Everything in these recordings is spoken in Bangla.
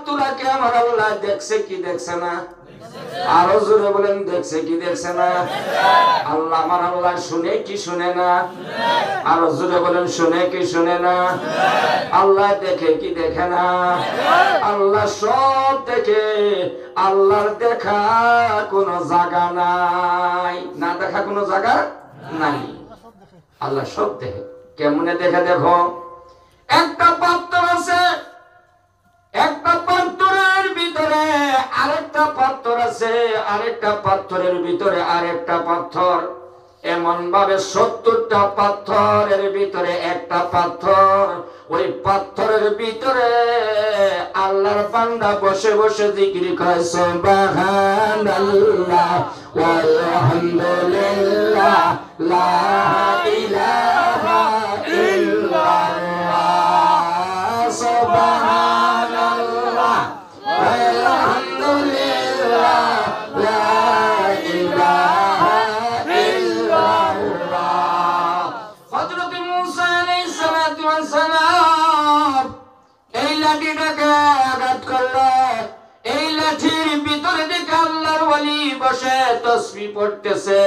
তোলাকে আমার আল্লাহ দেখছে কি দেখছে না? আরো জোরে বলেন, দেখছে কি দেখছে না? আল্লাহ আমার আল্লাহ শুনে কি শুনে না? আরো জোরে বলেন, শুনে কি শুনে না? আল্লাহ দেখে কি দেখে না? আল্লাহ সব দেখে। আল্লাহর দেখা কোনো জায়গা নাই, না দেখা কোনো জায়গা নাই। আল্লাহ সব দেখে। কেমনে দেখে দেখো, একটা পাত্র আছে, একটা পাত্রের ভিতরে আরেকটা পাথর আছে, আরেকটা পাথরের ভিতরে আরেকটা পাথর। এমন ভাবে 70টা পাথরের ভিতরে একটা পাথর। ওই পাথরের ভিতরে আল্লাহর বান্দা বসে বসে জিকির করে সুবহানাল্লাহ ওয়ালহামদুলিল্লাহ লা ইলাহা ইল্লাল্লাহ সুবহানাল্লাহ ওয়ালহামদুলিল্লাহ লা ইলাহা ইল্লাল্লাহ। হযরত মুসা আলাইহিস সালাতু ওয়াস সালাম এই লাঠিটাকে আঘাত করলো। এই লাঠির ভিতরে দেখে আল্লাহর ওলি বসে তাসবিহ পড়তেছে।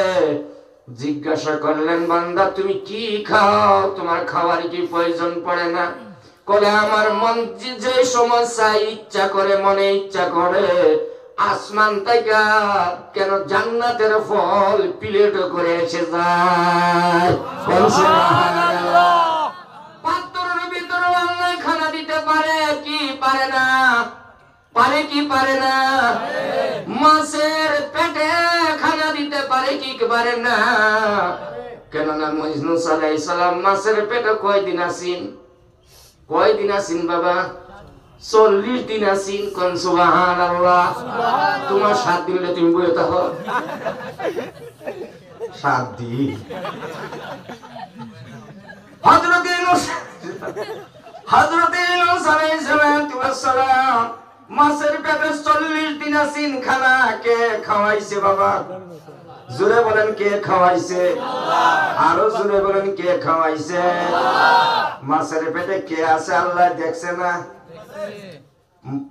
জিজ্ঞাসা করলেন, বান্দা তুমি কি খাও? তোমার খাওয়ার কি প্রয়োজন পড়ে না? বলে আমার মন যে সমস্যা ইচ্ছা করে, মনে ইচ্ছা করে আসমান থেকে কেন জান্নাতের ফল প্লেট করে এসে যায়। পাত্রের ভিতরে আল্লাহ খানা দিতে পারে কি পারে না? পারে কি পারে না? মাছের পেটে খানা দিতে পারে কি পারে না? কেননা মুসা আলাইহিস সালাম মাছের পেটে কয়দিন আছেন? কয়দিন আছেন বাবা? 40 দিন আছেন। কোন সুবহানাল্লাহ। তোমার 7 দিন হলে তুমি বইতে হো 7 দিন। হযরত ইউনূস আলাইহিস সালাম মাছের পেটে 40 দিন আছেন। খানা কে খাওয়াইছে বাবা? জোরে বলেন, কে খাওয়াইছে? আরো জোরে বলেন, কে খাওয়াইছে? মাছের পেটে কে আছে আল্লাহ দেখছে না?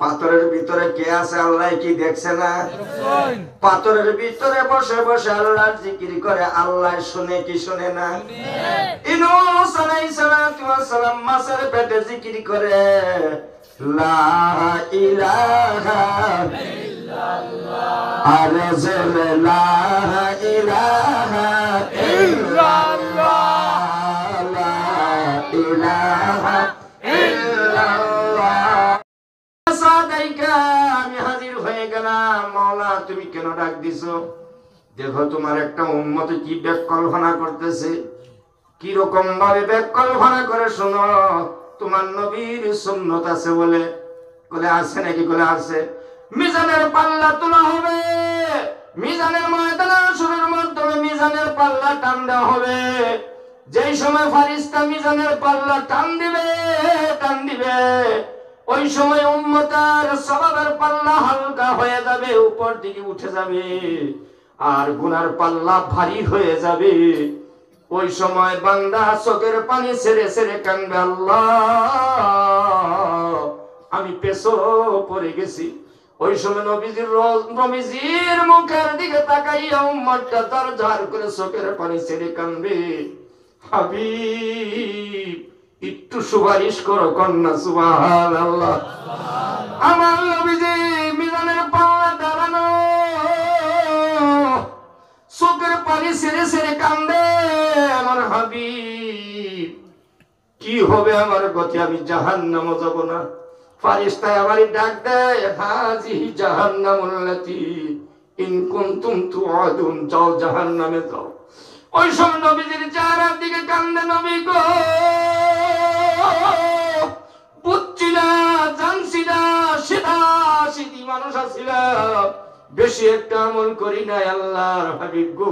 পাথরের ভিতরে কে আছে আল্লাহ কি দেখছে না? পাথরের ভিতরে বসে বসে আল্লাহর জিকির করে আল্লাহ শুনে কি শুনে না? ইউনূস আলাইহিস সালাম মাছের পেটে জিকির করে লা ইলাহা ইল্লাল্লাহ। আরে জোরে লা ইলাহা ইল্লাল্লাহ, লা ইলাহা ইল্লাল্লাহ। আমি হাজির হয়ে গেলাম। মাওলা তুমি কেন ডাক দিছো? দেখো তোমার একটা উম্মত কি ব্যাকল্পনা করতেছে, কি রকম ভাবে ব্যাকল্পনা করে। শোনো, তোমার নবীর সুন্নত আছে বলে আছে নাকি? বলে আছে। মিজানের পাল্লা তোলা হবে, মিজানের ময়দানে আসরের মাধ্যমে মিজানের পাল্লা টান দেওয়া হবে। যেই সময় ফারিস্তা মিজানের পাল্লা টান দিবে ওই সময় উম্মতের সওয়াবের পাল্লা হালকা হয়ে যাবে, উপর দিকে উঠে যাবে, আর গুনার পাল্লা ভারী হয়ে যাবে। ওই সময় বান্দা চোখের পানি ছেড়ে ছেড়ে কাঁদবে, আল্লাহ আমি পেছো পড়ে গেছি। ওই সময় নবীজির মুখের দিকে তাকাইয়া উম্মতটা দরজার করে চোখের পানি ছেড়ে কাঁদবে, হাবিব একটু সুপারিশ করো কন্যা। সুবহানাল্লাহ। আমার নবীজি মিজানের পাল্লা দাঁড়ানো, চোখের পানি ছেড়ে ছেড়ে কান্দে, আমার হাবিব কি হবে আমার গতি? আমি জাহান্নামে যাব না? ফারিস্তায় আমারই ডাক দেয়, হাজিহি জাহান্নামুল্লাতী ইন কুনতুম তুআদুন, যাও জাহান্নামে যাও। ওই সময় নবীজির চেহারার দিকে কান্দে, নবী গো বুঝছি না, জানছি না, সিধা সিধি মানুষ আছিলাম, বেশি একটা আমল করি নাই। আল্লাহর হাবিব গো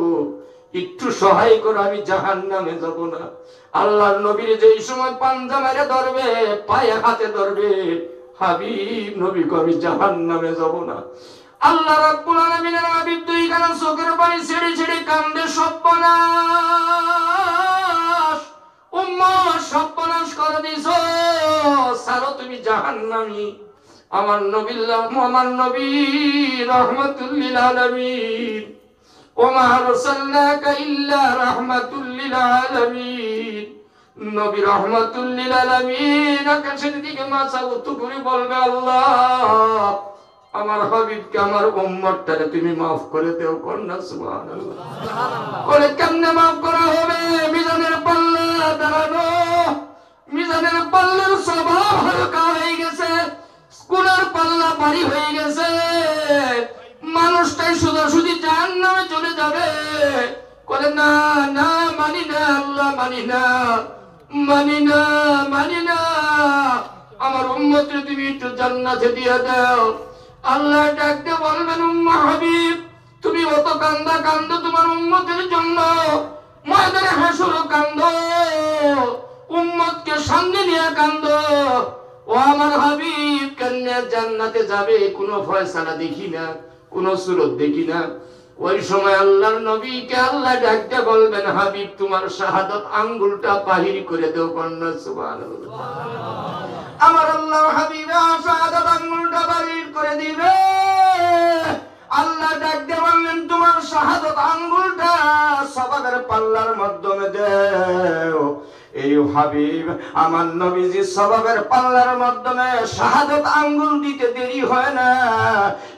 একটু সহায় করো, আমি জাহান্নামে যাব না। আল্লাহর নবীর যেই সময় পাঞ্জা মেরে ধরবে, পায়ে হাতে ধরবে, হাবিব নবী গো আমি জাহান্নামে যাব না। আল্লাহ রাব্বুল আলামিনের হাবিব দুই কান চোখের পানি ছেড়ে ছেড়ে কান্দে, সর্বনাশ উম্মত সর্বনাশ করে দিছো, ছাড়ো তুমি জাহান্নামী। আমার নবী রাহমাতুল লিল আলামিন, ওমা আরসালনাকা ইল্লা রাহমাতুল লিল আলামিন। নবী রাহমাতুল লিল আলামিন আকাশের দিকে মাথা উঁচু করে বলবে, আল্লাহ আমার হাবিবকে, আমার উম্মতটাকে তুমি মাফ করে দেও। কন্যা সুবহানাল্লাহ। বলে কেমনে মাফ করা হবে? মিজানের পাল্লা দাঁড়ানো, মিজানের পাল্লার স্বভাব হালকা হয়ে গেছে, গুনার পাল্লা ভারী হয়ে গেছে, মানুষটাই সোজাসুজি জাহান্নামে চলে যাবে। বলে না না, মানি না আল্লাহ, মানি না, মানি না, মানি না, আমার উম্মতকে তুমি একটু জান্নাতে দিয়ে দাও। আল্লাহ ডাকতে বলবেন, উম্মা হাবিব তুমি অত কান্দো তোমার উম্মতের জন্য, ময়দানে হাসর কান্দো, উম্মতকে সামনে নিয়ে কান্দো। ও আমার হাবিব কেমনে জান্নাতে যাবে কোনো ফয়সালা দেখি না, কোনো সুরত দেখি না। ওই সময় আল্লাহর নবীকে আল্লাহ ডাকতে বলবেন, হাবিব তোমার শাহাদাত আঙ্গুলটা বাহির করে দেও। কন্যা সুবহানাল্লাহ। আমার আল্লাহ হাবিব শাহাদাত আঙ্গুলটা বাহির করে দিবে। আল্লাহ ডাকতে বললেন, তোমার শাহাদাত আঙ্গুলটা সওয়াবের পাল্লার মাধ্যমে দেও। এই হাবিব আমার নবীজি সওয়াবের পাল্লার মাধ্যমে শাহাদাত আঙ্গুল দিতে দেরি হয় না,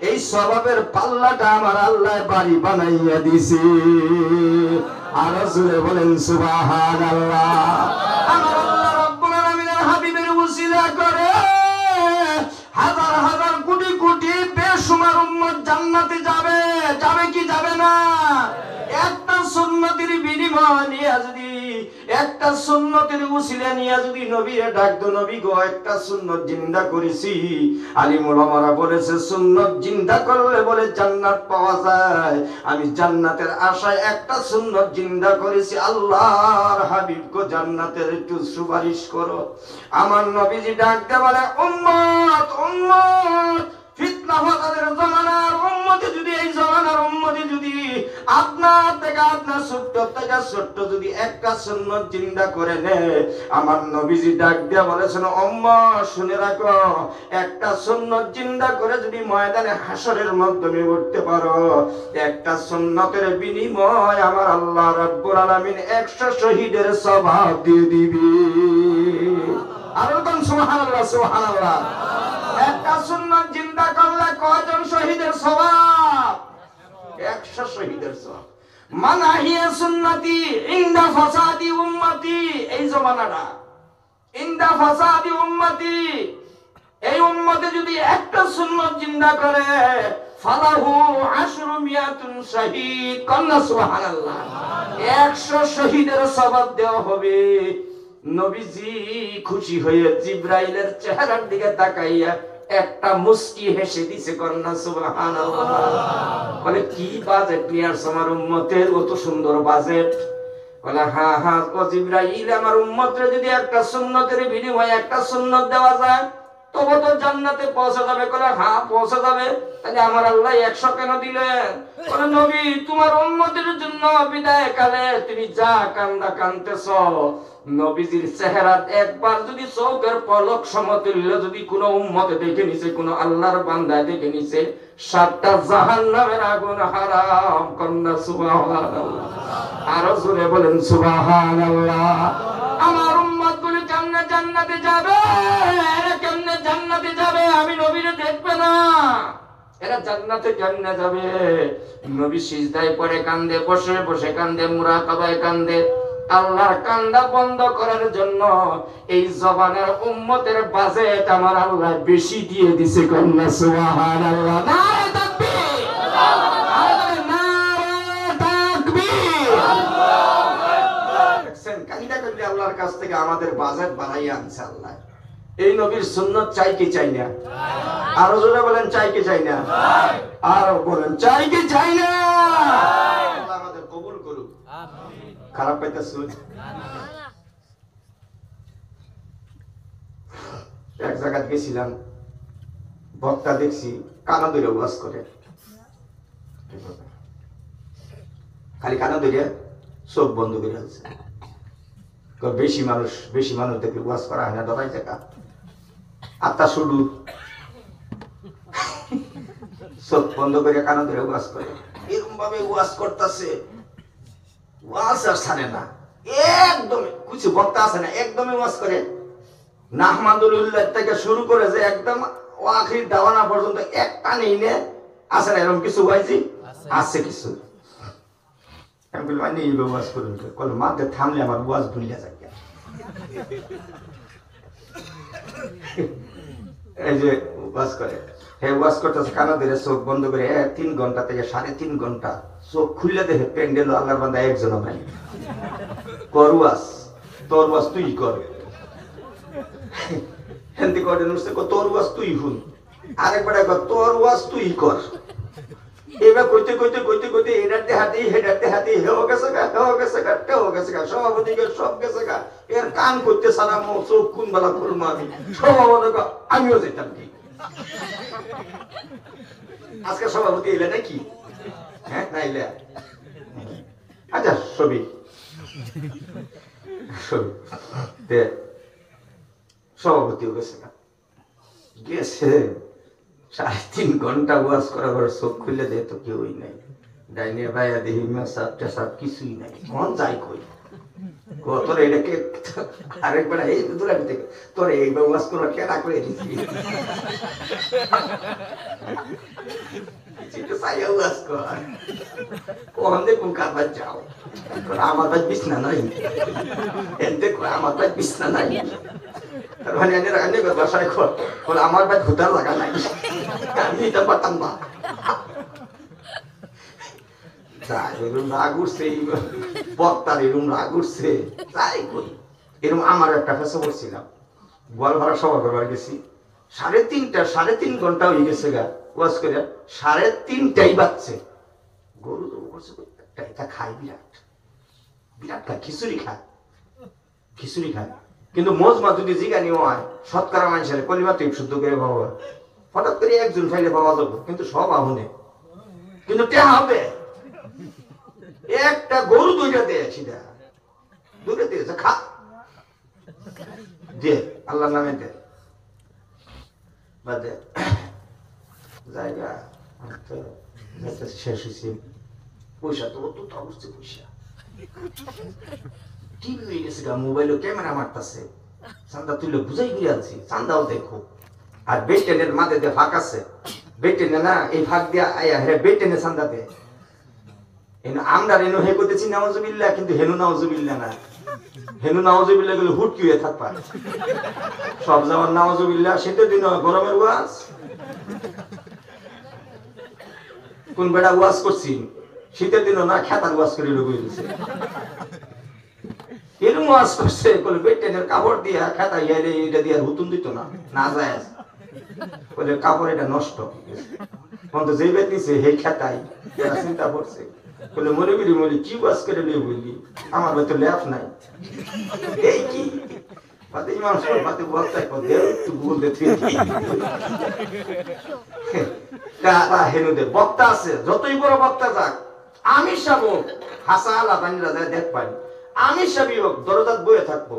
এই সওয়াবের পাল্লাটা আমার আল্লাহ বাড়ি বানাইয়া দিছে। আর জোরে বলেন সুবহানাল্লাহ। আমার আল্লাহ রব্বুল আলামিনের হাবিবের উসিলা করে হাজার হাজার কোটি কোটি বেশুমার উম্মত জান্নাতে যাবে। যাবে কি যাবে না? একটা সুন্নতের বিনিময় নিয়ে যদি, একটা সুন্নতের উসিলা নিয়ে যদি নবীরে ডাকতো, নবী গো একটা সুন্নত জিন্দা করেছি। আলিম উলামারা বলেছে সুন্নত জিন্দা করলে বলে জান্নাত পাওয়া যায়। আমি জান্নাতের আশায় একটা সুন্নত জিন্দা করেছি, আল্লাহর হাবিব গো জান্নাতের একটু সুপারিশ করো। আমার নবীজি ডাকতে বলে, উম্মত উম্মত, ফিতনা ফাসাদের জামানার উম্মতে যদি, এই জামানার উম্মতে যদি আপনার থেকে আপনার ছোট্ট যদি একটা সুন্নত জিন্দা করে নেয়, আমার নবীজি ডাক দিয়া বলেছেন, উম্মত শুনে রাখো, একটা সুন্নত জিন্দা করে যদি ময়দানে হাসরের মাধ্যমে উঠতে পারো, একটা সুন্নতের বিনিময় আমার আল্লাহ রাব্বুল আলামিন 100 শহীদের সওয়াব দিয়ে দিবে। আর বলুন সুবহানাল্লাহ, সুবহানাল্লাহ। একটা সুন্নাত জিন্দা করলে কয়জন শহীদের সওয়াব? 100 শহীদের সওয়াব। মানাহিয়া সুন্নতি ইনদা ফাসাদি উম্মতি, এই জামানাটা ইনদা ফাসাদি উম্মতি, এই উম্মতে যদি একটা সুন্নাত জিন্দা করে, ফালাহু আশরু মিয়াতুন শহীদ। কন্যা সুবহানাল্লাহ। 100 শহীদের সওয়াব দেওয়া হবে। নবীজি খুশি হয়ে জিবরাইলের চেহারার দিকে তাকাইয়া একটা মুস্কি হেসে দিছে। কন্যা সুবহানাল্লাহ। বলে কি বাজেট নিয়ে আসছো আমার উম্মতের? কত সুন্দর বাজেট। বলে হ্যাঁ হ্যাঁ ও জিবরাইল, আমার উম্মতের যদি একটা সুন্নতের বিনিময়ে একটা সুন্নত দেওয়া যায় তবে তো জান্নাতে পৌঁছে যাবে। বলে হ্যাঁ পৌঁছে যাবে। তাহলে আমার আল্লাহ 100 কেন দিলেন? বলে নবী তোমার উম্মতের জন্য বিদায় কালে তুমি যা কান্দা কানতেছ, নবীজির চেহারা একবার যদি চোখের পলক সমতুল্য যদি কোনো উম্মতে দেখে নিছে, কোনো আল্লাহর বান্দা দেখে নিছে, 7টা জাহান্নামের আগুন হারাম। কন্যা সুবহানাল্লাহ। আরো জোরে বলেন সুবহানাল্লাহ। আমার উম্মত গুলো কেমনে জান্নাতে যাবে? এরা কেমনে জান্নাতে যাবে? আমি নবীরে দেখবে না, এরা জান্নাতে কেমনে যাবে? নবী সিজদায় পড়ে কান্দে, বসে বসে কান্দে, মুরাকাবায় কান্দে। আল্লাহর কান্দা বন্ধ করার জন্য এই জবানের উম্মতের বাজেট আমার আল্লাহ বেশি দিয়ে দিছে। কন্যা সুবহানাল্লাহ। নারে তাকবীর, নারে তাকবীর। দেখছেন কান্দা কান্দে আল্লাহর কাছ থেকে আমাদের বাজেট বাড়াইয়া আনছে আল্লাহ। এই নবীর সুন্নাত চাই কি চাই না? আরো জোরে বলেন চাই কি চাই না? আরো বলেন চাই কি চাই না? আল্লাহ আমাদের কবুল করুক। আমিন। খারাপ পাইতেছো? এক জায়গায় গেছিলাম, বক্তা দেখছি কানা ধরে ওয়াজ করে, খালি কানা ধরে চোখ বন্ধ করে আছে। বেশি মানুষ দেখলে ওয়াজ করা হয় না, দবাই জায়গা আত্মা শুধু চোখ বন্ধ করে কান ধরে ওয়াজ করে, এরকম ভাবে ওয়াজ করতেছে, ওয়াজ আর ছাড়ে না, একদম কিছু বক্তা আছে না, একদমই ওয়াজ করে নাহমাদুলিল্লাহ থেকে শুরু করে যে একদম আখির দাওয়ানা পর্যন্ত একটা নেই নে আছে না, এরকম কিছু ওয়াইজি আছে কিছু। আমি বলি মানে এই ওয়াজ করুন, বলে মাঝে থামলে আমার ওয়াজ ভুলিয়া যায়। এই যে ওয়াজ করে, হে ওয়াজ করতেছে কানা ধরে চোখ বন্ধ করে 3 ঘন্টা থেকে 3.5 ঘন্টা চোখ খুললে দেখে প্যান্ডেল আল্লাহর বান্দা একজনও নাই। কর ওয়াজ, তোর ওয়াজ তুই কর, হেন্দি করে নুসে তোর ওয়াজ তুই শুন, আরেকবার কর তোর ওয়াজ তুই কর। এবার কইতে কইতে কইতে কইতে এটাতে হাতি হেটাতে হাতি হেও গেছে গা, হেও গেছে গা, টেও গেছে গা, সভাপতিকে সব গেছে গা, এর কান করতে সারা মো চোখ কোন বেলা খুলবো আমি, সভাপতি আমিও যেতাম কি আজকে সভাপতি এলে নাকি? হ্যাঁ নাইলে আচ্ছা ছবি সভাপতিও গেছে গা, গেছে 3.5 ঘন্টা ওয়াজ করার পর চোখ খুলে দেয় তো কেউই নাই, ডাইনে ভাইয়া দেখি মেসাব টেসাব কিছুই নাই, মন যাই কই তোর এটাকে আরেকবার এই তোর আমি থেকে তোর এই ওয়াজ করা কেনা করে দিচ্ছি যাও, আমার বাদ বিছনা নাই, আমার বাদ বিছনা নাই, বাসায় বলে আমার বাদ ভুতার লাগা নাই, আমি এটা পারতাম না। এরকম রাগ উঠছে, বক্তার এরকম রাগ উঠছে, তাই করি এরকম। আমার একটা ফেসে পড়ছিলাম, গোয়ালপাড়া সভা করবার গেছি, 3:30 ঘন্টা হয়ে গেছে গা ওয়াজ করে, 3:30টাই বাজছে, গরু তো করছে এটা খায় বিরাট বিরাট খায়, খিচুড়ি খায়, খিচুড়ি খায়, কিন্তু মজমা যদি জিগানি হয় শতকরা মানুষের কলিমা তুই শুদ্ধ করে পাওয়া, হঠাৎ করে একজন ফাইলে পাওয়া যাবো, কিন্তু সব আহুনে, কিন্তু টেহা হবে একটা গরু 2টা দিয়েছি, 2টা দিয়েছে খা দিয়ে আল্লাহর নামে দে বাদে জায়গা শেষ হয়েছে, পয়সা তো তো অবশ্যই পয়সা টিভি হয়ে গেছে গা, মোবাইলে ক্যামেরা মারতেছে, চান্দা তুলে বুঝাই ঘুরে আনছি, চান্দাও দেখো, আর বেটেনের মাঝে দিয়ে ফাঁক আছে, বেটেনে না এই ফাঁক দিয়া আয়া হে বেটেনে চান্দা দেয়, আমরা রেনু হে করতেছি নাউজুবিল্লাহ, কিন্তু হেনু নাউজুবিল্লাহ না, হেনু নাউজুবিল্লাহ গুলো হুটকি হয়ে থাকবা, সব যাওয়ার নাউজুবিল্লাহ। শীতের দিন গরমের ওয়াজ, কোন বেড়া ওয়াজ করছি শীতের দিনও না, খেতার ওয়াজ করে লোক হয়েছে, এরকম ওয়াজ করছে বলে বেটেনের কাপড় দিয়া খেতা ইয়ারে এটা দিয়ে হুতুম দিত না, না যায় বলে কাপড় এটা নষ্ট, কিন্তু যে বেদ নিছে হে খেতাই চিন্তা করছে, বলে মরে গেলি মরে কি ওয়াজ করে লিয়ে বললি, আমার হয়তো ল্যাপ নাই, এই কি ইমাম সাহেব বাতে বলতে বলতে হেনুদে বক্তা আছে, যতই বড় বক্তা যাক, আমির সাহেব হাসা আলা বানিরা যায় দেখ পাই, আমির সাহেবই হোক দরজাত বয়ে থাকবো,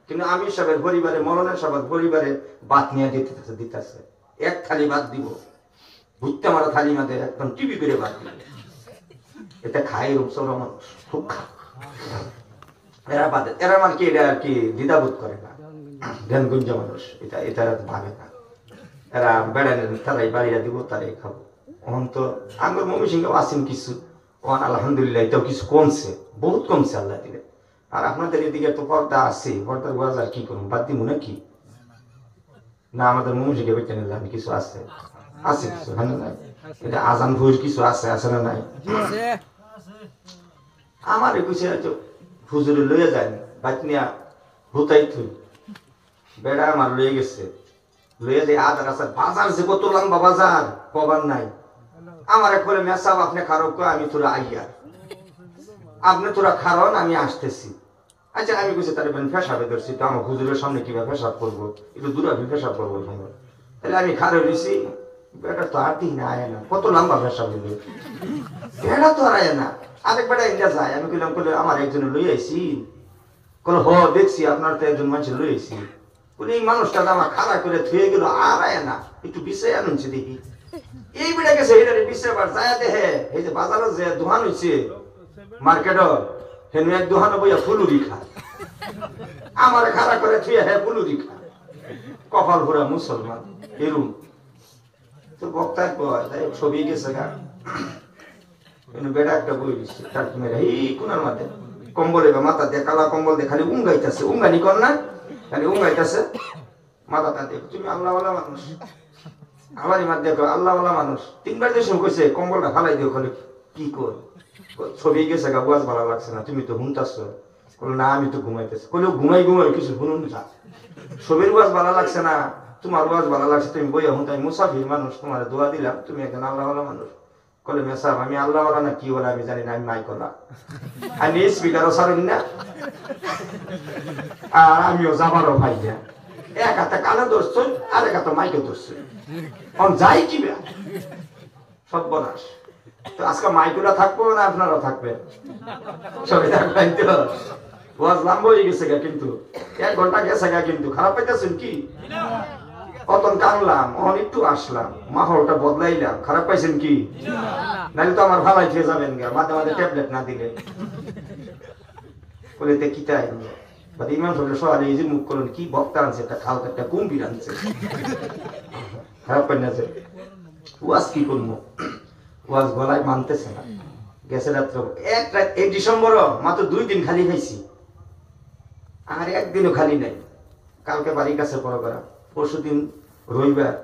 কিন্তু আমির সাহেবের পরিবারে মরণের সাহেব পরিবারে ভাত নিয়ে দিতেছে, এক থালি ভাত দিব, ভুট্টা মারা থালি মাঝে একদম টিভি করে ভাত দিব, এটা খায় রূপসর মানুষ খুব খায়, এরা বাদে এরা মানে কি এটা আর কি দ্বিধাবোধ করে না, ধ্যানগুঞ্জ মানুষ, এটা এটা ভাবে না, এরা বেড়ানের তারাই বাড়িয়া দিব তারাই খাবো। এখন তো আমার মমি সিংহ আসেন কিছু, ওখান আলহামদুলিল্লাহ এটাও কিছু কমছে, বহুত কমছে আল্লাহ দিলে, আর আপনাদের এদিকে তো পর্দা আছে, পর্দার বাজার কি করুন বাদ দিব নাকি না, আমাদের মমি সিংহে বেঁচে নিলাম কিছু আছে, আছে কিছু হ্যাঁ না, এটা আজান ভুজ কিছু আছে, আছে না নাই, আমার কিছু হুজুরে লইয়া যায় বাইক নিয়া ভুতাই থুই, বেড়া আমার লয়ে গেছে, লইয়া যায় আদার আছে, বাজার যে কত লম্বা বাজার কবার নাই, আমার বলে মেসাব আপনি খারো, আমি তোরা আইয়া, আপনি তোরা খারন আমি আসতেছি, আচ্ছা আমি কইছি তার ফেসাবে ধরছি, তো আমার হুজুরের সামনে কিভাবে পেশাব করবো, একটু দূরে পেশাব করবো, তাহলে আমি খারো রয়েছি, বেটা তো আর দিই না আয় না, কত লম্বা পেশাব দিল, বেড়া তো আর আয় না, আরেক বেটা ইন্ডিয়া যায়, আমি কইলাম বলে আমার একজনে লই আইছি, বলে হ দেখছি আপনার তো একজন মানুষ লই আইছি, বলে এই মানুষটা আমার খাড়া করে থুয়ে গেল আর আয় না, একটু বিষয় আনছে দেখি, এই বিটা গেছে এটারে বিশ্বেবার যায় দেখে এই যে বাজারে যে দোকান হইছে মার্কেটর হেনু এক দোকানে বইয়া ফুলুরি খায় আমার খাড়া করে থুয়ে হে ফুলুরি খায় কপাল ভরা মুসলমান এরুম তো বক্তার কয় তাই ছবি গেছে গা বেটা একটা বই দিচ্ছে তার মেরে এই কোনার মাঠে কম্বলে মাথা দিয়ে কালা কম্বল দিয়ে খালি উঙ্গাইতেছে উঙ্গানি কর না খালি উঙ্গাইতেছে মাথাটা দেখো তুমি আল্লাহওয়ালা মানুষ আমারই মাঠ দেখো আল্লাহওয়ালা মানুষ তিনবার যে সময় কইছে কম্বলটা ফালাই দিও খালি কি কর ছবি গেছে গা বুয়াজ ভালো লাগছে না তুমি তো হুনতাছ বলে না আমি তো ঘুমাইতেছি বলে ঘুমাই কিছু শুনুন যা ছবির বুয়াজ ভালো লাগছে না তোমার বুয়াজ ভালো লাগছে তুমি বইয়া হুনতাই মুসাফির মানুষ তোমার দোয়া দিলাম তুমি একজন আল্লাহওয়ালা মানুষ কলে মেসাব আমি আল্লাহওয়ালা না কি বলে আমি জানি না আমি মাইকলা আমি স্পিকারও ছাড়ুন না আর আমিও যাবারও ভাই না এক হাতে কানে ধরছ আর এক হাতে মাইকে ধরছ যাই কি সব বনাস তো আজকে মাইকুলা থাকবো না আপনারাও থাকবেন সবাই থাকবেন তো ওয়াজ লম্বা হয়ে গেছে গা কিন্তু 1 ঘন্টা গেছে গা কিন্তু খারাপ পাইতেছেন কি কতন কানলাম একটু আসলাম মাহলটা বদলাইলাম খারাপ পাইছেন কি নাহলে তো আমার ভালাই খেয়ে যাবেন গা মাঝে মাঝে ট্যাবলেট না দিলে বলে তে কি তাই বাদ ইমাম সাহেব সকালে এই যে মুখ করলেন কি বক্তা আনছে একটা খালকা একটা কুম্ভীর আনছে খারাপ পাই না যে ওয়াজ কি করবো ওয়াজ গলায় মানতেছে না গেছে রাত্র এক ডিসেম্বর মাত্র 2 দিন খালি খাইছি আর একদিনও খালি নাই কালকে বাড়ির কাছে প্রোগ্রাম পরশুদিন রবিবার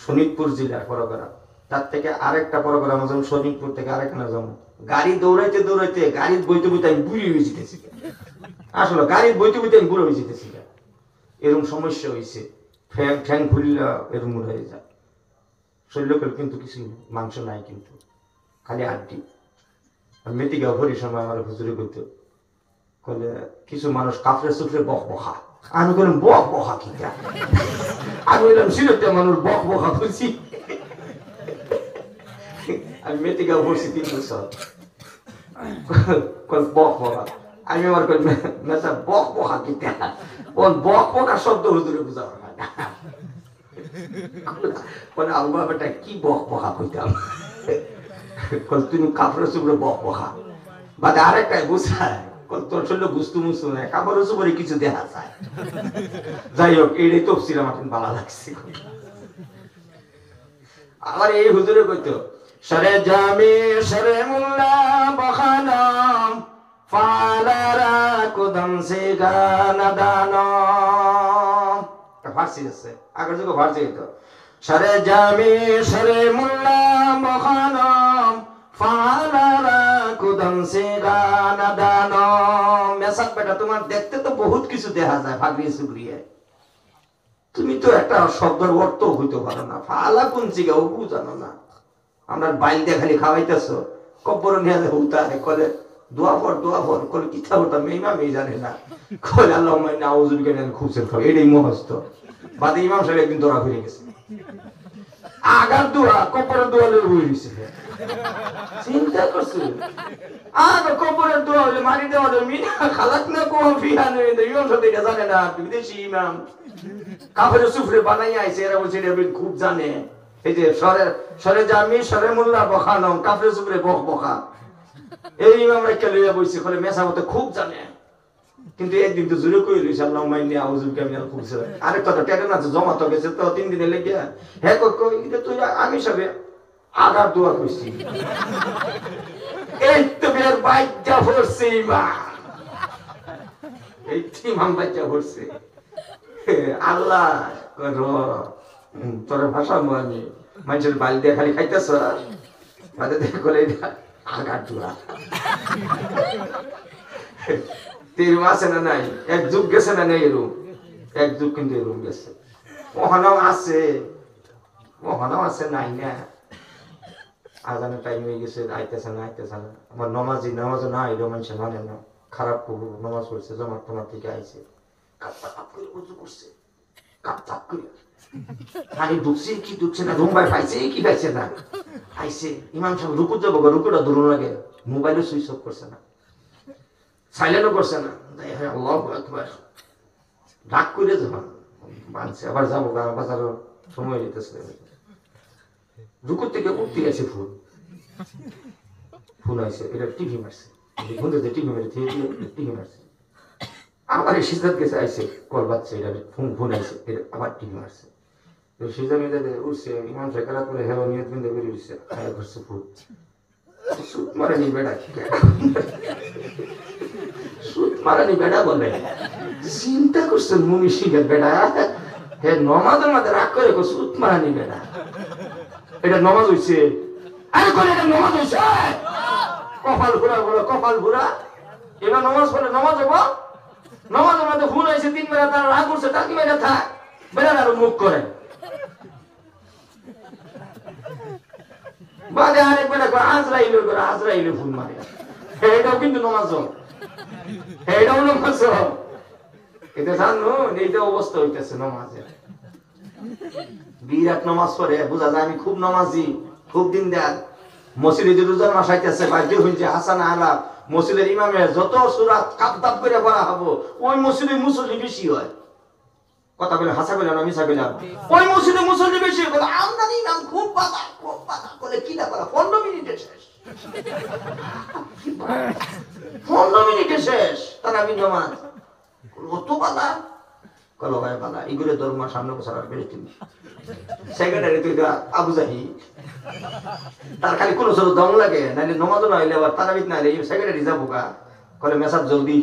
শোনিতপুর জেলার প্রোগ্রাম তার থেকে আরেকটা প্রোগ্রাম যেমন শোনিতপুর থেকে আরেকটা যেমন গাড়ি দৌড়াইতে দৌড়াইতে গাড়ির বইতে বইতে আমি বুড়ি হয়ে যেতেছি আসলে গাড়ির বইতে বইতে আমি বুড়ো হয়ে যেতেছি এরকম সমস্যা হয়েছে ঠ্যাং ফুলিলা এরকম হয়ে যায় শরীরের কিন্তু কিছু মাংস নাই কিন্তু খালি আড্ডি মেটিকা ভরি সময় আমার হুজুরি করতো বলে কিছু মানুষ কাফরে সুফরে বক বখা আমি বললাম বক বখা কি আমি বললাম সিলেটে মানুষ বক বখা বলছি আমি মেটিকা ভরছি 3 বছর বক বখা আমি আমার মেসা বক বখা কি বক বখা শব্দ হুজুরে বুঝা হয় না বলে আল্লাহ বেটা কি বক বখা কইতাম তুমি কাপড় চুপড়ে বক বখা বাদে আরেকটাই বুঝায় তোর শরীরে গুস্তু মুস্তু নেই কাপড় চুপড়ে কিছু দেখা যায় যাই হোক এইটাই তফসিল আমার ভালো লাগছে আবার এই হুজুরে কইতো সরে জামি সরে মুল্লা বখানাম ফালারা কুদম সে গানা দানম ফার্সি আছে আগের যুগে ফার্সি হইতো সরে জামি সরে মুল্লা বখানাম ফালারা কুদম সে গানা দানম মেসাক বেটা তোমার দেখতে তো বহুত কিছু দেখা যায় ভাগরিয়ে সুগরিয়ে তুমি তো একটা শব্দের অর্থ হইতে পারো না ফালা কোন চিগা ও জানো না আমরা বাইল দিয়ে খালি খাওয়াইতেছো কব্বর নিয়ে হুতা কলে দোয়া পর কলে কিতা হতা মেইমা মেই জানে না কলে আল্লাহ মাইনা আউযুল কেন খুব সেল খাও এটাই মুখস্থ বাদে ইমাম সাহেব একদিন দরা ফিরে গেছে আগার দোয়া কব্বরের দোয়া লই হইছে চিন্তা করছো আর কব্বরের দোয়া হইলে মারি দেওয়া হলো মিনা খালাকনা কো ফিহা নে ইমাম সাহেব এটা জানে না বিদেশি ইমাম কাফের সুফরে বানাই আইছে এরা বলছে এটা খুব জানে এই যে সরে জামি সরে মোল্লা বখানম কাফের সুফরে বখ বখা এই ইমামরা কে লইয়া বইছে বলে মেসা মতে খুব জানে কিন্তু একদিন তো জুরে কই লইছে আল্লাহ মাইনি আউযুল কামিনাল খুবছে আরেক কথা টেডেন আছে জমা তো গেছে তো 3 দিনে লেগে হে কই এটা তুই আমি সবে আগার দোয়া কইছি এই তো বের বাইজা হচ্ছে ইমাম এই ইমাম বাইজা হচ্ছে আল্লাহ তোর ভাষা আমি মানুষের বাল দিয়ে খালি খাইতেছ বাদে দেখলে আঘাত দোয়া এরম আছে না নাই এক যুগ গেছে না নাই এরম এক যুগ কিন্তু এরম গেছে মহানাও আছে নাই না আজানের টাইম হয়ে গেছে আইতেছে না আমার নামাজও না এরম মানুষের মানে না খারাপ করবো নামাজ পড়ছে জমার তোমার থেকে আইছে কাপ করে উজু করছে কাপ করে পানি ঢুকছে কি ঢুকছে না রুম পাইছে কি পাইছে না আইছে ইমাম সাহেব রুকু যাবো রুকুটা দূর লাগে মোবাইলে সুইচ অফ করছে না সাইলেন্টও করছে না আল্লাহু আকবার ডাক করে যখন বানছে আবার যাবো বাজারও সময় যেতেছে রুকুর থেকে উঠতে গেছে ফুল ফুল আছে এটা টিভি মারছে টিভি মেরে টিভি মারছে আবার এই সিদ্ধান্ত গেছে আইসে কল বাচ্চা এটা ফোন আইসে এটা আবার টিভি মারছে সিজা মেয়েদে উঠছে ইমাম শেখারাত করে হেলো নিয়ত বিন্দু বেরিয়ে উঠছে খায়া ঘুরছে ফুল সুত মারেনি বেড়া সুত মারেনি বেড়া বলে চিন্তা করছে মুমি শিখে বেড়া হে নমাজের মাঝে রাগ করে সুত মারানি বেড়া এটা নমাজ হইছে আরে করে এটা নমাজ হইছে কপাল ঘুরা বলো কপাল ঘুরা এবার নমাজ পড়ে নমাজ হবো নমাজের মধ্যে ভুল হয়েছে 3 বেলা তারা রাগ করছে তাকে মেরে থাক বেড়া আরো মুখ করে বাদে আরেক বেড়া করে আজরাইলে ভুল মারে এটাও কিন্তু নমাজ এটাও নমাজ এটা জানো এইটা অবস্থা হইতেছে নমাজের বিরাট নমাজ পড়ে বোঝা যায় আমি খুব নমাজি খুব দিন দেন মসজিদে যে রোজার মাস আইতেছে বাধ্য হইছে হাসান আলা মসজিদের ইমামে যত সূরা কাপ করে পড়া হবো ওই মসজিদে মুসল্লি বেশি হয় কথা বলে হাসা বলে না মিছা বলে ওই মসজিদে মুসল্লি বেশি বলে আমদানি নাম খুব পাতা বলে কি না বলা 15 মিনিটে শেষ 15 মিনিটে শেষ তারাবি নামাজ কত পাতা কলো ভাই পাতা এগুলো ধর্ম সামনে বসার বেশি সেকেন্ডারি তুই আবু জাহি তার খালি কোন সর দম লাগে নাইলে নমাজ না হইলে আবার তারাবিত না হইলে সেকেন্ডারি যাবো গা কলে মেসাব জলদি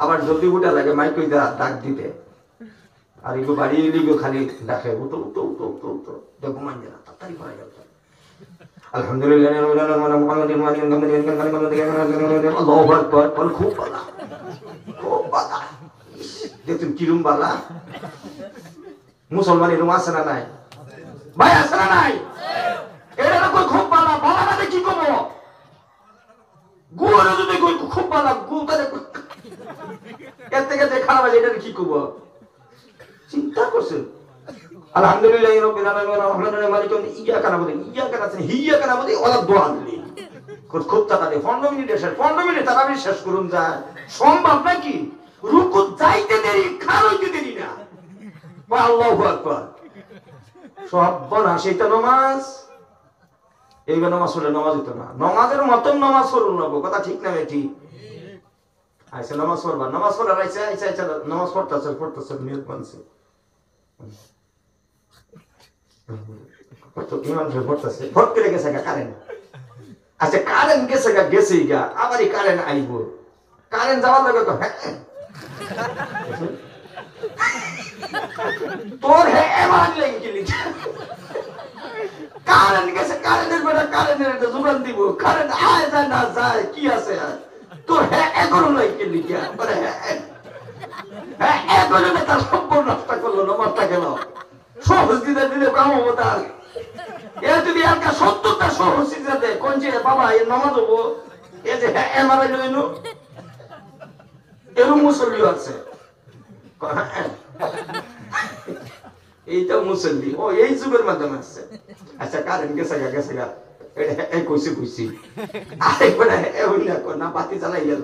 আবার জলদি উঠা লাগে মাইক কই ডাক দিতে আর এগুলো বাড়ি এলিগো খালি ডাকে উঠো উঠো উঠো উঠো উঠো দেখো মান না তাড়াতাড়ি করা যাবে আলহামদুলিল্লাহ আল্লাহু আকবার বল খুব বালা দেখুন কিরম বালা মুসলমান এরকম আছে না নাই ভাই আছে না নাই এরা কই খুব বালা বালা মানে কি করব গুয়ারে যদি কই খুব বালা গুতারে এর থেকে যে খারাপ আছে এটা কি করব চিন্তা করছেন আলহামদুলিল্লাহ রাব্বিল আলামিন রহমানির মালিক ইয়াকা নাবুদু হিয়াকা নাবুদু ওয়ালা দুআলি খুব তাড়াতাড়ি 15 মিনিট শেষ 15 মিনিট তারাবি শেষ করুন যায় সম্ভব নাকি রুকু যাইতে দেরি খাড়াইতে দেরি না আল্লাহু আকবার সব বলা সেটা নামাজ এইবার নামাজ পড়লে নামাজ হইতো না নামাজের মতন নামাজ পড়ুন না কথা ঠিক না ঠিক আইসা নামাজ পড়বা নামাজ পড়া রাইছে আইসা নামাজ পড়তেছে নিয়ত বানছে কত ইমাম সাহেব পড়তেছে ফট করে গেছে কারেন্ট আচ্ছা কারেন্ট গেছে গা আবারই কারেন্ট আইবো কারেন্ট যাওয়ার লাগে তো হ্যাঁ তোর হ্যাঁ এমন লেগে গেলি কারেন্ট গেছে কারেন্টের বেলা কারেন্টের একটা যোগান দিব কারেন্ট আয় যায় না যায় কি আছে তোর হ্যাঁ এখনো লেগে গেলি বলে হ্যাঁ এখনো তার সম্পূর্ণ নষ্ট করলো নামাজটা গেল সহজ দিতে দিলে কাম হবো তার এর যদি একটা 70টা সহজ দিতে দেয় কোন যে বাবা এর নামাজ হবো এ যে হ্যাঁ এমারাই লইনু এরও মুসল্লি আছে এইটা মুসল্লি ও এই যুগের মাধ্যমে আসছে আচ্ছা কারেন্ট গেছে গা কইছি আরেকবার না বাতি জ্বালাই গেল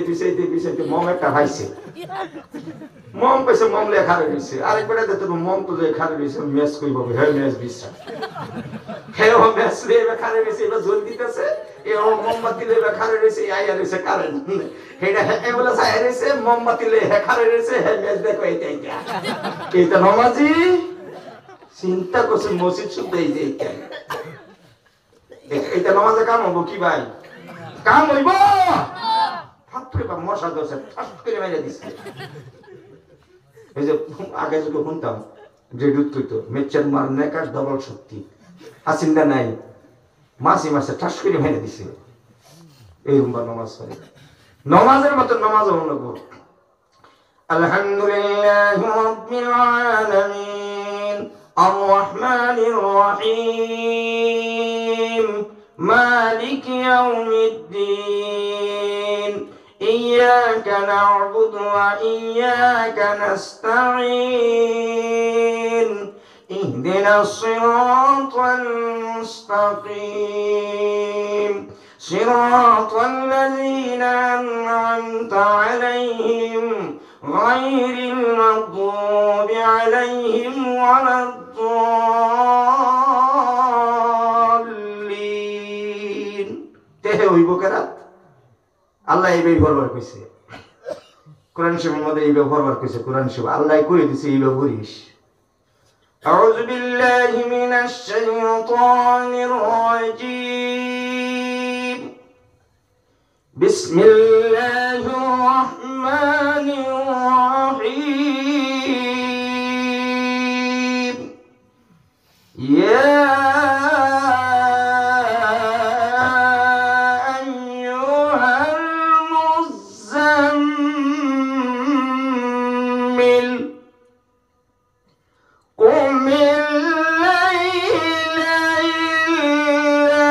বিষয়তে মম একটা ভাইছে মম পেছে মম লেখা রয়েছে আরেকবার মম তো লেখা রয়েছে ম্যাচ কইব হে ম্যাচ বিশ্বাস হে ও ম্যাচ লেবে খারে রয়েছে এবার জল দিতেছে এ ও মোমবাতি লেবে খারে রয়েছে আইয়া রয়েছে কারেন্ট এটা হে বলে ছায়া রয়েছে মোমবাতি লে হে খারে রয়েছে হে ম্যাচ দেখো এইটা নমাজি চিন্তা করছে মসজিদ শুদ্ধ এই যে এইটা নামাজে কাম হবো কি ভাই কাম হইব ফাপরে বা মশা দোষে ঠাস করে মেরে দিছে এই যে আগে যুগে শুনতাম যে দুধ মেচ্চার মার নেকার ডবল শক্তি আসিন্দা নাই মাসি মাসে ঠাস করে মেরে দিছে এই রুম্বা নামাজ পড়ে নামাজের মতো নামাজ হলো আলহামদুলিল্লাহি রাব্বিল আলামিন আর রহমানির রহিম مالك يوم الدين إياك نعبد وإياك نستعين اهدنا الصراط المستقيم صراط الذين أنعمت عليهم غير المغضوب عليهم ولا الضالين الضالين তেহে হইব কেরাত আল্লাহ এইভাবে বলবার কইছে কোরআন শরীফের মধ্যে এইভাবে বলবার কইছে কোরআন শরীফ আল্লাহ কই দিছে এইভাবে বলিস أعوذ بالله من الشيطان الرجيم بسم الله الرحمن الرحيم يا أيها المزمل قم الليل إلا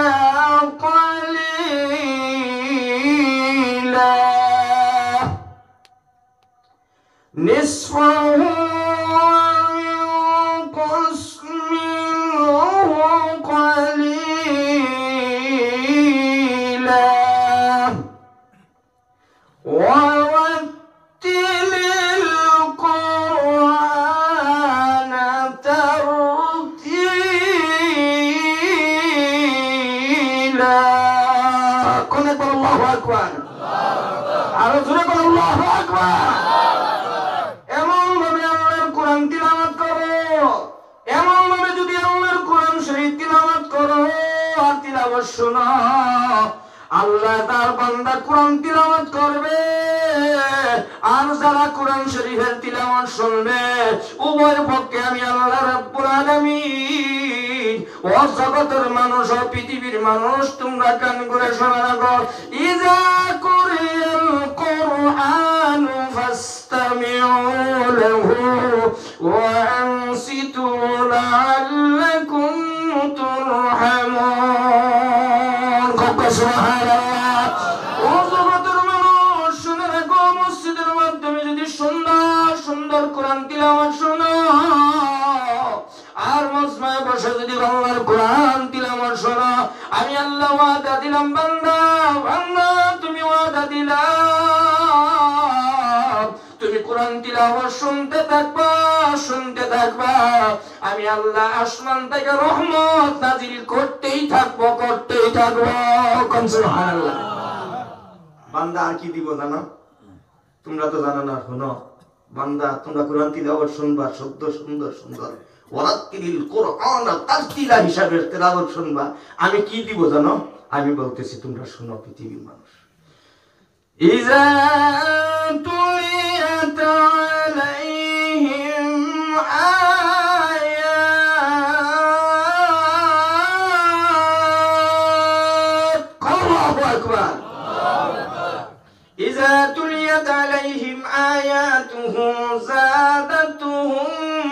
قليلا نصفه وانقص منه قليلا ورتل القرآن ترتيلا كن أكبر الله أكبر على زرق الله أكبر এমন ভাবে আল্লাহর কোরআন তিলাওয়াত করো এমন ভাবে যদি আল্লাহর কোরআন শরীফ তিলাওয়াত করো আর তিলাওয়াত শোনো আল্লাহ তার বান্দা কোরআন তিলাওয়াত করবে আর যারা কোরআন শরীফের তিলাওয়াত শুনবে উভয়ের পক্ষে আমি আল্লাহ রাব্বুল আলামিন ও জগতের মানুষ ও পৃথিবীর মানুষ তোমরা কান করে শোনা রাখো ইজা কুরিয়াল কুরআন ফাসতামিউ লাহু ওয়া আনসিতু লাআল্লাকুম তুরহামুন সুবহানাল্লাহ ও জগতের মানুষ শুনে রাখো মসজিদের মাধ্যমে যদি সুন্দর সুন্দর কোরআন তিলাওয়াত শোনো আর মজমায় বসে যদি আল্লাহর কোরআন তিলাওয়াত শোনো আমি আল্লাহ ওয়াদা দিলাম বান্দা বান্দা তুমি ওয়াদা দিলাম তুমি কোরআন তিলাওয়াত শুনতে থাকবা আমি আল্লাহ আসমান থেকে রহমত নাজিল করতেই থাকবো কোন সুবহানাল্লাহ বান্দা আর কি দিব জানো তোমরা তো জানো না শোনো বান্দা তোমরা কোরআন তিলাওয়াত শুনবা শব্দ সুন্দর সুন্দর ওয়ারাতিল কুরআন তারতিলা হিসাবে তেলাওয়াত শুনবা আমি কি দিব জানো আমি বলতেছি তোমরা শুনো পৃথিবীর মানুষ ইজা তুলিয়াত আলাইহিম আয়াত আল্লাহু আকবার ইজা তুলিয়াত আলাইহিম আয়াতুহু যাদাতুহুম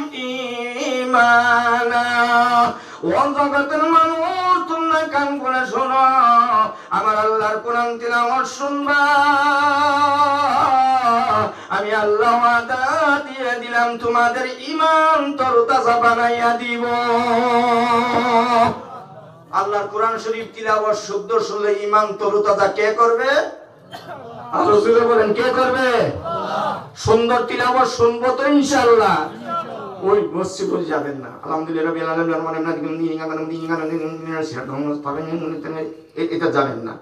ঈমানা ও জগতের মানুষ তোমরা কান করে শোনো আমার আল্লাহর কোরআন তিলাওয়াত শুনবা আমি আল্লাহ ওয়াদা দিয়ে দিলাম তোমাদের ঈমান তরতাজা বানাইয়া দিব আল্লাহর কোরআন শরীফ তিলাওয়াত শব্দ শুনলে ঈমান তরতাজা কে করবে আল্লাহ রাসূল বলেন কে করবে সুন্দর তিলাওয়াত শুনবো তো ইনশাআল্লাহ ওই মসজিদে যাবেন না আলহামদুলিল্লাহ রাব্বিল আলামিন মানে না এটা যাবেন না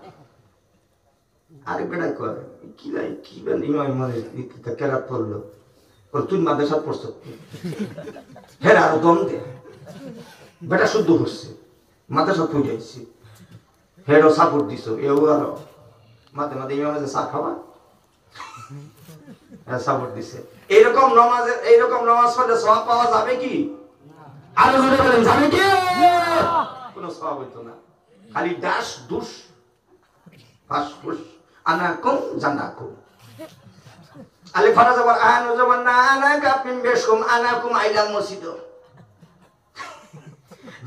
আরে বেটা করে কি লাই কি বেন ইমাম মানে এটা কেরাত পড়লো ওর তুই মাদ্রাসা পড়ছ হেরা আর দম দে বেটা শুদ্ধ হচ্ছে মাদ্রাসা পড়ে যাইছি হেডো সাপোর্ট দিছো এও আর মাঝে মাঝে ইমামে চা খাওয়া সাপোর্ট দিছে এইরকম নামাজ পড়লে সওয়াব পাওয়া যাবে কি আরো জোরে বলেন যাবে কি কোনো সওয়াব হইতো না খালি দাস দুস ফাসফুস আনাকুম জানাকুম আলে ফারা যাবার আনু যাবার না আনা কাপিম বেশকুম আনাকুম আইলাম মসজিদ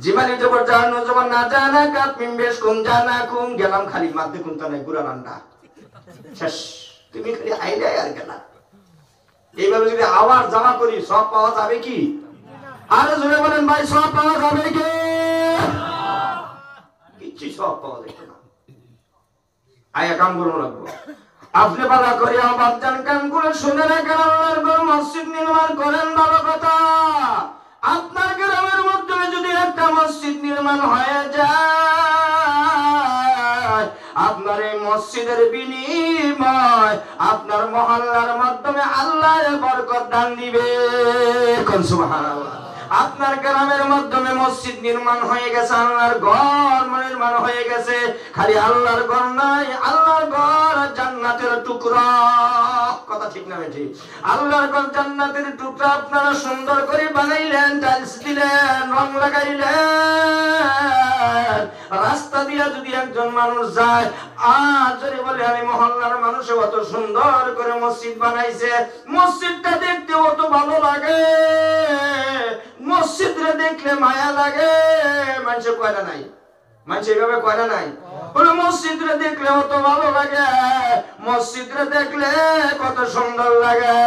জিমানি যাবার জানু যাবার না জানা কাপিম বেশকুম জানাকুম গেলাম খালি মাধ্যে কোনটা নাই গুড়া রান্না শেষ তুমি খালি আইলে আর গেলা এইভাবে যদি আওয়াজ জমা করি সব পাওয়া যাবে কি আরে জোরে বলেন ভাই সব পাওয়া যাবে কি কিচ্ছু সব পাওয়া যাবে না আয়া কাম করুন লাগবো আপনি বাধা করিয়া বাচ্চান কান করে শুনে রাখেন আল্লাহর ঘর মসজিদ নির্মাণ করেন ভালো কথা আপনার গ্রামের মধ্যে যদি একটা মসজিদ নির্মাণ হয়ে যায়, আপনার এই মসজিদের বিনিময় আপনার মহল্লার মাধ্যমে আল্লাহ বরকত দান দিবে। সুবহানাল্লাহ। আপনার গ্রামের মাধ্যমে মসজিদ নির্মাণ হয়ে গেছে, আল্লাহর ঘর নির্মাণ হয়ে গেছে। খালি আল্লাহর ঘর নাই, আল্লাহর ঘর জান্নাতের টুকরা। কথা ঠিক না বেঠি? আল্লাহর ঘর জান্নাতের টুকরা আপনারা সুন্দর করে বানাইলেন, টাইলস দিলেন, রং লাগাইলেন। রাস্তা দিয়ে যদি একজন মানুষ যায়, আর যদি বলে আমি মহল্লার মানুষ অত সুন্দর করে মসজিদ বানাইছে, মসজিদটা দেখতে অত ভালো লাগে, মসজিদে দেখলে মায়া লাগে। মানুষের কয়না নাই, মানুষ এইভাবে কয়না নাই। বলে মসজিদে দেখলে অত ভালো লাগে, মসজিদে দেখলে কত সুন্দর লাগে।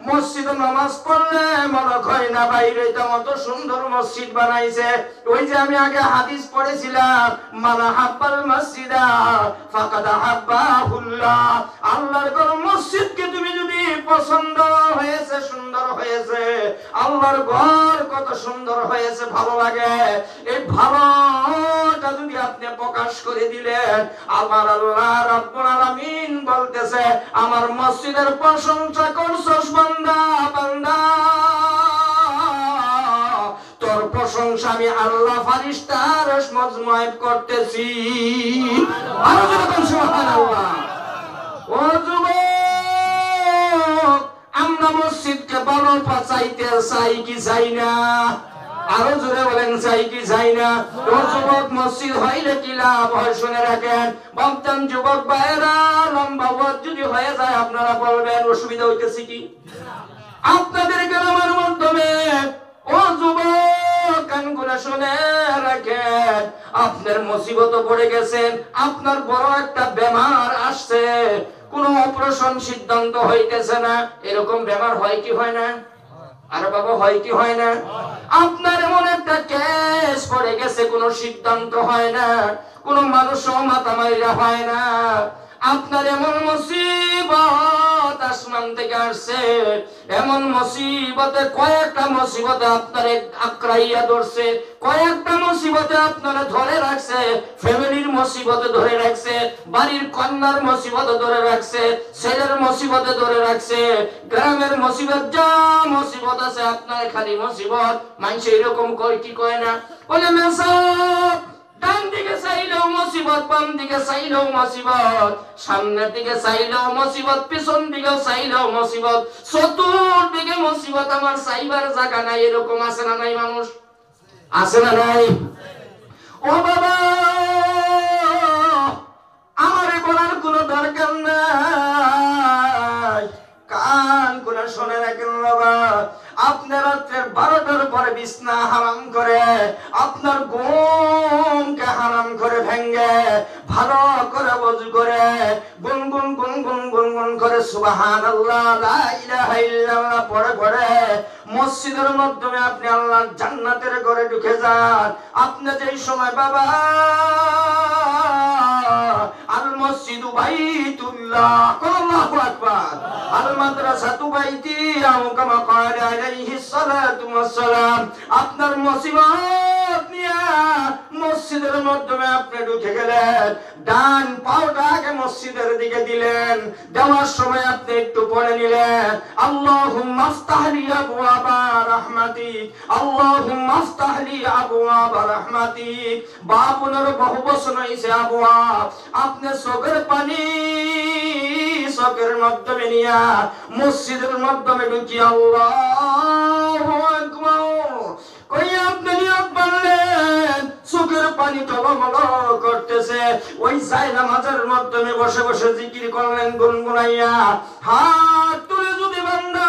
মসজিদে নামাজ পড়লে মনে হয় না বাইরে মত সুন্দর মসজিদ বানাইছে। ওই যে আমি আগে হাদিস পড়েছিলাম, মানা হাব্বাল মসজিদা ফাকাদ হাব্বাহুল্লাহ। আল্লাহর ঘর মসজিদকে তুমি যদি পছন্দ হয়েছে, সুন্দর হয়েছে, আল্লাহর ঘর কত সুন্দর হয়েছে, ভালো লাগে, এই ভালোটা যদি আপনি প্রকাশ করে দিলেন, আমার আল্লাহ রাব্বুল আলামিন বলতেছে, আমার মসজিদের প্রশংসা করছস বান্দা, বান্দা তোর প্রশংসা আমি আল্লাহ ফারিস্তার মজমায় করতেছি। আরো জোরে বলুন সুবহানাল্লাহ। ও যুবক, আমরা মসজিদকে ভালো চাইতে চাই কি চাই না? আরো জোরে বলেন, চাই কি চাই না? ও যুবক, মসজিদ হইলে কি লাভ হয় শুনে রাখেন। বলতেন যুবক ভাইরা, লম্বা ওয়াজ যদি হয়ে যায় আপনারা বলবেন অসুবিধা হইতেছে কি? আপনাদের গ্রামের মাধ্যমে ও যুবক কানগুলা শুনে রাখেন, আপনার মুসিবত পড়ে গেছেন, আপনার বড় একটা বেমার আসছে, কোন অপারেশন সিদ্ধান্ত হইতেছে না, এরকম বেমার হয় কি হয় না? আরে বাবা, হয় কি হয় না? আপনার এমন একটা কেস পড়ে গেছে, কোনো সিদ্ধান্ত হয় না, কোন মানুষও মাথা মাইরা হয় না। আপনার এমন মুসিবত আসমান থেকে আসছে, এমন মুসিবতে কয়েকটা মুসিবতে আপনার আক্রাইয়া ধরছে, কয়েকটা মুসিবতে আপনারা ধরে রাখছে, ফ্যামিলির মুসিবতে ধরে রাখছে, বাড়ির কন্যার মুসিবতে ধরে রাখছে, ছেলের মুসিবতে ধরে রাখছে, গ্রামের মুসিবত, যা মুসিবত আছে আপনার খালি মুসিবত। মানুষ এরকম কয় কি কয় না? বলে মেসাব ডান দিকে চাইলেও মুসিবত, বাম দিকে চাইলেও মুসিবত, সামনের দিকে চাইলেও মুসিবত, পিছন দিকে চাইলেও মুসিবত, চতুর্দিকে মুসিবত, আমার চাইবার জায়গা নাই। এরকম আছে না নাই? মানুষ আছে না নাই? ও বাবা, আমারে বলার কোনো দরকার নাই, কান করে শুনে রাখেন বাবা। আপনার রাত্রে 12টার পরে বিছনা হারাম করে, আপনার ঘুমকে হারাম করে ভেঙ্গে ভালো করে ওযু করে গুনগুন গুনগুন গুনগুন করে সুবহানাল্লাহ লা ইলাহা ইল্লাল্লাহ পড়ে পড়ে মসজিদের মাধ্যমে আপনি আল্লাহর জান্নাতের ঘরে ঢুকে যান। আপনি যেই সময় বাবা আল মসজিদু বাইতুল্লাহ, আল্লাহু আকবার, আল মাদ্রাসাতু বাইতি আও কামা ক্বালা আলাইহিস সালাতু ওয়াস সালাম। আপনার মুসিবত নিয়া মসজিদের মাধ্যমে আপনি ঢুকে গেলেন, ডান পাওটাকে মসজিদের দিকে দিলেন, দেওয়ার সময় আপনি একটু পড়ে নিলেন আল্লাহুম্মা আফতাহলি আবওয়াবা রাহমাতিক, আল্লাহুম্মা আফতাহলি আবওয়াবা রাহমাতিক। বাবুনের বহু বচন হইছে আবওয়াব। আপনি চোখের পানি চোখের মাধ্যমে নিয়া মসজিদের মাধ্যমে ঢুকি আল্লাহু আকবার কই আপনি নিয়ত বানলেন, চোখের পানি টলমল করতেছে, ওই নামাজের মাধ্যমে বসে বসে জিকির করলেন গুনগুনাইয়া। হাত তুলে যদি বান্দা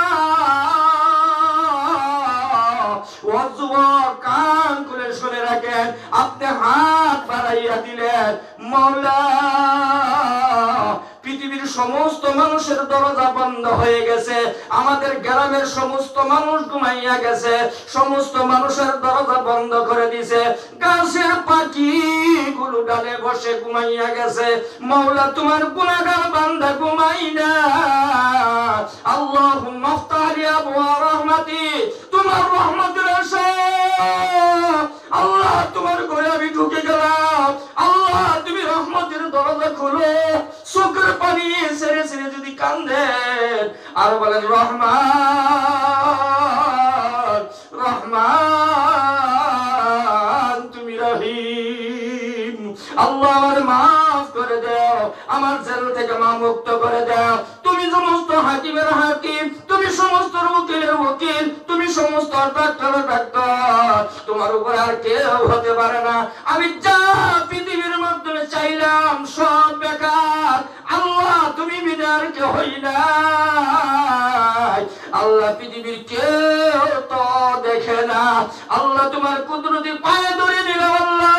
ও যুবক কান খুলে শুনে রাখেন, আপনি হাত বাড়াইয়া দিলেন, মাওলা পৃথিবীর সমস্ত মানুষের দরজা বন্ধ হয়ে গেছে, আমাদের গ্রামের সমস্ত মানুষ ঘুমাইয়া গেছে, সমস্ত মানুষের দরজা বন্ধ করে দিয়েছে, গাছের পাখি গুলো ডালে বসে ঘুমাইয়া গেছে। মাওলা তোমার গুনাহগার বান্দা ঘুমাই না, আল্লাহুম্মা আফতাহলি আবওয়াব রাহমাতিক, তোমার রহমতের আশা টান দেন আর বলেন রহমান রহমান তুমি রহিম। আল্লাহ আমার মাফ করে দাও, আমার জেল থেকে মা মুক্ত করে দাও। তুমি সমস্ত হাকিমের হাকিম, তুমি সমস্ত উকিলের উকিল, তুমি সমস্ত ডাক্তারের ডাক্তার, তোমার উপর আর কেউ হতে পারে না। আমি যা পৃথিবীর মাধ্যমে চাইলাম সব বেকার। আল্লাহ তুমি বিনা আর কেউ হই না। আল্লাহ পৃথিবীর কেউ তো দেখে না। আল্লাহ তোমার কুদরতি পায়ে ধরে দিলাম, আল্লাহ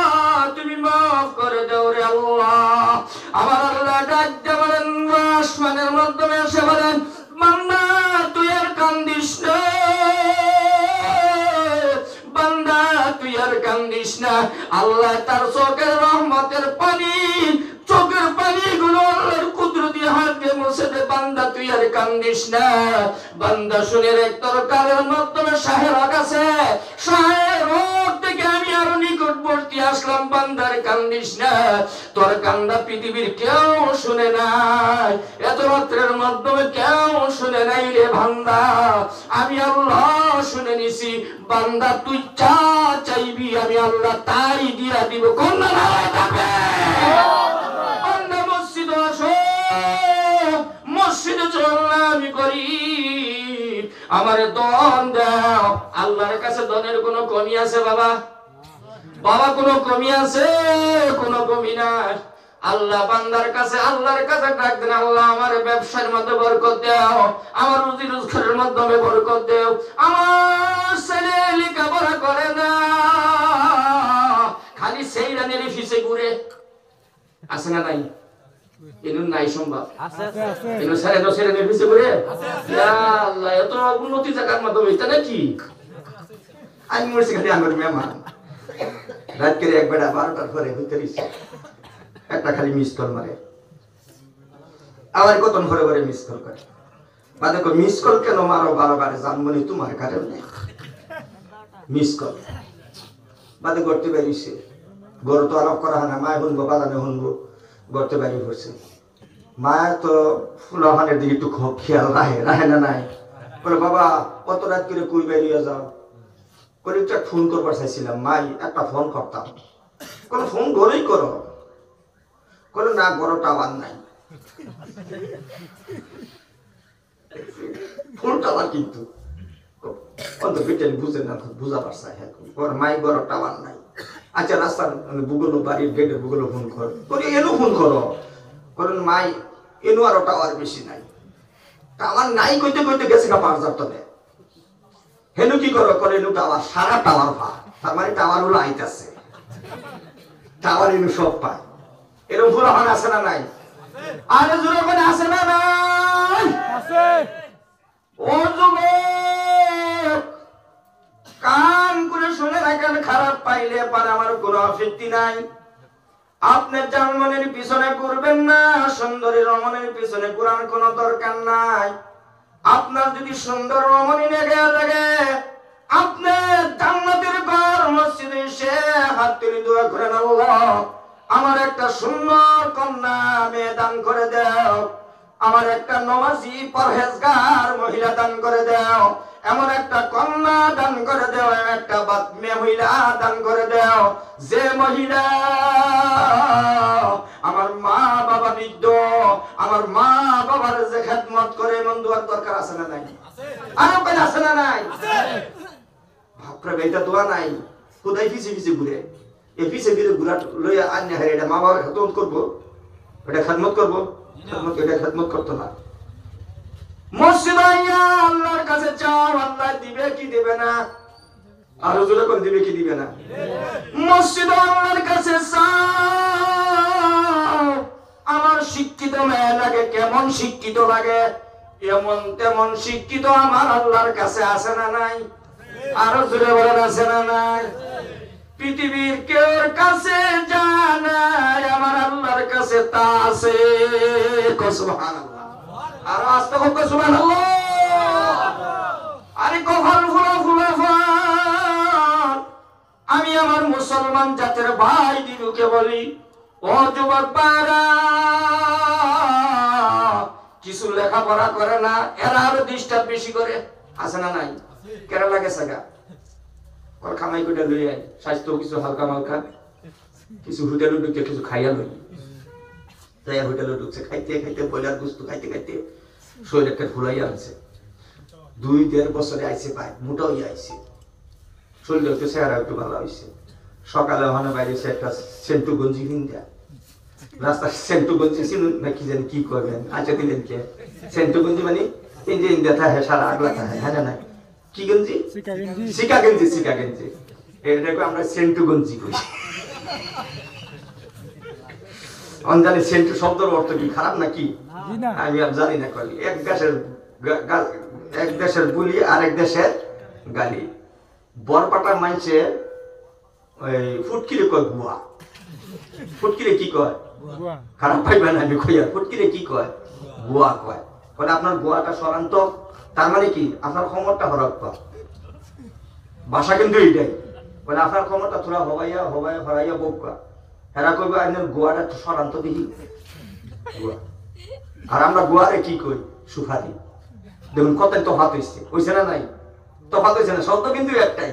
তুমি মাফ করে দাও রে আল্লাহ। আমার আল্লাহ ডাক দিয়ে বলেন, আসমানের মাধ্যমে এসে বলেন, বান্দা তুই আর কান্দিস না, বান্দা তুই আর কান্দিস না। আল্লাহ তার চোখের রহমতের পানি, চোখের পানিগুলো আল্লাহর কুদরতি হাত দিয়ে মুছে দে। বান্দা তুই আর কান্দিস না। বান্দা শুনের এক তরকারের মাধ্যমে শাহের কাছে, শাহের থেকে আমি আরো নিকটবর্তী আসলাম। বান্দার কান্দিস না, তোর কান্দা পৃথিবীর কেউ শুনে নাই, এত রাত্রের মাধ্যমে কেউ শুনে নাই রে বান্দা, আমি আল্লাহ শুনে নিছি। বান্দা তুই যা চাইবি আমি আল্লাহ তাই দিয়া দিব। কন্যা নারায় থাকবে। বান্দা মসজিদে আসো, মসজিদে চল, আমি করি আমারে দন দাও। আল্লাহর কাছে দনের কোনো কমি আছে বাবা? বাবা কোনো কমি আছে? কোনো কমি নাই। আল্লাহ বান্দার কাছে, আল্লাহর কাছে ডাক দেন, আল্লাহ আমার ব্যবসার মধ্যে বরকত দাও, আমার রুজি রোজগারের মাধ্যমে বরকত দাও, আমার ছেলে লেখাপড়া করে না, খালি সেই রানের ফিসে ঘুরে। আছে না নাই? এনু নাই সম্ভব এনু সারে দশ রানের ফিসে ঘুরে। আল্লাহ এত উন্নতি জায়গার মাধ্যমে এটা নাকি? আমি মরছি খালি আমার মেহমান রাত করে এক বেড়া 12টার পরে হইতে দিচ্ছে, একটা খালি মিস কল মারে, আবার কতন ঘরে ঘরে মিস কল করে। বা দেখো মিস কল কেন মারো 12 বারে জানবনি তোমার কারণে। মিস কল বাদে গড়তে বেরিয়েছে, গড় তো আলাপ করা হয় না, মায় শুনবো বাদানে শুনবো, গড়তে বেরিয়ে পড়ছে। মায়ের তো ফুলহানের দিকে একটু খেয়াল রাখে, রাখে না নাই? বলে বাবা কত রাত করে কই বেরিয়ে যাও, করে একটা ফোন করবার চাইছিলাম, মাই একটা ফোন করতাম, কোনো ফোন ঘরেই করো, করে না বড় টাওয়ার নাই, ফোন টাওয়ার কিন্তু অন্ত বেটেন বুঝে না, বুঝা পারছে মাই বড় টাওয়ার নাই। আচ্ছা রাস্তার বুগলো বাড়ির গেটের বুগলো ফোন করো, করে এনো ফোন করো, করেন মাই এনো আরো টাওয়ার বেশি নাই, টাওয়ার নাই কইতে কইতে গেছে না 5,000 তলে। হেনু কি করো, করে এনু টাওয়ার, সারা টাওয়ার পায়, তার মানে টাওয়ার হলো আইতাছে, টাওয়ার এনু সব পায়। এরকম ফুল এখন আছে না নাই? আরে জোরে করে আছে না নাই? আছে। ও যুবক কান করে শুনে রাখেন, খারাপ পাইলে পারে আমার কোনো আপত্তি নাই। আপনি জানমনের পিছনে ঘুরবেন না, সুন্দরী রমণীর পিছনে ঘুরার কোনো দরকার নাই। আপনার যদি সুন্দর রমণী লেগে লাগে, আপনি জান্নাতের ঘর মসজিদে এসে হাত তুলে দোয়া করেন, আল্লাহ আমার একটা সুন্দর কন্যা মেয়ে দান করে দাও, আমার একটা নমাজি পরহেজগার মহিলা দান করে দাও, এমন একটা কন্যা দান করে দাও, একটা মেয়ে মহিলা দান করে দাও, যে মহিলা আমার মা বাবা বৃদ্ধ, আমার মা বাবার যে খেদমত করে, এমন দোয়ার দরকার আছে না নাই? আরো কেন আছে না নাই? ভাবরে এইটা দোয়া নাই, খুদাই পিছে পিছে ঘুরে, এই পিছে পিছে ঘুরা লইয়া আন্য হারে এটা মা বাবার খেদমত করবো, এটা খেদমত করবো, এটা খেদমত করতো না। মসজিদ আইয়া আল্লাহর কাছে চাও, আল্লাহ দিবে কি দিবে না? আরো জোরে করে দিবে কি দিবে না? মসজিদ আল্লাহর কাছে চাও। আমার শিক্ষিত মেয়ে লাগে, কেমন শিক্ষিত লাগে, এমন তেমন শিক্ষিত আমার আল্লাহর কাছে আছে না নাই? আরো জোরে বলেন আছে না নাই? পৃথিবীর কেউ কাছে জানাই, আমার আল্লাহর কাছে তা আছে। সুবহানাল্লাহ। আর আস্তে হোক সুবহানাল্লাহ। আরে কখন ফুলা ফুলা ফান, আমি আমার মুসলমান জাতের ভাই দিনুকে বলি, ও যুবক পারা, কিছু লেখাপড়া করে না, এরা আরো ডিস্টার্ব বেশি করে। আছে না নাই? কেরালা গেছে গা, ওর খামাই করে লই আই, স্বাস্থ্য কিছু হালকা মালকা, কিছু হোটেলে ঢুকে কিছু খাইয়া লই, তাই হোটেলে ঢুকছে, খাইতে খাইতে ব্রয়লার গোস্ত খাইতে খাইতে শরীর একটা ফুলাইয়া আনছে। 2-1.5 বছরে আইছে, পায় মোটা হয়ে আইছে, শরীর একটু চেহারা একটু ভালো হয়েছে। সকালে ওখানে বাইরে একটা সেন্টু গঞ্জি কিনতে, রাস্তা সেন্টু গঞ্জি চিনুন না কি জানি কি করবেন, আচ্ছা দিলেন কে সেন্টু গঞ্জি মানে ইন্ডিয়া ইন্ডিয়া থাকে সারা আগলা থাকে, হ্যাঁ না কি গঞ্জি? শিকা গঞ্জি, শিকা গঞ্জি, এটাকে আমরা সেন্টু গঞ্জি করি। অঞ্জানি সেন্টু শব্দের অর্থ কি খারাপ নাকি আমি আর জানি না। কলি এক দেশের বুলি আর এক দেশের গালি। বরপাটা মাইছে ওই ফুটকিরে কয় গুয়া, ফুটকিরে কি কয়? খারাপ পাইবে না আমি কইয়া, ফুটকিরে কি কয়? গুয়া কয়। বলে আপনার গুয়াটা সরান্ত, তার মানে কি আপনার ক্ষমতা হরক্ত ভাষা কিন্তু এইটাই। বলে আপনার ক্ষমতা তোরা হবাইয়া হবাইয়া হরাইয়া বকা, হেরা কইবে আপনার গুয়াটা সরান্ত দেখি গুয়া। আর আমরা গুয়ারে কি কই? সুফারি। দেখুন কত তফাৎ হয়েছে, হয়েছে না নাই? তফাৎ হয়েছে না, শব্দ কিন্তু একটাই,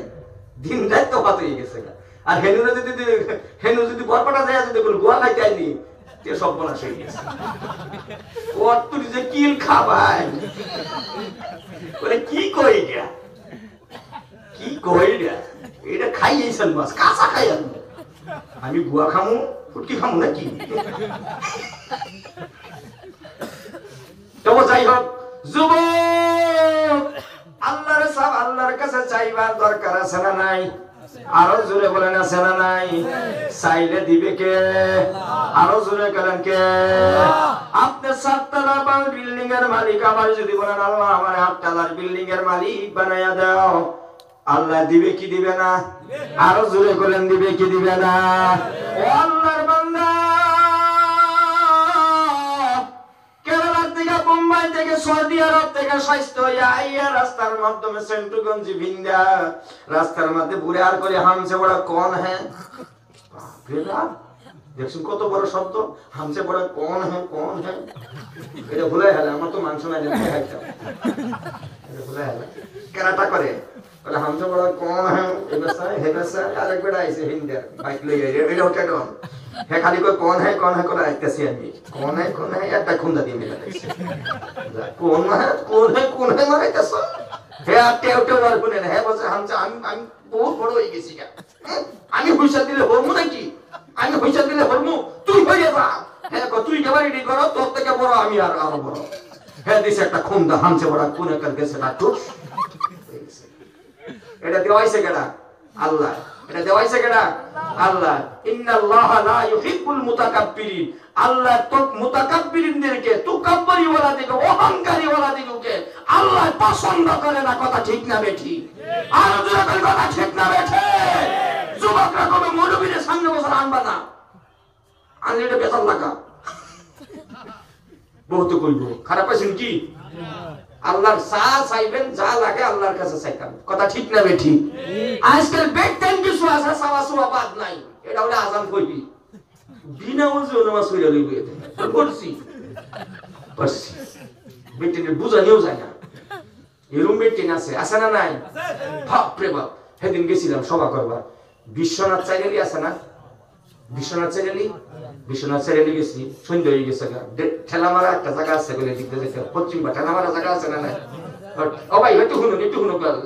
দিন রাত তফাৎ হয়ে গেছে। আর হেনু যদি বরপাটা যায় যদি গোয়া খাইতে আইনি সব বলা হয়ে গেছে। কত যে কিল খাবাই বলে কি কই এটা, কি কই এটা, এটা খাইয়েছেন মাছ কাঁচা খাই আমি গুয়া খামু ফুটকি খামু নাকি? তবে যাই হোক যুবক, আল্লাহর সব আল্লাহর কাছে চাইবার দরকার আছে না নাই? আরো জোরে বলেন আছে না নাই? চাইলে দিবে কে? আরো জোরে বলেন কে? আপনি 7 তলা বিল্ডিং এর মালিক, আবার যদি বলেন আল্লাহ আমার 8 তলার বিল্ডিং এর মালিক বানাইয়া দাও, আল্লাহ দিবে কি দিবে না? আরো জোরে বলেন দিবে কি দিবে না? ও আল্লাহর বান্দা, কেরালা থেকে মুম্বাই থেকে সৌদি আরব থেকে স্বাস্থ্য আইয়া রাস্তার মাধ্যমে সেন্টুগঞ্জি ভিন্দা রাস্তার মধ্যে বুড়ে আর করে হামসে বড়া কোন হ্যাঁ, দেখছেন কত বড় শব্দ, হামসে বড়া কোন হ্যাঁ, কোন হ্যাঁ, এটা ভুলে গেলে আমার তো মাংস নাই ভুলে গেলে কেনাটা করে বলে হামসে বড়া কোন হ্যাঁ, আরেক বেড়া আইসে হিন্দার বাইক লইয়া এটা ওটা ডন হে খালি কই কোন হ্যাঁ করে আইতাছি আমি, কোন হ্যাঁ একটা খুন্দা দিয়ে মিলা দিছি, কোন হ্যাঁ মারাইতাছ হে আর টেউ আর কোনে না, হে বলছে হামসা আমি বহুত বড় হয়ে গেছি, আমি পয়সা দিলে হরমু নাকি? আমি পয়সা দিলে হরমু, তুই হয়ে যা, হ্যাঁ তুই এবার রেডি করো, তোর থেকে বড় আমি আর আরো বড়, হ্যাঁ দিছে একটা খুন্দা হামসে বড় কোনে কার গেছে না টুস। এটা দেওয়াইছে কেডা? আল্লাহ। এটা দেওয়াইছে কেডা? আল্লাহ। ইন্নাল্লাহা লা ইউহিব্বুল মুতাকাব্বিরিন, আল্লাহ তো মুতাকাব্বিরিনদেরকে, তুকাব্বরি ওয়ালাদেরকে, অহংকারী ওয়ালাদেরকে আল্লাহ পছন্দ করে না। কথা ঠিক না বেঠি? আর জোরে করে কথা ঠিক না বেঠি? যুবকরা কবে মৌলবীদের সামনে বছর আনবা না, আনলে এটা বেজাল লাগা বহুত কইব, খারাপ আছেন কি? আল্লাহর যা চাইবেন, যা লাগে আল্লাহর কাছে চাইতাম। কথা ঠিক না বেঠি? আজকাল বেকটাইম কিছু আছে, সাওয়া সুয়া বাদ নাই, এটা হলে আজান কইবি বিনা ওযু নামাজ পড়া লইবে করছি করছি বেটিনে বুঝানিও যায় না, এরকম বেটিন আছে না নাই? বাপ রে বাপ, সেদিন গেছিলাম সভা করবা, বিশ্বনাথ চাইলি আছে না, বিশ্বনাথ চাইলি গেছি, সন্ধ্যা হয়ে গেছে, ঠেলা মারা একটা জায়গা আছে বলে দেখতে যেতে, পশ্চিম বা ঠেলা মারা জায়গা আছে না নাই? ও ভাই একটু শুনুন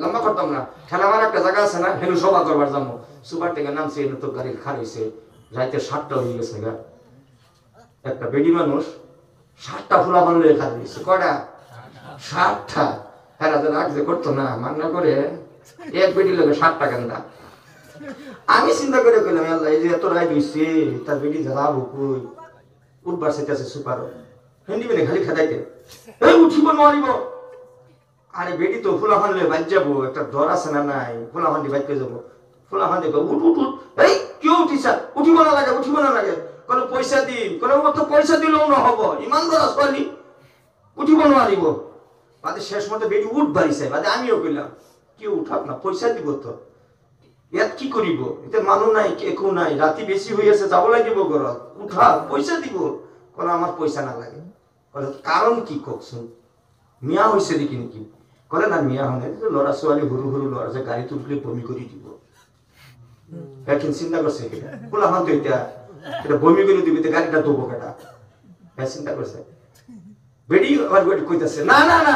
লম্বা করতাম না, ঠেলা মারা একটা জায়গা আছে না, হেনু সভা করবার যাবো, সুপার থেকে নামছে, এনে তো গাড়ির খার হয়েছে, রাইতে 7টা হয়ে গেছে গা, একটা বেডি মানুষ 7টা ফুলা বানলে খার দিয়েছে, কয়টা? 7টা। হ্যাঁ রাগ যে করতো না, মান্না করে এক বেডি লোকে 7টা কেন্দা। আমি চিন্তা করে কইলাম আল্লাহ এই যে এত রায় দিচ্ছে, তার বেডি যাবো কই, উঠবার সেটাছে সুপার হেন্দি বেনে খালি খাদাইতে এই উঠিব নোৱাৰিব। আরে বেডি তো ফুলাহান লয়ে বাজ যাবো, একটা দর আছে না নাই, ফুলাহান দি বাইকে যাবো, ফুলাহান দি উঠ উঠ উঠ, এই কিয় উঠিছা? উঠিব না লাগে, কোনো পয়সা দিন, কোনো তো পয়সা দিলেও নহব, ইমান দরা ছোৱালী উঠিব নোৱাৰিব। বাদে শেষ মতো বেডি উঠ বাড়িছে, বাদে আমিও কইলাম কি উঠাক না, পয়সা দিব তো, ইয়াত কি করিব, এতে মানুহ নাই, একো নাই, রাতি বেশি হয়ে আছে, যাব লাগিব ঘৰত, উঠা পয়সা দিব। কোনো আমার পয়সা না লাগে, কারণ কি ককছুন মিয়া হয়েছে দেখি নাকি করে না মিয়া হনে লড়া ছোৱালী সৰু সৰু লড়া যে গাড়ী তুললে বমি কৰি দিব এখন চিন্তা করছে কিনা পোলাপান তো এটা বমি করে দিবি তো গাড়িটা দেবো কেটা চিন্তা করছে বেডি আবার বেডি কইতাছে না না না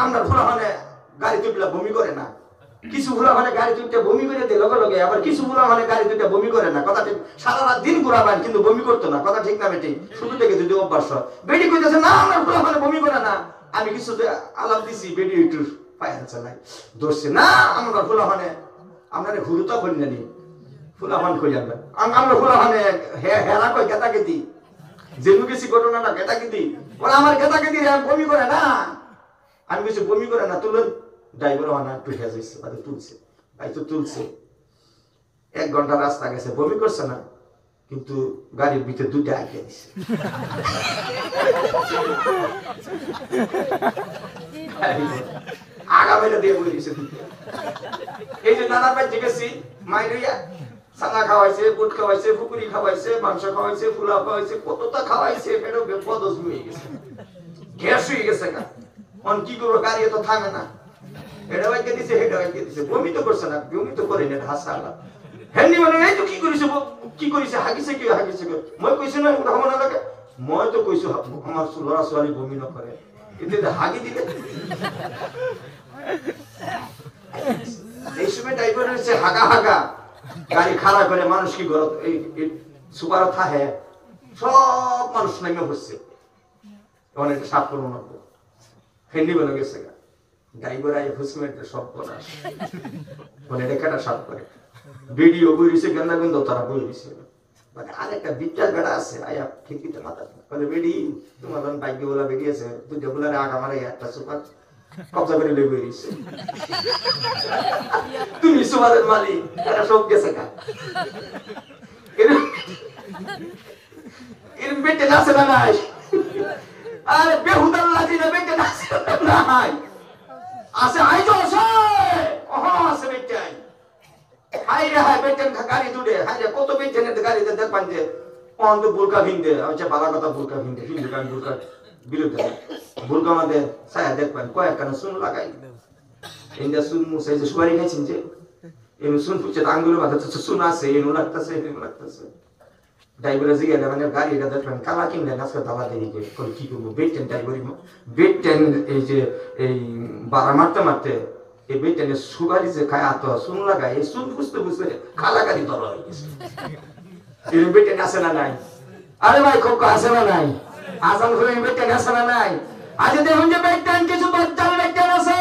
আমরা পোলাপানে গাড়ি তুললে বমি করে না কিছু পোলাপানে গাড়ি তুলতে বমি করে দেয় লগে লগে আবার কিছু পোলাপানে গাড়ি তুলতে বমি করে না কথা ঠিক সারা রাত দিন ঘুরাবেন কিন্তু বমি করতো না কথা ঠিক না বেটি শুরু থেকে যদি অভ্যাস হয় বেডি কইতাছে না আমরা পোলাপানে বমি করে না আমি কিছু আলাপ দিছি বেডি একটু পায়ে চালাই ধরছে না আমরা পোলাপানে আমরা ঘুরুতা করি না নি ফুলাফান কই যাবে আমরা ফুলাফানে হেরা কই গেতাগেতি যেনু কিছু ঘটনাটা গেতাগেতি বলে আমার গেতাগেতি বমি করে না আমি কিছু বমি করে না তুলুন ড্রাইভার হানা একটু হেজাইছে মানে তুলছে ভাই তো তুলছে 1 ঘন্টা রাস্তা গেছে বমি করছে না কিন্তু গাড়ির ভিতরে দুইটা আগে দিছে আগামেলে দিয়ে বলিছে এই যে নানা ভাই জিজ্ঞেসি মাইরিয়া সাদা খাওয়াইছে বুট খাওয়াইছে ফুকুরি খাওয়াইছে মাংস খাওয়াইছে ফুলা খাওয়াইছে কতটা খাওয়াইছে পেটে বেপদস হয়ে গেছে গ্যাস হয়ে গেছে কা অন কি করব গাড়ি তো থামে না এটা ভাইকে দিছে হেডা ভাইকে দিছে বমি তো করছে না বমি তো করে না হাসালা হেনি মানে এই তো কি করিছে হাগিছে মই কইছি না ওটা মনে লাগে মই তো কইছো আমার লড়া ছোৱালী বমি ন করে এতে হাগি দিলে এই সময় ড্রাইভার হচ্ছে হাগা গাড়ি খারাপ করে মানুষ কি ঘর এই সুপার থাকে সব মানুষ নামে হচ্ছে অনেক সাপ করবো না ফেন্ডি বলে গেছে ড্রাইভার আই হুসমেন্ট সব বনাস মানে রেখাটা সাপ করে ভিডিও বইছে গন্ধা গন্ধ তারা বইছে মানে আরেকটা বিট্টার বেড়া আছে আয়া ঠিকইতে মাথা বলে বেডি তোমার বাইকে বলা বেডি আছে দুইটা বলার আগা মারে একটা সুপার কবজা করে লই বইছে তুমি সুপারের মালিক এরা সব গেছে কা এর বেটে নাছে না নাই আরে বেহুদার লাগি না বেটে নাছে না নাই আছে আইজো আছে ওহ আছে বেটে হাই রে হাই বেটেন গাড়ি দুড়ে হাই রে কত বেটেনের গাড়িতে দেখবান যে অন তো বুরকা ভিন্দে আচ্ছা বালা কথা বুরকা ভিন্দে হিন্দু গান বুরকা বিরুদ্ধে বুরকা মধ্যে ছায়া দেখবেন কয়েক কানে শুন লাগাই ইন্দা শুন মুসাই যে সুপারি খাইছেন যে এনু শুন পুছে আঙ্গুলের মাথা তো শুন আছে এনু লাগতাছে ড্রাইভার জিগালে মানে গাড়িটা দেখবেন কালা কিনলে আজকে দালা দেরি করে কি করবো বেটেন ড্রাইভারি বেটেন এই যে এই বাড়া মারতে এই বেটেনে সুপারি যে খায় আত শুন লাগায় এই শুন বুঝতে কালা গাড়ি ধরা হয়ে গেছে এই বেটেন আছে না নাই আরে ভাই খুব আছে না নাই আজান করে বেটেন আছে না নাই আজ দেখুন যে বেটেন কিছু বাচ্চার বেটেন আছে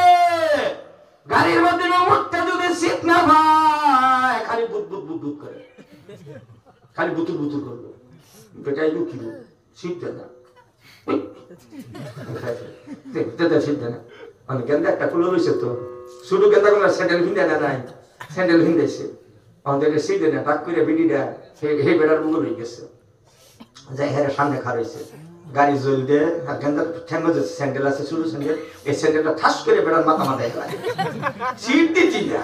গাড়ির মধ্যে মুখটা যদি শীত না ভাই খালি বুদ করে খালি বুতুর করবে বেটাই কি শীত দেয় না শীত দেয় না মানে গেন্দা একটা কুলো রয়েছে তো শুধু গেন্দা কোনো স্যান্ডেল ভিন্দে না নাই স্যান্ডেল ভিন্দেছে আমাদের শীত দেয় না ডাক করে বিডি দেয় হে বেটার বুকুর হয়ে গেছে যাই হ্যাঁ সামনে খার হয়েছে গাড়ি জল দিয়ে গেন্দা ঠ্যাঙ্গো যে স্যান্ডেল আছে শুধু স্যান্ডেল এই স্যান্ডেলটা ঠাস করে বেটার মাথায় লাগে শীত দিচ্ছি না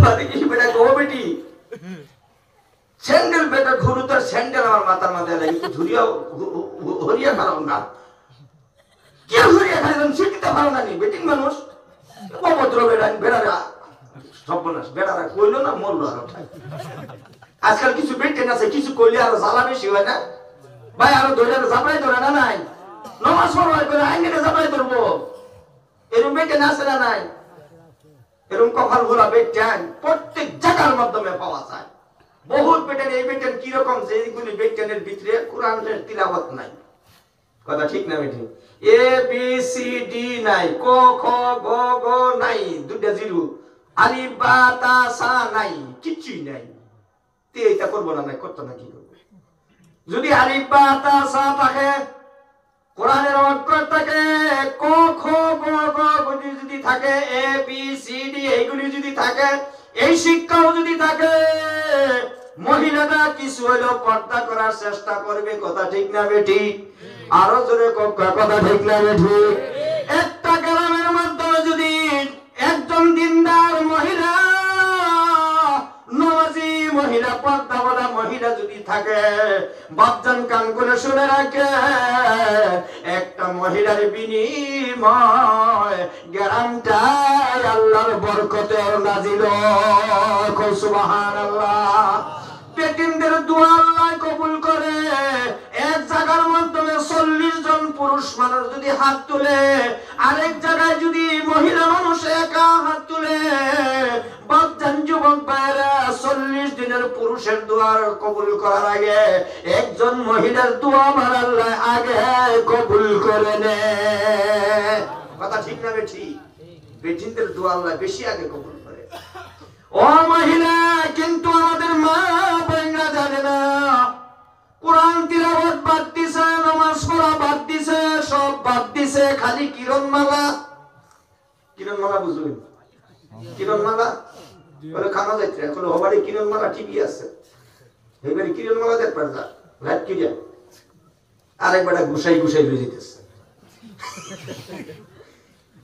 আরে কি বেটা গো বেটি স্যান্ডেল বেটা ঘুরু তো স্যান্ডেল আমার মাথার মাথায় লাগে তো হরিয়া খারাপ না কি হরিয়া খারাপ শিখতে পারো না নি বেটিং মানুষ অভদ্র বেড়ারা সর্বনাশ বেড়ারা কইলো না মরলো আর আজকাল কিছু বেটেন আছে কিছু কইলে আর জ্বালা বেশি হয় না ভাই আরো ধরে জাপাই ধরে না নাই নমাজ পড়াই করে আইনে জাপাই ধরবো এরকম বেটেন আছে না নাই এরকম কপাল ভোলা বেটেন প্রত্যেক জায়গার মাধ্যমে পাওয়া যায় বহুত বেটেন এই বেটেন কি রকম যে এইগুলি বেটেনের ভিতরে কোরআনের তিলাওয়াত নাই কথা ঠিক না বেটি এ বি সি ডি নাই ক খ গ গ নাই দুইটা জিরো আলিফ বা তা সা নাই কিছুই নাই তে এটা করবো না নাই করতে না কি করব যদি আলিফ বা তা সা থাকে কোরআনের অক্ষর থাকে ক খ গ গ যদি থাকে এ বি সি ডি এইগুলি যদি থাকে এই শিক্ষাও যদি থাকে মহিলারা কিছু হলো পর্দা করার চেষ্টা করবে কথা ঠিক না বেটি আরো জোরে কথা ঠিক না বেটি একটা গ্রামের মাধ্যমে যদি একজন দিনদার মহিলা নমাজি মহিলা পর্দাওয়ালা মহিলা মহিলা যদি থাকে, বাপজান কান করে শুনে রাখে, একটা মহিলার বিনিময় গ্যারান্টাই আল্লাহর বরকতের নাজিল। সুবহানাল্লাহ। বেটিমদের দোয়া আল্লাহ কবুল করে। এক জায়গার মাধ্যমে 40 জন পুরুষ মানুষ যদি হাত তুলে, আরেক জায়গায় যদি মহিলা মানুষ একা হাত তুলে, বাপজান যুবক ভাইরা 40 দিনের পুরুষের দোয়া কবুল করার আগে একজন মহিলার দোয়া আমার আল্লাহ আগে কবুল করে নেয়। কথা ঠিক না বেঠিক? বেটিমদের দোয়া আল্লাহ বেশি আগে কবুল করে। ও মহিলা, কিন্তু আমাদের মা বোনেরা জানে না, কোরআন তিলাওয়াত বাদ দিছে, নামাজ পড়া বাদ দিছে, সব বাদ দিছে, খালি কিরণমালা। কিরণমালা বুঝবেন? কিরণমালা বলে খানা যাইতে এখন হবারে কিরণমালা টিভি আছে, এবারে কিরণমালা দেখবার যা রাত কিরিয়া আরেকবার গুসাই গুসাই লয়ে যেতেছে,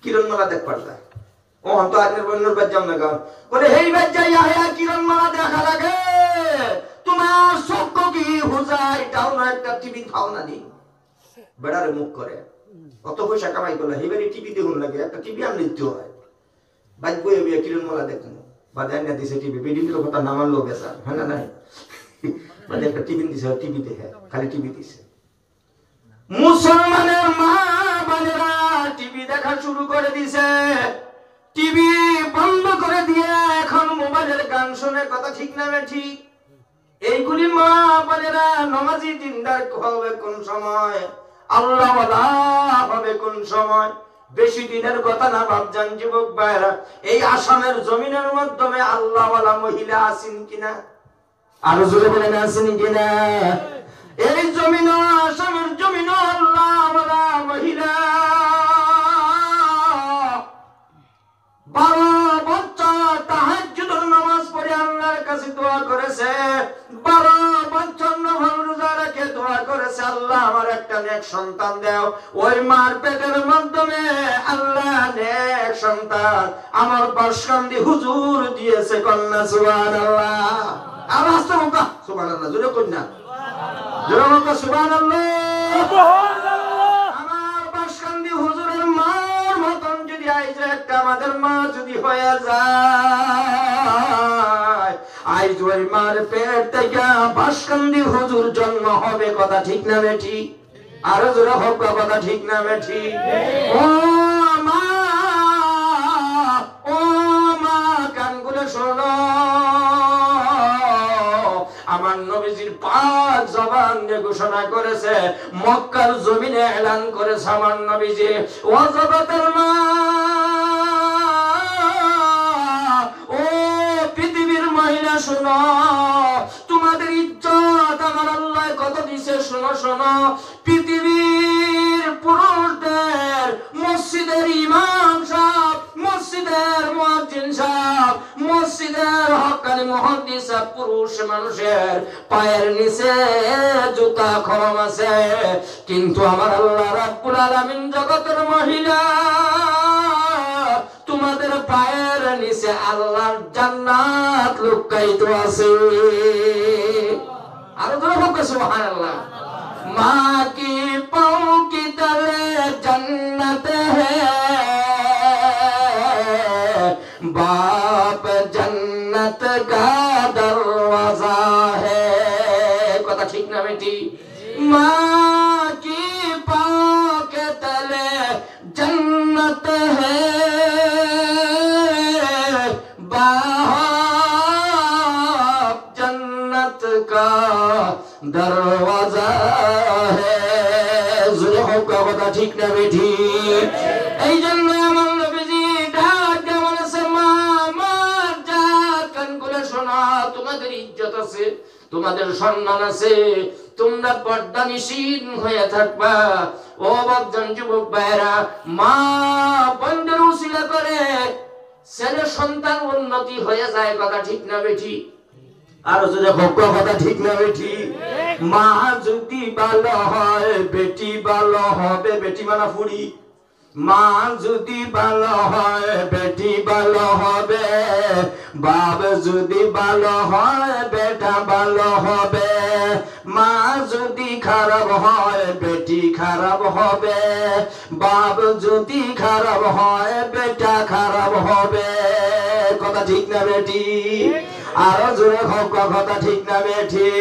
কিরণমালা দেখবার যা। ও তো আগের বন্যর বাদ যাও না গান বলে হেই বাদ যাই আয়া কিরণমালা দেখা লাগে, তোমার চক্ষু কি হুজাই তাও না একটা টিভি খাও না নি বেড়ারে মুখ করে কত পয়সা কামাই করলে হেবারে টিভি দেখুন লাগে, একটা টিভি আনলিতে হয় বাদ বই বিয়া কিরণমালা দেখুন বাদাই না দিছে টিভি বেডিনের কথা নামানলো বেসা হ্যাঁ না নাই বাদে একটা টিভি দিছে, টিভি দেখে খালি টিভি দিছে। মুসলমানের মা বোনেরা টিভি দেখা শুরু করে দিছে, টিভি বন্ধ করে দিয়ে এখন মোবাইলের গান শুনে। কথা ঠিক না ঠিক? এইগুলি মা বোনেরা নামাজি দিনদার হবে কোন সময়, আল্লাহওয়ালা হবে কোন সময়? বেশি দিনের কথা না বাপজান যুবক ভাইরা, এই আসামের জমিনের মাধ্যমে আল্লাহওয়ালা মহিলা আছেন কিনা? আরো জোরে বলেন আছেন কিনা? এই জমিন আসামের জমিন আল্লাহওয়ালা মহিলা 12 বছর তাহাজ্জুদের নামাজ পড়ে আল্লাহর কাছে দোয়া করেছে, 12 বছর নফল রোজা রেখে দোয়া করেছে, আল্লাহ আমার একটা নেক সন্তান দাও। ওই মার পেটের মাধ্যমে আল্লাহ নেক সন্তান আমার বাসকান্দি হুজুর দিয়েছে। কন্যা সুবহানাল্লাহ। আর আসতে মুকা সুবহানাল্লাহ, জোরে কন্যা জোরে মুকা সুবহানাল্লাহ। আমার বাসকান্দি হুজুরের মার মতন যদি আইজ একটা আমাদের মা যদি হয়ে যায়, আইজ ওই মার পেট থেকে বাসকান্দি হুজুর জন্ম হবে। কথা ঠিক না বেঠি? আরো জোরে হোক কথা ঠিক না বেঠি? ও মা, ও মা কানগুলো শোনো, আমার নবীজির পাক জবান দিয়ে ঘোষণা করেছে, মক্কার জমিনে এলান করেছে আমার নবীজি, ও জগতের মা, ও পৃথিবীর মহিলা শোনো, তোমাদের ইজ্জত আমার আল্লাহ কত দিছে শোনো শোনো। পৃথিবীর পুরুষদের মসজিদের ইমাম সাহেব, মসজিদের মুয়াজ্জিন সাহেব, মসজিদের হক্কানি মুহাদ্দিস সাহেব, পুরুষ মানুষের পায়ের নিচে জুতা খরম আছে, কিন্তু আমার আল্লাহ রাব্বুল আলামিন জগতের মহিলা তোমাদের পায়ের নিচে আল্লাহর জান্নাত লুকায়িত আছে। আরো জোরে হোক সুবহানাল্লাহ। মা কি পাও কি তলে जन्नत है, बाप जन्नत का दरवाजा है। কথা ঠিক না বেটি? माँ की पाँव के तले जन्नत है, बाप जन्नत का दरवाजा है। কথা ঠিক না বেঠি? এই জন্য আমার নবীজি ডাক দিয়ে বলেছে, মা আমার জাত কানগুলো শোনা, তোমাদের ইজ্জত আছে, তোমাদের সম্মান আছে, তোমরা পর্দা নিশীন হয়ে থাকবা। ও বাপজান যুবক ভাইরা, মা বোনদের উসিলা করে ছেলে সন্তান উন্নতি হয়ে যায়। কথা ঠিক না বেঠি? আরো যদি কথা ঠিক না বেঠি? মা যদি ভালো হয় বেটি ভালো হবে। বেটি মানা ফুড়ি, মা যদি ভালো হয় বেটি ভালো হবে, বাপ যদি ভালো হয় বেটা ভালো হবে। মা যদি খারাপ হয় বেটি খারাপ হবে, বাপ যদি খারাপ হয় বেটা খারাপ হবে। কথা ঠিক না বেটি? আরো জোরে হোক, কথা ঠিক না বেটি?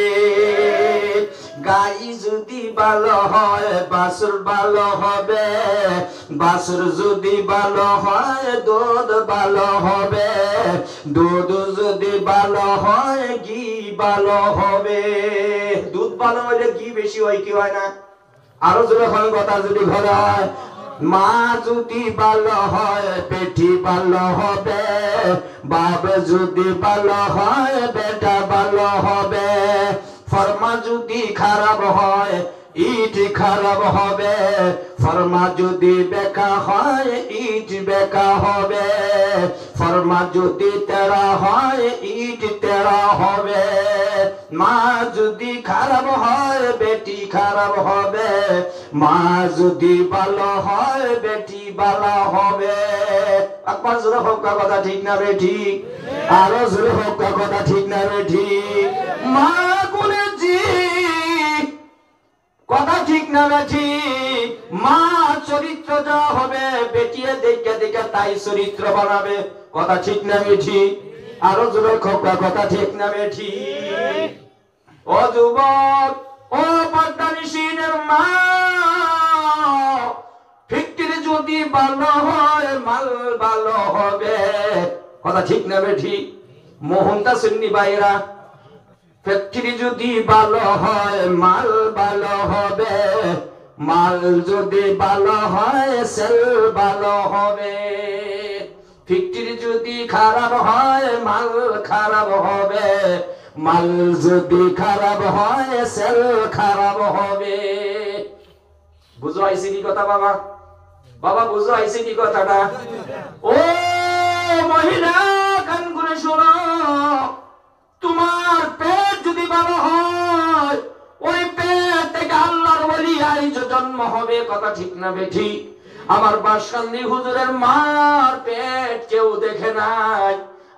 গাই যদি ভালো হয় বাছুর ভালো হবে, বাছুর যদি ভালো হয় দুধ ভালো হবে, দুধ যদি ভালো হয় ঘি ভালো হবে। দুধ ভালো হইলে ঘি বেশি হয় কি হয় না? আরো যখন কথা যদি ভালো হয়। মা যদি ভালো হয় বেটি ভালো হবে, বাপ যদি ভালো হয় বেটা ভালো হবে। ফরমা যদি খারাপ হয় ইট খারাপ হবে, ফরমা যদি বেকা হয় ইট বেকা হবে, ফরমা যদি তেরা হয় ইট তেরা হবে। মা যদি খারাপ হয় বেটি খারাপ হবে, মা যদি ভালো হয় বেটি ভালো হবে। একবার জোরে হোক কথা ঠিক না বেটি? আরো জোরে হোক কথা ঠিক না বেটি? মা বলেছি কথা ঠিক না বেটি? মা চরিত্র যা হবে বেটিয়ে দেখে দেখে তাই চরিত্র বানাবে। কথা ঠিক না বেটি? আরো জোরে খোকা কথা ঠিক না বেটি? ও যুবক, ও পর্দানিশীনের মা, ফিক্কির যদি ভালো হয় মাল ভালো হবে। কথা ঠিক না বেটি? মোহনটা সুন্নি ভাইরা, ফ্যাক্টরি যদি ভালো হয় মাল ভালো হবে, মাল যদি ভালো হয় সেল ভালো হবে। ফ্যাক্টরি যদি খারাপ হয় মাল খারাপ হবে, মাল যদি খারাপ হয় সেল খারাপ হবে। বুঝো আইসি কি কথা বাবা? বাবা বুঝো আইসি কি কথাটা? ও মহিলা কান করে শোনো, তোমার পেট যদি ভালো হয় ওই পেট থেকে আল্লাহর ওলি আইজ জন্ম হবে। কথা ঠিক না বেঠি? আমার বাসকান্দি হুজুরের মার পেট কেউ দেখে নাই,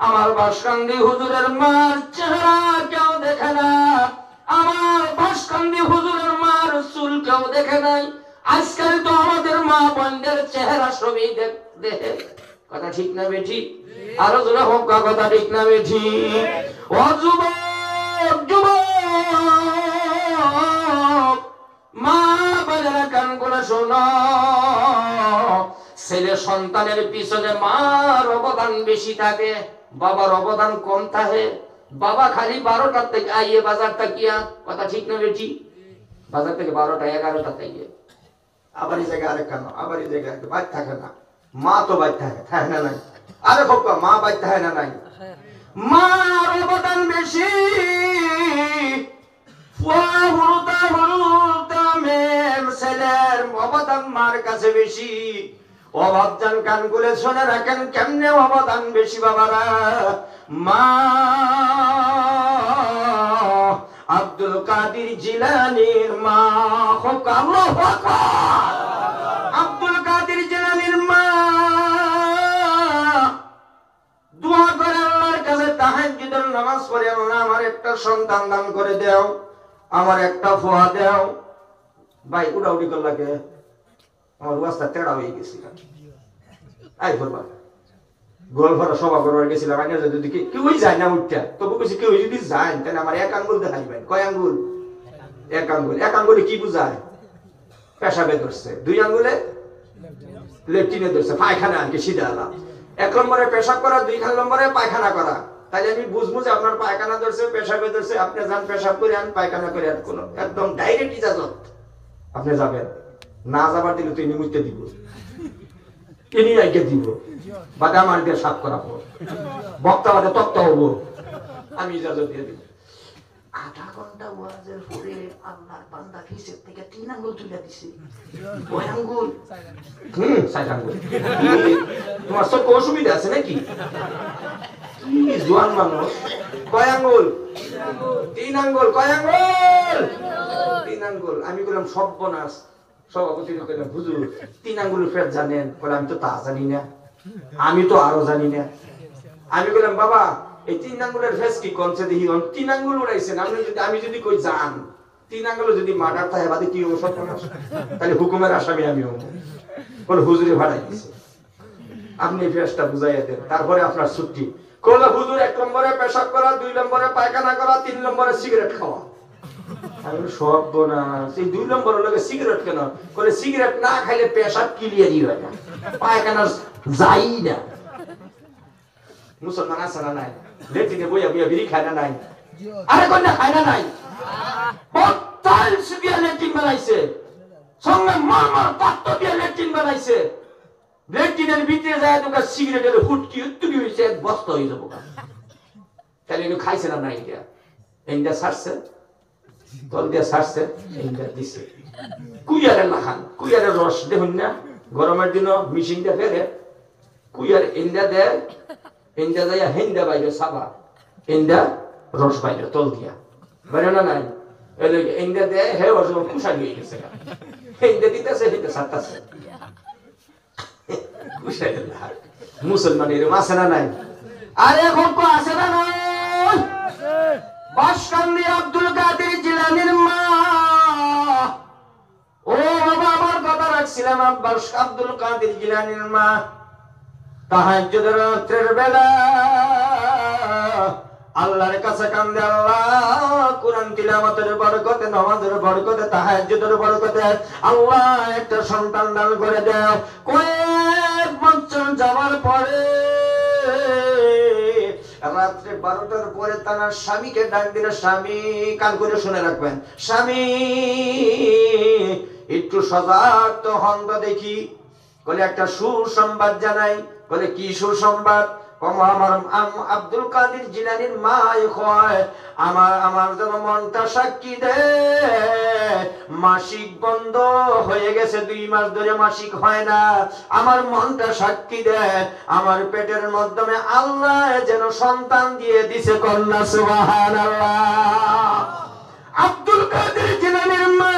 আমার বাসকান্দি হুজুরের মার চেহারা কেউ দেখে না, আমার বাসকান্দি হুজুরের মার চুল কেউ দেখে নাই। আজকাল তো আমাদের মা বোনদের চেহারা সবই দেখে। কথা ঠিক না বেঠি? আরো জোরে হোক কথা ঠিক না বেঠি? ও যুবক, যুবক মা বাজারে কান করে শোনো, ছেলে সন্তানের পিছনে মার অবদান বেশি থাকে, বাবার অবদান কম থাকে। বাবা খালি 12টার থেকে আইয়ে বাজার তাকিয়া। কথা ঠিক না বেঠি? বাজার থেকে 12টা 11টা থেকে আবার এই জায়গায় আরেক কেন, আবার এই জায়গায় বাইর থাকে না। মা তো বাইর থাকে, থাকে না নাই? আরে খোকা মা বাইর থাকে না নাই? মার অবদান বেশি। ছেলের অবদান মার কাছে বেশি। অভাবজান কান গুলে শুনে রাখেন কেমনে অবদান বেশি বাবারা। মা আব্দুল কাদের জিলানীর মা, হোক আল্লাহু আকবার। আব্দুল কাদের জিলানীর মা দোয়া করে আল্লাহর কাছে তাহাজ্জুদের নামাজ পড়ে, আল্লাহ আমার একটা সন্তান দান করে দাও, আমার একটা ফুয়া দাও। ভাই উড়াউড়ি করলাকে আমার রাস্তা তেড়া হয়ে গেছিল। আই বলবা গোলভরা সভা করবার গেছিলাম, আগে যদি কেউই যায় না উঠটা, তবু কিছু কেউ যদি যায় তাহলে আমার এক আঙ্গুল দেখাইবেন। কয় আঙ্গুল? এক আঙ্গুল। এক আঙ্গুলে কি বুঝায়? পেশাবে ধরছে। 2 আঙ্গুলে লেট্রিনে ধরছে, পায়খানা আনকে সিধা আলাম। 1 নম্বরে পেশাব করা, 2 নম্বরে পায়খানা করা। তাহলে আমি বুঝবো যে আপনার পায়খানা ধরছে, পেশাবে ধরছে। আপনি যান পেশাব করে আন, পায়খানা করে আন, কোনো একদম ডাইরেক্ট ইজাজত। আপনি যাবেন, না যাবার দিলে তো ইনি মুইতে দিব, ইনি আইকে দিব, বাদে আমার দিয়ে সাফ করা হোক, বক্তা বাদে তত্ত্ব হবো, আমি ইজাজত দিয়ে দিব। 8 ঘন্টা ওয়াজের পরে আল্লাহর বান্দা হিসেব থেকে 3 আঙ্গুল তুলে দিছে। কয় আঙ্গুল? 6 আঙ্গুল। তোমার সব অসুবিধা আছে নাকি? জোয়ান মানুষ। কয় আঙ্গুল? 3 আঙ্গুল। কয় আঙ্গুল? 3 আঙ্গুল। আমি বললাম সর্বনাশ, সভাপতি কইলাম হুজুর 3 আঙ্গুলের ফের জানেন? বলে আমি তো তা জানি না, আমি তো আরো জানি না। আমি বললাম বাবা এই 3 আঙ্গুলের ফেস কি কোনছে দেখি? 3 আঙ্গুল উড়াইছেন আমি যদি কই জান 3 আঙ্গুল যদি মার্ডার থাকে বাদে কি হবে? সর্বনাশ, তাহলে হুকুমের আসামি আমি হব। বলে হুজুরে ভাড়াই দিছে, আপনি ফেসটা বুঝাইয়া দেন, তারপরে আপনার ছুটি। কইলো হুজুর 1 নম্বরে পেশাব করা, 2 নম্বরে পায়খানা করা, 3 নম্বরে সিগারেট খাওয়া। আমি সব না সেই 2 নম্বরের লগে সিগারেট কেন? বলে সিগারেট না খাইলে পেশাব ক্লিয়ারই হয় না, পায়খানা যাই না। মুসলমান আছে না নাই? লেটিনে বইয়া বইয়া বিড়ি খায় না নাই? আরে কোন না খায় না নাই? বত্তাল সুবিয়া লেটিন বানাইছে, সঙ্গে মারমার পাত্র দিয়ে লেটিন বানাইছে। লেটিনের ভিতরে যায় তো সিগারেটের হুটকি উত্তুকি হইছে, এক বস্তা হয়ে যাবো। তাহলে এনে খাইছে না নাই? দিয়া এইটা ছাড়ছে, তল দিয়া ছাড়ছে, এইটা দিছে। কুইয়ারের লাখান, কুইয়ারের রস দেখুন না, গরমের দিন মিশিংটা ফেলে কুইয়ার এন্ডা দেয়, এন্ডা যাইয়া হেন্দা বাইরে সাবা, এন্ডা রস বাইরে তল দিয়া বাইরে না নাই? এন্ডা দেয় হে ওর কুষা নিয়ে গেছে, হেন্দা দিতেছে হেন্দা ছাড়তেছে। মুসলমান এরকম আছে না নাই? আরে এখন তো আছে না নাই? বাসকান্দি আব্দুল কাদের জিলানীর মা, ও বাবা আমার কথা রাখছিলাম, আব্দুল কাদের জিলানীর মা তাহাজ্জুদের রাতের বেলা আল্লাহর কাছে কান্দে, আল্লাহ কোরআন তিলাওয়াতের বরকতে, নামাজের বরকতে, তাহাজ্জুদের বরকতে আল্লাহ একটা সন্তান দান করে দাও। কয়েক বছর যাওয়ার পরে রাত্রে 12টার পরে তার স্বামীকে ডাক দিলে, স্বামী কান করে শুনে রাখবেন, স্বামী একটু সজাগ তো হন তো দেখি। বলে একটা সুসংবাদ জানাই। বলে কি সুসংবাদ? আমার আব্দুল কাদের জিলানীর মা কয় আমার যেন মনটা সাক্ষী দে, মাসিক বন্ধ হয়ে গেছে, 2 মাস ধরে মাসিক হয় না। আমার মনটা সাক্ষী দে, আমার পেটের মাধ্যমে আল্লাহ যেন সন্তান দিয়ে দিছে, কন্যা। সুবহানাল্লাহ। আব্দুল কাদের জিলানীর মা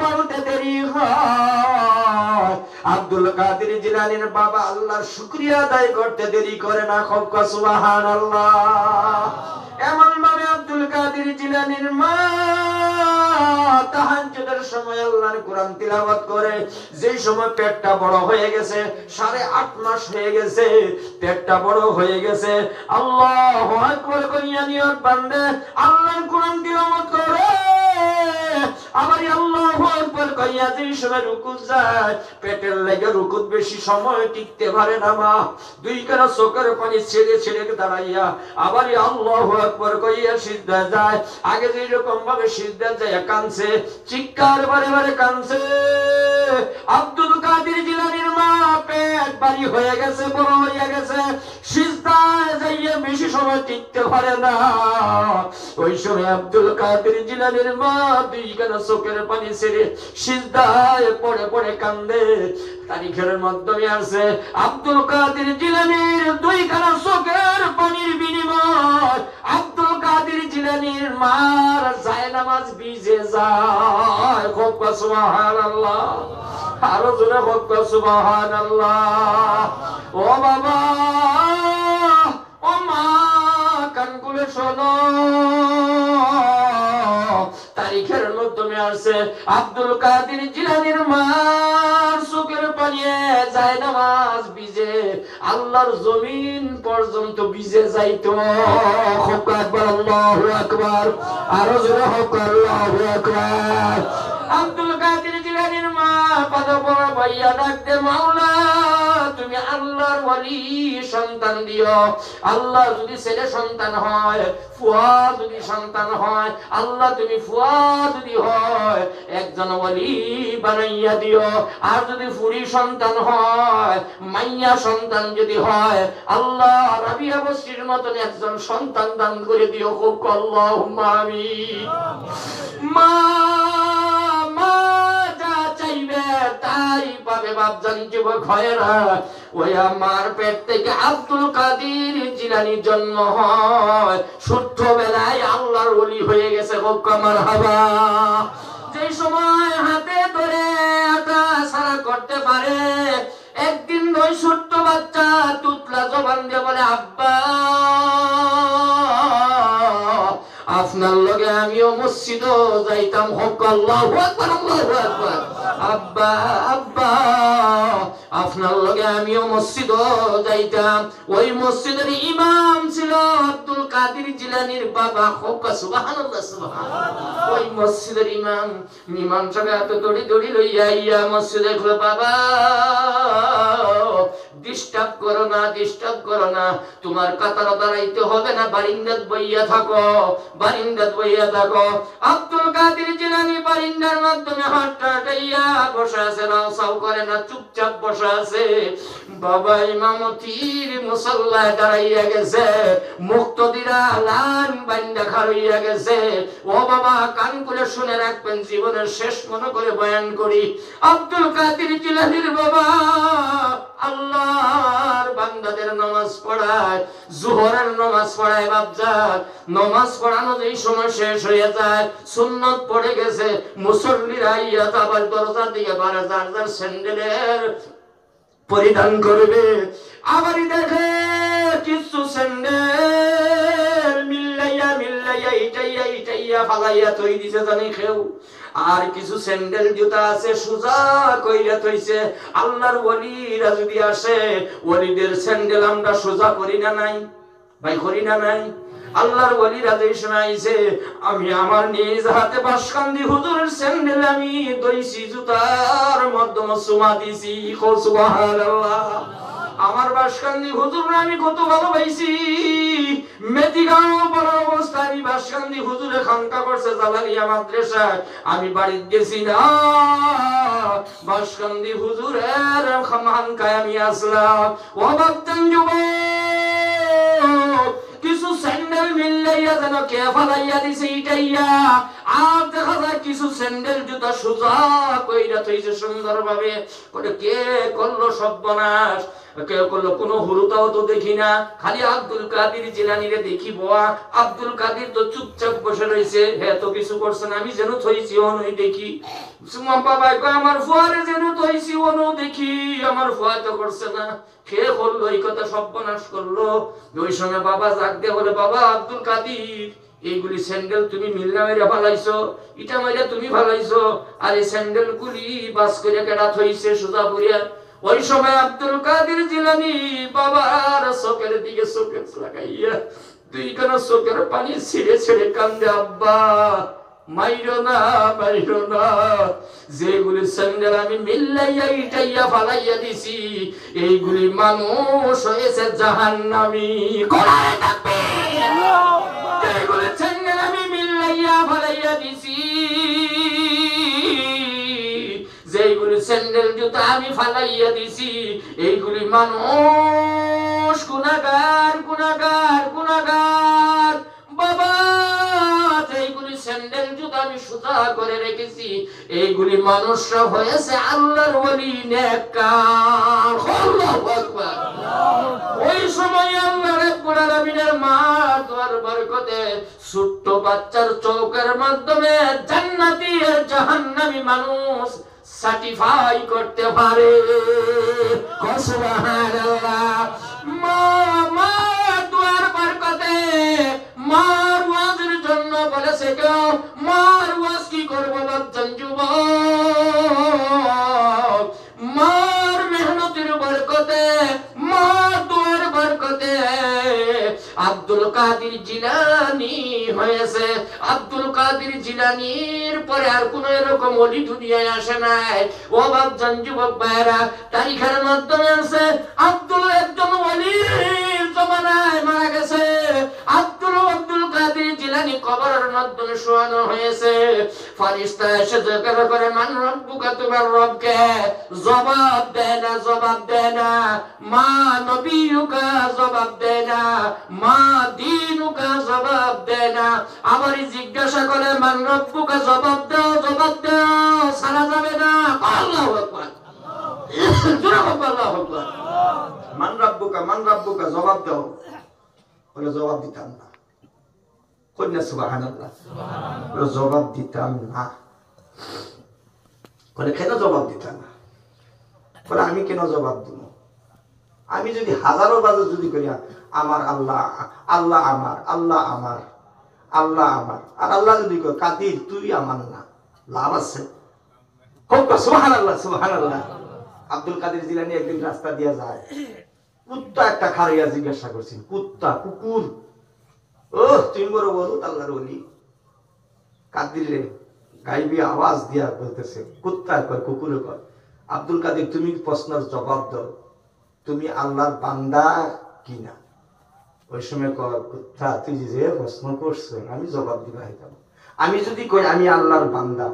বলতে দেরি হয়, আব্দুল কাদের জিলানীর বাবা আল্লাহর শুকরিয়া আদায় করতে দেরি করে না। খুব সুবহানাল্লাহ। এমন ভাবে আব্দুল কাদের জিলানীর মা তাহাজ্জুদের সময় আল্লাহর কোরআন তিলাওয়াত করে, যেই সময় পেটটা বড় হয়ে গেছে, 8.5 মাস হয়ে গেছে, পেটটা বড় হয়ে গেছে, আল্লাহু আকবার কইয়া নিয়ত বান্দে আল্লাহর কোরআন তিলাওয়াত করে। আবার আল্লাহু আকবার কইয়া যেই সময় রুকু যায়, পেটের লাগা রুকুত বেশি সময় টিকতে পারে না মা, 2 কানা চোখের পানি ছেড়ে ছেড়ে দাঁড়াইয়া আবার আল্লাহু আকবার কইয়া সিজদা যায়। আগে যেই রকম ভাবে সিজদা যায় কাঁদছে, চিৎকার বারে বারে কাঁদছে। আব্দুল কাদের জিলানীর মা পেট ভারী হয়ে গেছে, বড় হয়ে গেছে, সিজদায় যাইয়া বেশি সময় টিকতে পারে না। ওই সময় আব্দুল কাদের জিলানীর মা 2 কানা চোখের পানি ছেড়ে সিজদায় পড়ে পড়ে কান্দে। তারিখের মাধ্যমে আছে আব্দুল কাদের জিলানীর 2 কানা চোখের পানির বিনিময় আব্দুল কাদের জিলানীর মার জায়নামাজ ভিজে যায়। খুব সুবহানাল্লাহ। আরো জোরে খুব সুবহানাল্লাহ। ও বাবা, ও মা, কান খুলে শোনো। তারিখের মাধ্যমে আছে আব্দুল কাদের জিলানীর মার চোখের পানিয়ে জায়নামাজ ভিজে আল্লাহর জমিন পর্যন্ত ভিজে যাইতো। খুব আকবার, আল্লাহু আকবার। আরো জোরে হোক আল্লাহু আকবার। আব্দুল কাদের জিলানীর মা পাদপড়া ভাইয়া ডাকতে, মাওলা তুমি আল্লাহর ওয়ালি সন্তান দিও। আল্লাহ যদি ছেলে সন্তান হয়, ফুয়া যদি সন্তান হয়, আল্লাহ তুমি ফুয়া যদি হয় একজন ওয়ালি বানাইয়া দিও। আর যদি ফুরি সন্তান হয়, মাইয়া সন্তান যদি হয়, আল্লাহ রাবিয়া বসরির মতন একজন সন্তান দান করে দিও। খুব আল্লাহুম্মা আমিন। মা যা চাইবে তাই পাবে। বাপজান যুবক হয় না, ওই আমার পেট থেকে আব্দুল কাদের জিলানীর জন্ম হয়। ছোট্টবেলায় আল্লাহর ওলি হয়ে গেছে। মারহাবা। যে সময় হাতে ধরে আটা সারা করতে পারে, একদিন ওই ছোট্ট বাচ্চা তুতলা জবান দিয়ে বলে, আব্বা আপনার লগে আমিও মসজিদও যাইতাম। হক আল্লাহু আকবার, আল্লাহু আকবার। আব্বা আব্বা আপনার লগে আমিও মসজিদও যাইতাম। ওই মসজিদের ইমাম ছিল আব্দুল কাদের জিলানীর বাবা। হক সুবহানাল্লাহ, সুবহানাল্লাহ। ওই মসজিদের ইমাম সাহেব এত দড়ি দড়ি লইয়া ইয়া মসজিদে খুলে, বাবা ডিস্টার্ব করো না, ডিস্টার্ব করো না, তোমার কাতারে দাঁড়াইতে হবে না, বারিন্দাত বইয়া থাকো, বারিন্দাত বইয়া থাকো। আব্দুল কাদের জিলানী বারিন্দার মাধ্যমে হাতটা টাইয়া বসে আছে, রাসাও করে না, চুপচাপ বসে আছে। বাবা ইমামতির মুসাল্লায় দাঁড়াইয়া গেছে, মুক্তদিরা লান বান্দা খাড়াইয়া গেছে। ও বাবা কান খুলে শুনে রাখবেন, জীবনের শেষ মনে করে বয়ান করি। আব্দুল কাদের জিলানীর বাবা আল্লাহর বান্দাদের নামাজ পড়ায়, জোহরের নামাজ পড়ায়। বাপজান নামাজ পড়ানো যেই সময় শেষ হয়ে যায়, সুন্নত পড়ে গেছে, মুসল্লিরা ইয়া আবার দরজা দিয়ে বারে যার যার স্যান্ডেলের পরিধান করবে। আবারই দেখে কিছু স্যান্ডেল মিল্লাইয়া মিল্লাইয়া ইটাইয়া ইটাইয়া ফালাইয়া থই দিছে জানি কেউ, আর কিছু স্যান্ডেল জুতা আছে সোজা কইরা থইছে। আল্লাহর ওলিরা যদি আসে, ওলিদের স্যান্ডেল আমরা সোজা করি না নাই ভাই, করি না নাই? আল্লাহর ওলিরা যেই সময় আইছে, আমি আমার নিজ হাতে বাসকান্দি হুজুরের স্যান্ডেল আমি দইছি, জুতার মাধ্যমে চুমা দিছি। সুবহানাল্লাহ। আমার বাসকান্দি হুজুর আমি কত ভালোবাসি। মেদিগাঁও বড় অবস্থায় আমি বাসকান্দি হুজুরে খানকা করছে জালালিয়া মাদ্রাসায়, আমি বাড়িতে গেছি না, বাসকান্দি হুজুরের খানকায় আমি আসলাম। ও বাপজান যুবক, কিছু স্যান্ডেল মিল্লাইয়া যেন কে ফালাইয়া দিছে ইটাইয়া, আর দেখা যায় কিছু স্যান্ডেল জুতা সোজা কইরা থইছে সুন্দর ভাবে। কে করলো সর্বনাশ, কে করলো? কোনো হুরুতাও তো দেখি না, খালি আব্দুল কাদের জিলানীরে দেখি বোয়া। আব্দুল কাদের তো চুপচাপ বসে রয়েছে, হ্যাঁ তো কিছু করছে না, আমি যেন থইছি ওনই দেখি। বাবা আমার ফুয়ারে যেন থইছি ওনো দেখি, আমার ফুয়া তো করছে না। কে করলো এই কথা, সর্বনাশ করলো। ওই সময় বাবা জাগ দিয়ে বলে, বাবা আব্দুল কাদের, এইগুলি স্যান্ডেল তুমি মিল্লা মেরে ফালাইছো, ইটা মেরে তুমি ফালাইছো, আর এই স্যান্ডেল গুলি বাস করে কেডা থইছে সোজা করিয়া। ওই সময় আব্দুল কাদের জিলানী বাবার চোখের দিকে চোখে লাগাইয়া দুইখানা চোখের পানি ছিঁড়ে ছিঁড়ে কান্দে, আব্বা মাইরো না, মাইরো না, যেগুলি স্যান্ডেল আমি মিল্লাইয়া ইটাইয়া ফালাইয়া দিছি, এইগুলি মানুষ হয়েছে জাহান্নামী। কোরআনে তাকবীর। এইগুলি স্যান্ডেল আমি মিল্লাইয়া ফালাইয়া দিছি, যেগুলি স্যান্ডেল জুতা আমি ফালাইয়া দিছি, এইগুলি মানুষ গুনাহগার, গুনাহগার, গুনাহগার। বাবা যেগুলি স্যান্ডেল জুতা আমি সোজা করে রেখেছি, এইগুলি মানুষরা হয়েছে আল্লাহর ওলি, নেককার। আল্লাহু আকবার। ওই সময় আল্লাহ রাব্বুল আলামিনের মা দোয়ার বরকতে ছোট্ট বাচ্চার চোখের মাধ্যমে জান্নাতি আর জাহান্নামী মানুষ সার্টিফাই করতে পারে। সুবহানাল্লাহ। মা দোয়ার বরকতে মার ওয়াজের জন্য বলেছে কেউ, মার ওয়াজ কি করবো বাচ্চান যুবক, মার মেহনতের বরকতে, মার দোয়ার বরকতে আব্দুল কাদের জিলানী হয়েছে। আব্দুল কাদের জিলানীর পরে আর কোন এরকম ওলি দুনিয়ায় আসে নাই। ও বাপজান যুবক ভাইরা, তারিখের মাধ্যমে আছে আব্দুল একজন ওলির জমানায় মারা গেছে। আব্দুল কাদের জিলানী কবরের মাধ্যমে শোয়ানো হয়েছে। ফেরেশতা এসে জিজ্ঞাসা করে, মান রব্বুকা, তোমার রবকে? জবাব দেয় না, জবাব দেয় না। মা নবিয়ুকা, জবাব দেয় না। মা দীনুকা, জবাব দেয় না। আবারই জিজ্ঞাসা করে, মান রব্বুকা, জবাব দাও, জবাব দাও, সারা যাবে না। আল্লাহু আকবার। আল্লাহু আকবার। মান রাব্বুকা, মান রাব্বুকা, জবাব দাও। বলে জবাব দিতাম না। কন্যা সুবহানাল্লাহ। জবাব দিতাম না। বলে কেন জবাব দিতে না? বলে আমি কেন জবাব দিব? আমি যদি হাজারো বাজার যদি করি আমার আল্লাহ, আল্লাহ আমার, আল্লাহ আমার, আল্লাহ আমার, আর আল্লাহ যদি কই কাদির তুই আমার না, লাভ আছে? হোক সুবহানাল্লাহ, সুবহানাল্লাহ। আব্দুল কাদের জিলানী একদিন রাস্তা দিয়ে যায়, কুত্তা একটা খাড়াইয়া জিজ্ঞাসা করছেন, কুত্তা কুকুর, ও তুমি বড় বলো আল্লাহর ওলি। কাদির রে গাইবি আওয়াজ দিয়া বলতেছে, কুত্তা কয় কুকুরে কয়, আব্দুল কাদের তুমি প্রশ্নের জবাব দাও, তুমি আল্লাহর বান্দা কিনা? ওই সময় কয়, কুত্তা তুই যে প্রশ্ন করছো আমি জবাব দিবা হইতাম। আমি যদি কই আমি আল্লাহর বান্দা,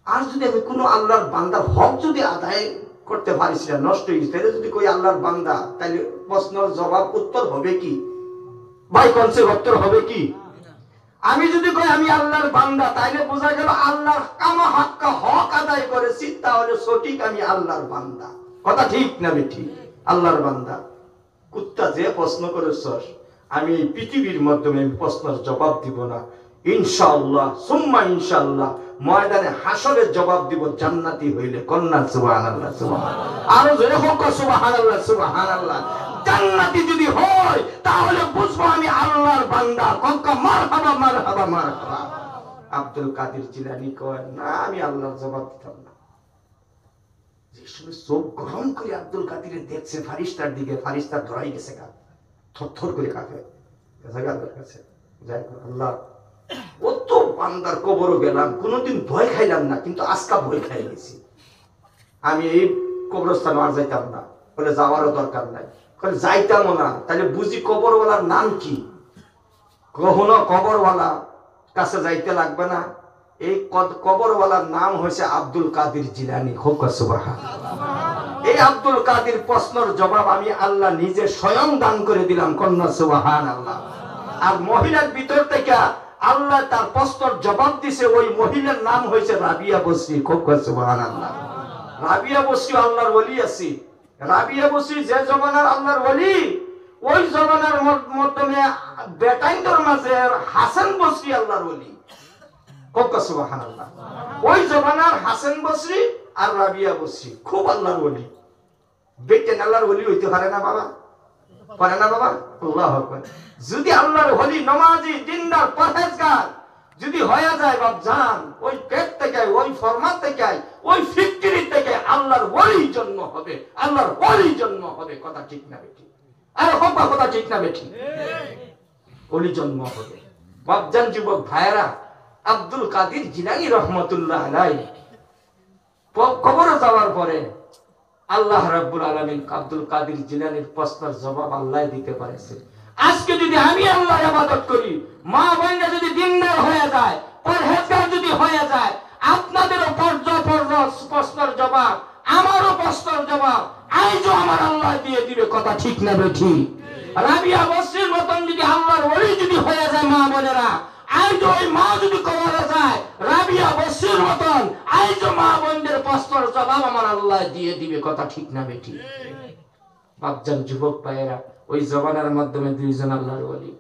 আর যদি আমি কোনো আল্লাহর বান্দার হক যদি আদায় করতে পারিস না, নষ্ট হয়ে গেছে, তাহলে যদি কই আল্লাহর বান্দা, তাহলে প্রশ্নের জবাব উত্তর হবে কি ভাই? কনসেপ্ট উত্তর হবে কি? আমি যদি কই আমি আল্লাহর বান্দা, তাইলে বোঝা গেল আল্লাহর কামা হাক্কা হক আদায় করেছি, তাহলে সঠিক আমি আল্লাহর বান্দা। কথা ঠিক না বেঠি? আল্লাহর বান্দা। কুত্তা যে প্রশ্ন করেছস, আমি এই পৃথিবীর মাধ্যমে প্রশ্নের জবাব দিব না, ইনশাআল্লাহ সুম্মা ইনশাআল্লাহ ময়দানে হাসরের জবাব দিব জান্নাতি হইলে। কন্যা সুবহানাল্লাহ, সুবহানাল্লাহ। আরো জোরে হোক সুবহানাল্লাহ, সুবহানাল্লাহ। জান্নাতি যদি হয় তাহলে বুঝবো আমি আল্লাহর বান্দা। কক্কা মারহাবা, মারহাবা, মারহাবা। আব্দুল কাদের জিলানী কয়, না আমি আল্লাহর জবাব দিতাম না। যে সময় চোখ গরম করে আব্দুল কাদের দেখছে ফারিস্তার দিকে, ফারিস্তার ধরাই গেছে গা, থরথর করে কাঁপে আল্লাহর কাছে। যাই আল্লাহ, কত বান্দার কবরও গেলাম, কোনোদিন ভয় খাইলাম না, কিন্তু আজকা ভয় খাই গেছি। আমি এই কবরস্থান আর যাইতাম না। বলে যাওয়ারও দরকার নাই। যাইতামও না, তাহলে বুঝি কবরওয়ালার নাম কি? কখনো কবরওয়ালা কাছে যাইতে লাগবে না। এই কবরওয়ালার নাম হয়েছে আব্দুল কাদের জিলানী। হোক সুবহানাল্লাহ। এই আব্দুল কাদের প্রশ্নের জবাব আমি আল্লাহ নিজে স্বয়ং দান করে দিলাম। কন্যা সুবহানাল্লাহ। আর মহিলার ভিতর থেকে আল্লাহ তার প্রশ্নের জবাব দিছে, ওই মহিলার নাম হয়েছে রাবিয়া বসরি। হোক সুবহানাল্লাহ। রাবিয়া বসরি আল্লাহর ওলি আছে। রাবিয়া বসরি যে জমানার আল্লাহর ওলি, ওই জমানার মাধ্যমে বেটাইন্দর মাঝে হাসান বসরি আল্লাহর ওলি। হোক সুবহানাল্লাহ। ওই জমানার হাসান বসরি আর রাবিয়া বসরি খুব আল্লাহর ওলি। বেটেন আল্লাহর ওলি হইতে পারে না বাবা? পারে না বাবা? আল্লাহু আকবার। যদি আল্লাহর ওলি, নামাজি, দিনদার, পরহেজগার যদি হয়ে যায় বাপ জান, ওই পেট থেকে, ওই ফরমাত থেকে, ওই ফ্যাক্টরি থেকে আল্লাহর ওলি জন্ম হবে, আল্লাহর ওলি জন্ম হবে। কথা ঠিক না বেটি? আরে হোক, কথা ঠিক না বেটি? ওলি জন্ম হবে। বাপ জান, যুবক ভাইয়েরা, আব্দুল কাদের জিলানী রহমতুল্লাহ আলাইহি কবরে যাওয়ার পরে আল্লাহ রাব্বুল আলামিন আব্দুল কাদের জিলানীর প্রশ্নের জবাব আল্লাহ দিতে পারেছে। আজকে যদি আমি আল্লাহর ইবাদত করি, মা বোনরা যদি দিনদার হয়ে যায়, পরহেজগার যদি হয়ে যায়, আপনাদেরও প্রশ্নের জবাব, আমারও প্রশ্নের জবাব আজও আমার আল্লাহ দিয়ে দিবে। কথা ঠিক না বেঠি? রাবিয়া বসরির মতন যদি আল্লাহর ওলি যদি হয়ে যায় মা বোনেরা, আজও ওই মা যদি কবরে যায় রাবিয়া বসরির মতন, আজও মা বোনদের প্রশ্নের জবাব আমার আল্লাহ দিয়ে দিবে। কথা ঠিক না বেঠি? বাপজান, যুবক ভাইয়েরা, ওই জমানার মাধ্যমে দুইজন আল্লাহর ওলি।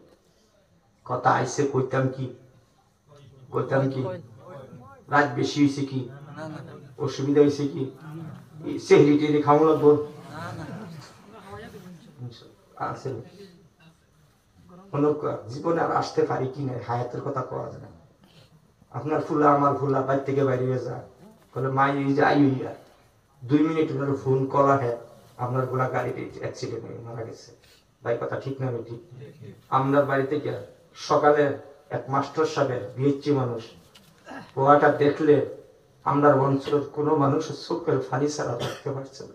কথা আইছে, কইতাম কি? কইতাম কি? রাত বেশি হয়েছে কি? অসুবিধা হয়েছে কি? সেহরি টেহরি খাওয়া লাগবো? জীবনে আর আসতে পারি কি না, হায়াতের কথা কওয়া যায় না। আপনার ফুলা আমার ফুলা বাইর থেকে বাইরে যায়, বলে মা এই যে আই হইয়া 2 মিনিট ফোন করা, হ্যাঁ আপনার গোলা গাড়িতে অ্যাক্সিডেন্ট হয়ে মারা গেছে। ভাই কথা ঠিক না ঠিক? আপনার বাড়ি থেকে সকালে এক মাস্টার সাহেবের বিএচি মানুষ, পোয়াটা দেখলে আমরা অঞ্চলের কোনো মানুষের চোখের ফানি ছাড়া থাকতে পারছে না।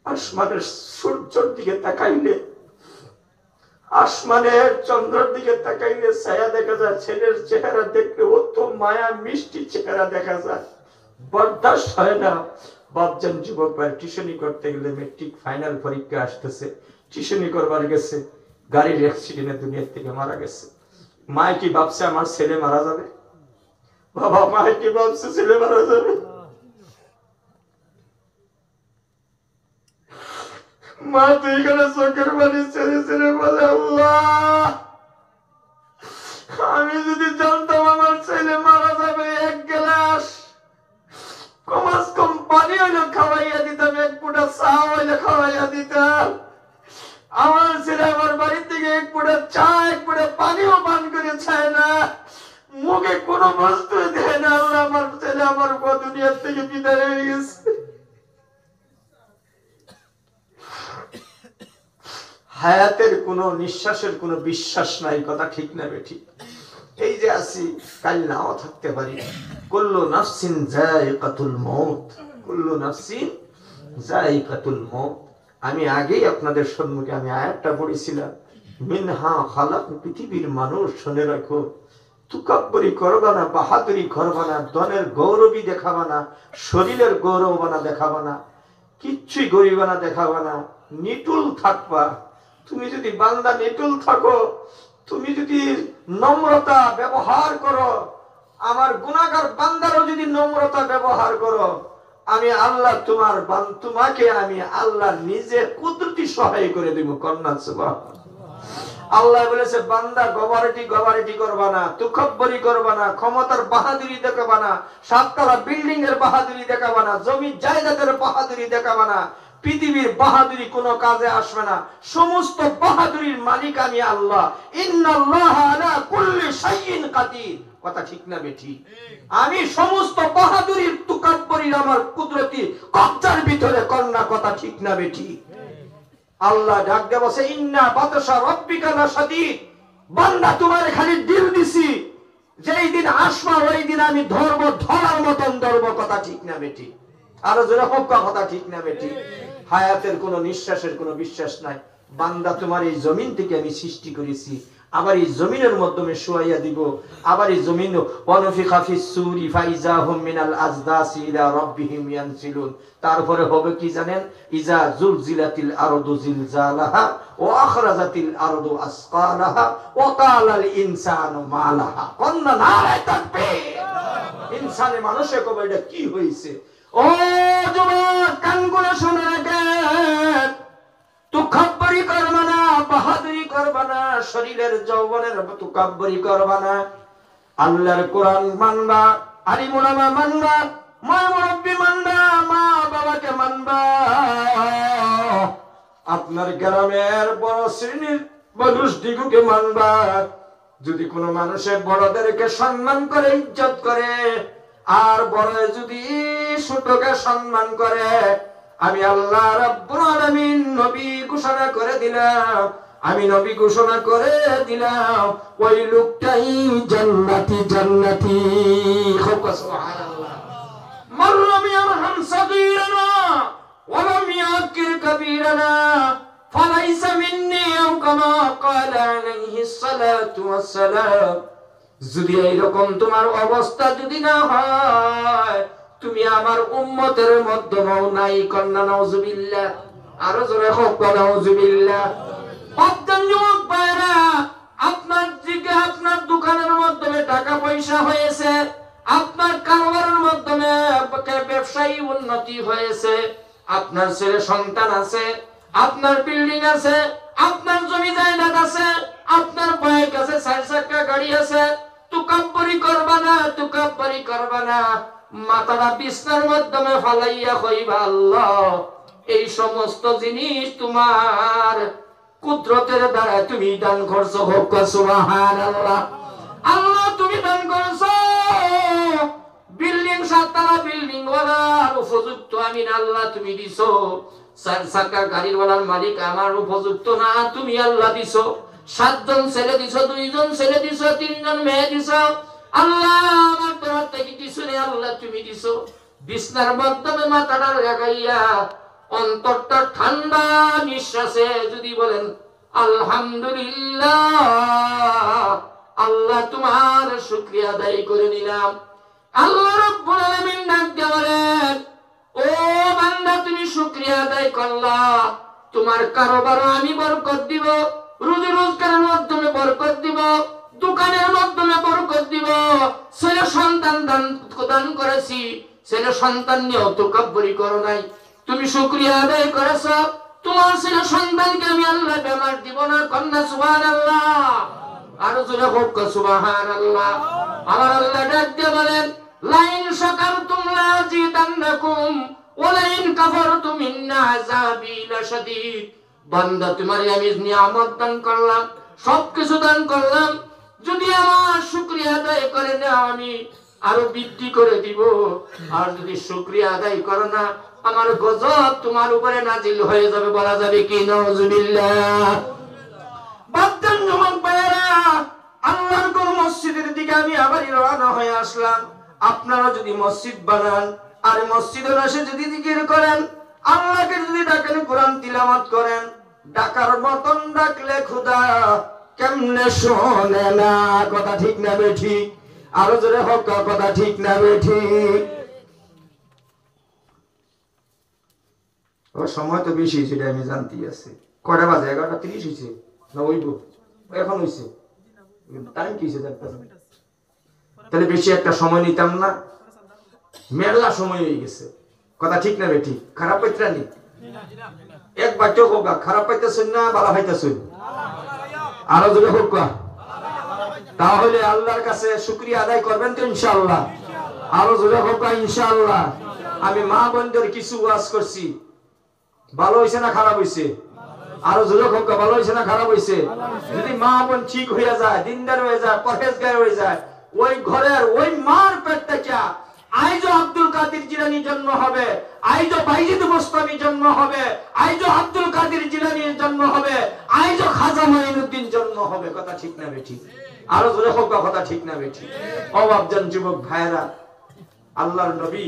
আসমানের সূর্যের দিকে তাকাইলে, আসমানের চন্দ্রের দিকে তাকাইলে ছায়া দেখা যায়, ছেলের চেহারা দেখলে অত মায়া মিষ্টি চেহারা দেখা যায়, বরদাস্ত হয় না। বাপজান, যুবক ভাই, টিউশনি করতে গেলে মেট্রিক ফাইনাল পরীক্ষা আসতেছে, টিউশনি করবার গেছে, গাড়ির অ্যাক্সিডেন্টে দুনিয়া থেকে মারা গেছে। মায় কি ভাবছে আমার ছেলে মারা যাবে? বাবা, মায় কি ভাবছে ছেলে মারা যাবে? মা তুই এখানে চোখের পানি ছেড়ে ছেড়ে বলে, আল্লাহ আমি যদি জানতাম আমার ছেলে মারা যাবে, হইলে খাওয়াইয়া দিতাম, এক ফুটা চা হইলে খাওয়াইয়া দিতাম। আমার ছেলে আমার বাড়ি থেকে এক ফুটা চা, এক ফুটা পানিও পান করে চায় না, মুখে কোনো বস্তু দেয় না। আল্লাহ, আমার ছেলে আমার দুনিয়ার থেকে বিদায় হয়ে গেছে। হায়াতের কোনো নিঃশ্বাসের কোনো বিশ্বাস নাই, কথা ঠিক না বেঠিক? এই যে আছি, কাল নাও থাকতে পারি। কুল্লু নাফসিন যায়িকাতুল মউত, কুল্লু নাফসিন যায়িকাতুল মউত। আমি আগেই আপনাদের সম্মুখে আমি আয়াতটা পড়েছিলাম, মিনহা খালাক, পৃথিবীর মানুষ শুনে রাখো, তুকাব্বরি করবা না, বাহাদুরি করবা না, ধনের গৌরবী দেখাবা না, শরীরের গৌরবানা দেখাবা না, কিচ্ছুই গরিবানা দেখাবা না, নিটুল থাকবা। তুমি যদি বান্দা নিটুল থাকো, তুমি যদি নম্রতা ব্যবহার করো, আমার গুনাহগার বান্দারও যদি নম্রতা ব্যবহার করো, আমি আল্লাহ তোমাকে আমি আল্লাহ নিজে কুদরতি সহায় করে দিব। কন্যা সুবহানাল্লাহ। আল্লাহ বলেছে, বান্দা গবারিটি করবা না, তুকব্বরি করবা না, ক্ষমতার বাহাদুরি দেখাবা না, সাততলা বিল্ডিং এর বাহাদুরি দেখাবা না, জমি জায়গাতের বাহাদুরি দেখাবা না, পৃথিবীর বাহাদুরি কোনো কাজে আসবে না। সমস্ত বাহাদুরির মালিক আমি আল্লাহ। ইন্নাল্লাহা আলা কুল্লি শাইইন কাদির, কথা ঠিক না বেঠি? আমি সমস্ত বাহাদুরির তুকাব্বরির আমার কুদরতি কবজার ভিতরে। কন্যা, কথা ঠিক না বেঠি? আল্লাহ ডাক দিয়ে বসে, ইন্না বাতাসা রাব্বিকা লাশাদীদ। বান্দা, তোমার খালি দিল দিছি, যেই দিন আসবা ওই দিন আমি ধরবো, ধরার মতন ধরবো। কথা ঠিক না বেঠি? আরো জোরে হোক, কথা ঠিক না বেঠি? হায়াতের কোনো নিঃশ্বাসের কোনো বিশ্বাস নাই। বান্দা, তোমার এই জমিন থেকে আমি সৃষ্টি করেছি, আবার এই জমিনের মাধ্যমে শুয়াইয়া দিব, আবার এই জমিন ওয়ানফিখা ফিস সূরি ফাইজাহুম মিনাল আজদাসি ইলা রাব্বিহিম ইয়ানসিলুন। তারপরে হবে কি জানেন? ইজা জুলজিলাতিল আরদু জিলজালাহা ওয়া আখরাজাতিল আরদু আসকালাহা ওয়া কালাল ইনসানু মালাহা। কন্না, নারায়ে তাকবীর! ইনসানে মানুষে কবে এটা কি হইছে? ও যুবক, কান করে শুনে রাখেন, তুকাব্বরি করবা না, বাহাদুরি করবা না, শরীরের যৌবনের তুকাব্বরি করবা না। আল্লাহর কোরআন মানবা, আলিম উলামা মানবা, মা মুরব্বি মানবা, মা বাবাকে মানবা, আপনার গ্রামের বড় শ্রেণীর মানুষ দিগুকে মানবা। যদি কোনো মানুষের বড়দেরকে সম্মান করে, ইজ্জত করে, আর বড় যদি ছোটকে সম্মান করে, আমি আল্লাহ রাব্বুল আলামিন নবী ঘোষণা করে দিলাম, আমি নবী ঘোষণা করে দিলাম, ওই লোকটাই জান্নাতি। জান্নাতি। সুবহানাল্লাহ। মান লাম ইয়ারহাম সাগীরানা ওয়া লাম ইয়াকির কাবীরানা ফালাইসা মিন্নী, আও কামা ক্বালা আলাইহিস সালাতু ওয়াস সালাম। যদি এইরকম তোমার অবস্থা যদি না হয়, তুমি আমার উম্মতের মধ্যে নাই। কন্যা, নাউজুবিল্লাহ। আরো জোরে হোক, নাউজুবিল্লাহ। অজ্ঞান যুবক ভাইরা, আপনার দিকে আপনার দোকানের মাধ্যমে টাকা পয়সা হয়েছে, আপনার কারবারের মাধ্যমে ব্যবসায়ী উন্নতি হয়েছে, আপনার ছেলে সন্তান আছে, আপনার বিল্ডিং আছে, আপনার জমি জায়গা আছে, আপনার বাইক আছে, 4 চাকা গাড়ি আছে। তুকাব্বরি করবা না, তুকাব্বরি করবা না। মাথাটা বিছনার মাধ্যমে ফালাইয়া কইবা, আল্লাহ, এই সমস্ত জিনিস তোমার কুদরতের দ্বারা তুমি দান করছো। হোক সুবহানাল্লাহ। আল্লাহ, তুমি দান করছো। বিল্ডিং, 7 তলা বিল্ডিং ওয়ালার উপযুক্ত আমি না, আল্লাহ তুমি দিছো। 4 চাকা গাড়ির ওয়ালার মালিক আমার উপযুক্ত না, তুমি আল্লাহ দিছো। 7 জন ছেলে দিছো, 2 জন ছেলে দিছো, 3 জন মেয়ে দিছো। আল্লাহ, আমার তরফ থেকে কিছু নেই, আল্লাহ তুমি দিছো। বিছনার মাধ্যমে মাথাটা লাগাইয়া অন্তরটা ঠান্ডা নিঃশ্বাসে যদি বলেন আলহামদুলিল্লাহ, আল্লাহ তোমার শুকরিয়া আদায় করে নিলাম। আল্লাহ রাব্বুল আলামিন ডাক দিয়ে বলেন, ও বান্দা, তুমি শুকরিয়া আদায় করলা, তোমার কারবারে আমি বরকত দিব, রুজি রোজগারের মাধ্যমে বরকত দিব, দোকানের মাধ্যমে বরকত দিব। ছেলে সন্তান দান করেছি, ছেলে সন্তান নিয়েও তুকাব্বরি করো নাই, তুমি শুকরিয়া আদায় করেছো। তোমার ছেলে সন্তানকে আমি আল্লাহ বেমার দিব না। কন্যা, সুবহানাল্লাহ। আরো জোরে হোক, সুবহানাল্লাহ। আমার আল্লাহ ডাক দিয়ে বলেন, লাইন শাকারতুম লাযিদান্নাকুম ওয়ালাইন কাফারতুম ইন্না আযাবি লাশাদীদ। বান্দা তোমারে আমি নিয়ামত দান করলাম, সবকিছু দান করলাম, যদি আমার শুকরিয়া আদায় করে না আমি আরো বৃদ্ধি করে দিব, আর যদি শুকরিয়া আদায় করো না আমার গজব তোমার উপরে নাজিল হয়ে যাবে। বলা যাবে কি নাউজুবিল্লাহ। বাদ্দান যুবক ভাইয়েরা, আল্লাহর কোন মসজিদের দিকে আমি আবারই রওনা হয়ে আসলাম। আপনারা যদি মসজিদ বানান আর মসজিদে এসে যদি জিকির করেন, আল্লাহকে যদি ডাকেন, কোরআন তিলাওয়াত করেন, ডাকার মতন ডাকলে খোদা কেমনে শোনে না? কথা ঠিক না বেঠিক? আরো জোরে হোক কথা ঠিক না বেঠিক? সময় তো বেশি হয়েছে, আমি জানতে আছি। কয়টা বাজে? 11:30 হয়েছে না? ওইব এখন হয়েছে টাইম কি হয়েছে? তাহলে বেশি একটা সময় নিতাম না? মেলা সময় হয়ে গেছে। কথা ঠিক না বেঠিক? খারাপ পাইতে নি এক বাক্য হোক, খারাপ পাইতেছেন না ভালো পাইতেছেন? আরো জোরে হোক। তাহলে আল্লাহর কাছে শুকরিয়া আদায় করবেন তো ইনশাআল্লাহ? আরো জোরে হোক ইনশাআল্লাহ। আমি মা বোনদের কিছু ওয়াজ করছি, ভালো হয়েছে না খারাপ হয়েছে? আরো জোরে হোক। ভালো হয়েছে না খারাপ হয়েছে? যদি মা বোন ঠিক হয়ে যায়, দিনদার হয়ে যায়, পরহেজগার হয়ে যায়, ওই ঘরের ওই মার পেট থেকে আইজো আব্দুল কাদের জিলানী জন্ম হবে, আইজো বাইজিদ বুস্তামি জন্ম হবে, আইজো আব্দুল কাদের জিলানীর জন্ম হবে, আইজো খাজা মাইনুদ্দিন জন্ম হবে। কথা ঠিক না বেঠিক? আরো জোরে হোক কথা ঠিক না বেঠিক? অবাবজান যুবক ভাইয়েরা, আল্লাহর নবী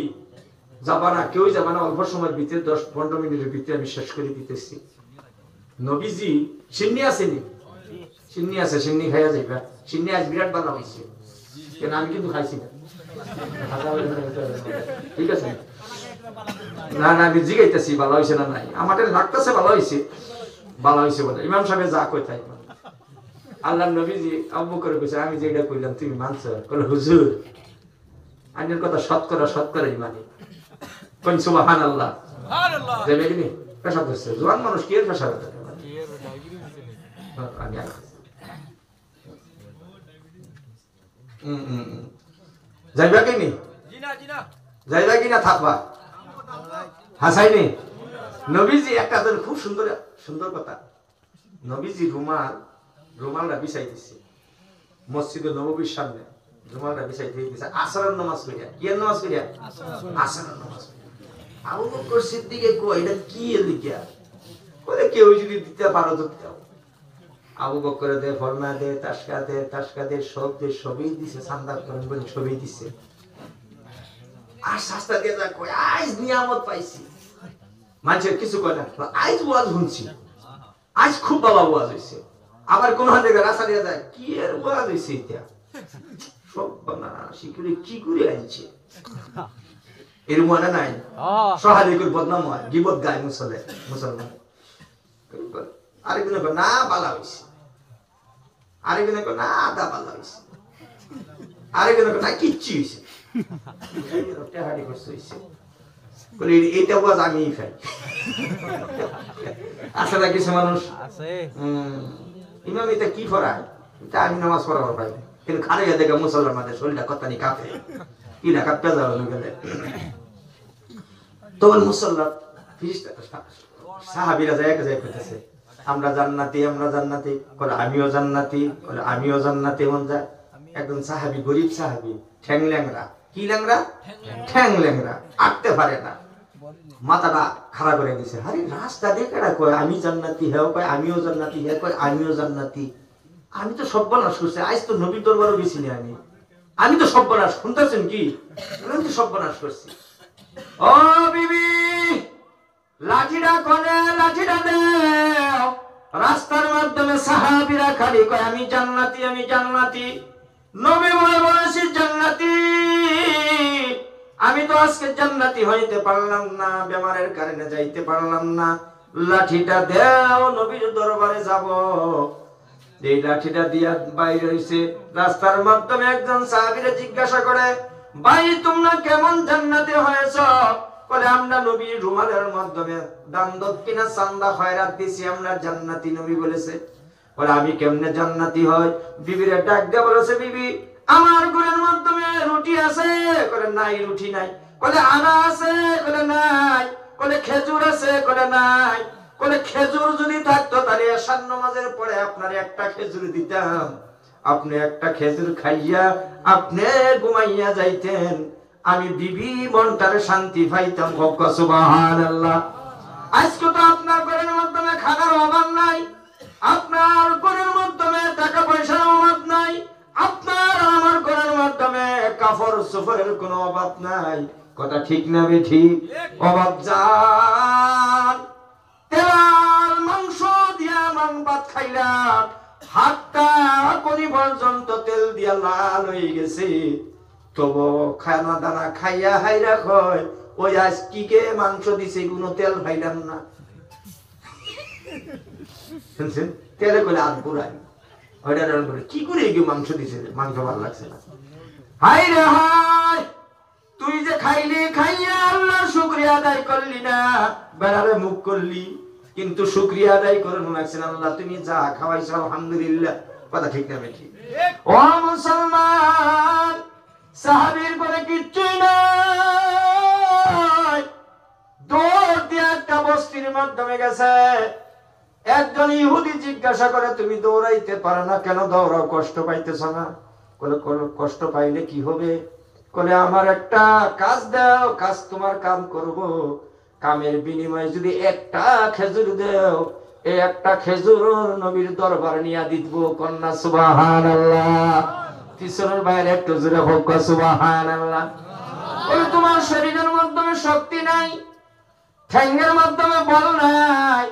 যাবানা, কেউ যাবানা, অল্প সময়ের ভিতরে 10-15 মিনিটের ভিতরে আমি শেষ করে দিতেছি। নবীজি সিন্নি আসেনি? সিন্নি আছে, সিন্নি খাইয়া যাইবা। সিন্নি আজ বিরাট ভালো হয়েছে, কেন আমি কিন্তু খাইছি না। ঠিক আছে না? না আমি জিগাইতেছি ভালো হয়েছে না নাই, আমার লাগতেছে ভালো হয়েছে, ভালো হয়েছে বলে ইমাম সাহেব যা কই তাই। আল্লাহ নবীজি আব্বু করে কইছে, আমি যেটা কইলাম তুমি মানছো? বলে হুজুর আইনের কথা শতকরা মানি। কোন সুবহানাল্লাহ। দেবে কি পেশা করছে জোয়ান মানুষ, কি এর পেশা করে? আমি যাইবা কি নি? যাইবা কি না থাকবা? হাসাইনি? নবীজি একটা খুব সুন্দর সুন্দর কথা, নবীজি রুমালটা বিছাই দিচ্ছে মসজিদে নববীর সামনে। রুমালটা বিছাই দিয়ে দিচ্ছে আসরের নামাজ করিয়া। কি এর নামাজ করিয়া? আসরের নামাজ। আবু বকর সিদ্দিকে কই এটা কি লিখিয়া? বলে কেউ যদি দিতে পারো তো দাও। আবু বকর দে, ফরমা দে, তাসকা দে, সব দে, সবই দিছে। সান্দার করেন বলে সবই দিছে। আর শাস্তা দিয়ে যা কই আজ নিয়ামত পাইছি। মানুষের কিছু কয় না, আজ ওয়াজ শুনছি, আজ খুব ভালো ওয়াজ হয়েছে। আবার কোন হাতে রাস্তা দিয়ে যায়, কি এর ওয়াজ হয়েছে? এটা সব না শিখরে কি করে আনছে? এর মনে নাই সহালিকুর বদনাম হয়, গিবত গায় মুসলমান। আরেকদিন না বালা হয়েছে, আরেকদিন না আদা বালা হয়েছে, আরেকদিন না কিচ্ছু হয়েছে। এইটা ওয়াজ আমি খাই। আছে না কিছু মানুষ ইমাম এটা কি পড়ায়? এটা আমি নামাজ পড়াবার পাই, কিন্তু খারে দেখে মুসলমান মাদের শরীরটা কত্তানি কাঁপে, কি না কাঁপতে যাওয়া গেলে। তখন মুসল্লা সাহাবীরা যায় কইতেছে আমরা জান্নাতি, আমরা জান্নাতি। বলে আমিও জান্নাতি, বলে আমিও জান্নাতি। মন যায় একজন সাহাবী, গরিব সাহাবী, ঠ্যাং ল্যাংরা। কি ল্যাংরা? ঠ্যাং ল্যাংরা, আটতে পারে না, মাথাটা খাড়া করে দিছে। আরে রাস্তা দেখে কয় আমি জান্নাতি, হেও কয় আমিও জান্নাতি, হে কয় আমিও জান্নাতি। আমি তো সর্বনাশ করছি, আজ তো নবীর দরবারও গেছি না, আমি তো সর্বনাশ। শুনতেছেন কি? আমি তো সর্বনাশ করছি। ও বিবি লাঠিটা কোনে? লাঠিটা দেও। রাস্তার মাধ্যমে সাহাবীরা খালি কয় আমি জান্নাতি, আমি জান্নাতি। নবী বলেছি জান্নাতি। আমি তো আজকে জান্নাতি হইতে পারলাম না, বেমারের কারণে যাইতে পারলাম না। লাঠিটা দেও, নবীর দরবারে যাব। এই লাঠিটা দিয়া বাইরে হইছে। রাস্তার মাধ্যমে একজন সাহাবীরা জিজ্ঞাসা করে, ভাই তোমরা কেমন জান্নাতি হয়েছ? বলে আমরা নবীর রুমালের মাধ্যমে দান দক্ষিণা চান্দা খয়রাত দিছি, আমরা জান্নাতি। নবী বলেছে, বলে আমি কেমনে জান্নাতি হয়? বিবিরে ডাক দিয়ে বলেছে, বিবি আমার ঘরের মাধ্যমে রুটি আছে? করে নাই, রুটি নাই। বলে আনা আছে, বলে নাই। বলে খেজুর আছে, বলে নাই। বলে খেজুর যদি থাকতো তাহলে এশার নামাজের পরে আপনার একটা খেজুর দিতাম, আপনি একটা খেজুর খাইয়া আপনি ঘুমাইয়া যাইতেন, আমি বিবি মনটারে শান্তি পাইতাম। সুবহানাল্লাহ। আজকে তো আপনার ঘরের মাধ্যমে খানার অভাব নাই, আপনার ঘরের মাধ্যমে টাকা পয়সার অভাব নাই, আপনার আমার ঘরের মাধ্যমে কাপড় চোপড়ের কোনো অভাব নাই। কথা ঠিক না বে ঠিক? অভাব যান তেলাল মাংস দিয়া মান ভাত খাইলাম, হাতটা কোনি পর্যন্ত তেল দিয়া লাল হয়ে গেছে, তবু খানা দানা খাইয়া হাইরা কয় ওই আজ কি কে মাংস দিছে কোনো তেল খাইলাম না। শুনছেন? তেলে করে হাত ঘুরাই, ওইটা রান করে কি করে এগিয়ে মাংস দিছে, মাংস ভালো লাগছে না। হাই রে হাই, তুই যে খাইলি খাইয়া আল্লাহর শুকরিয়া আদায় করলি না, বেড়ারে মুখ করলি, কিন্তু শুকরিয়া আদায় করে মনে লাগছেন আল্লাহ তুমি যা খাওয়াইছো আলহামদুলিল্লাহ। কথা ঠিক না বেঠি? ও মুসলমান, সাহাবীর করে কিচ্ছুই নাই, দৌড় দিয়ে একটা বস্তির মাধ্যমে গেছে। একজন ইহুদি জিজ্ঞাসা করে তুমি দৌড়াইতে পারো না কেন, দৌড়াও, কষ্ট পাইতেছ না? বলে কষ্ট পাইলে কি হবে? বলে আমার একটা কাজ দাও, কাজ তোমার কাম করব, কামের বিনিময়ে যদি একটা খেজুর দাও, এই একটা খেজুর নবীর দরবার নিয়ে দিব। কন্যা সুবহানাল্লাহ। পিছনের বাইরে একটু জোরে হোক সুবহানাল্লাহ। বলে তোমার শরীরের মাধ্যমে শক্তি নাই, ঠ্যাঙ্গের মাধ্যমে বল নাই,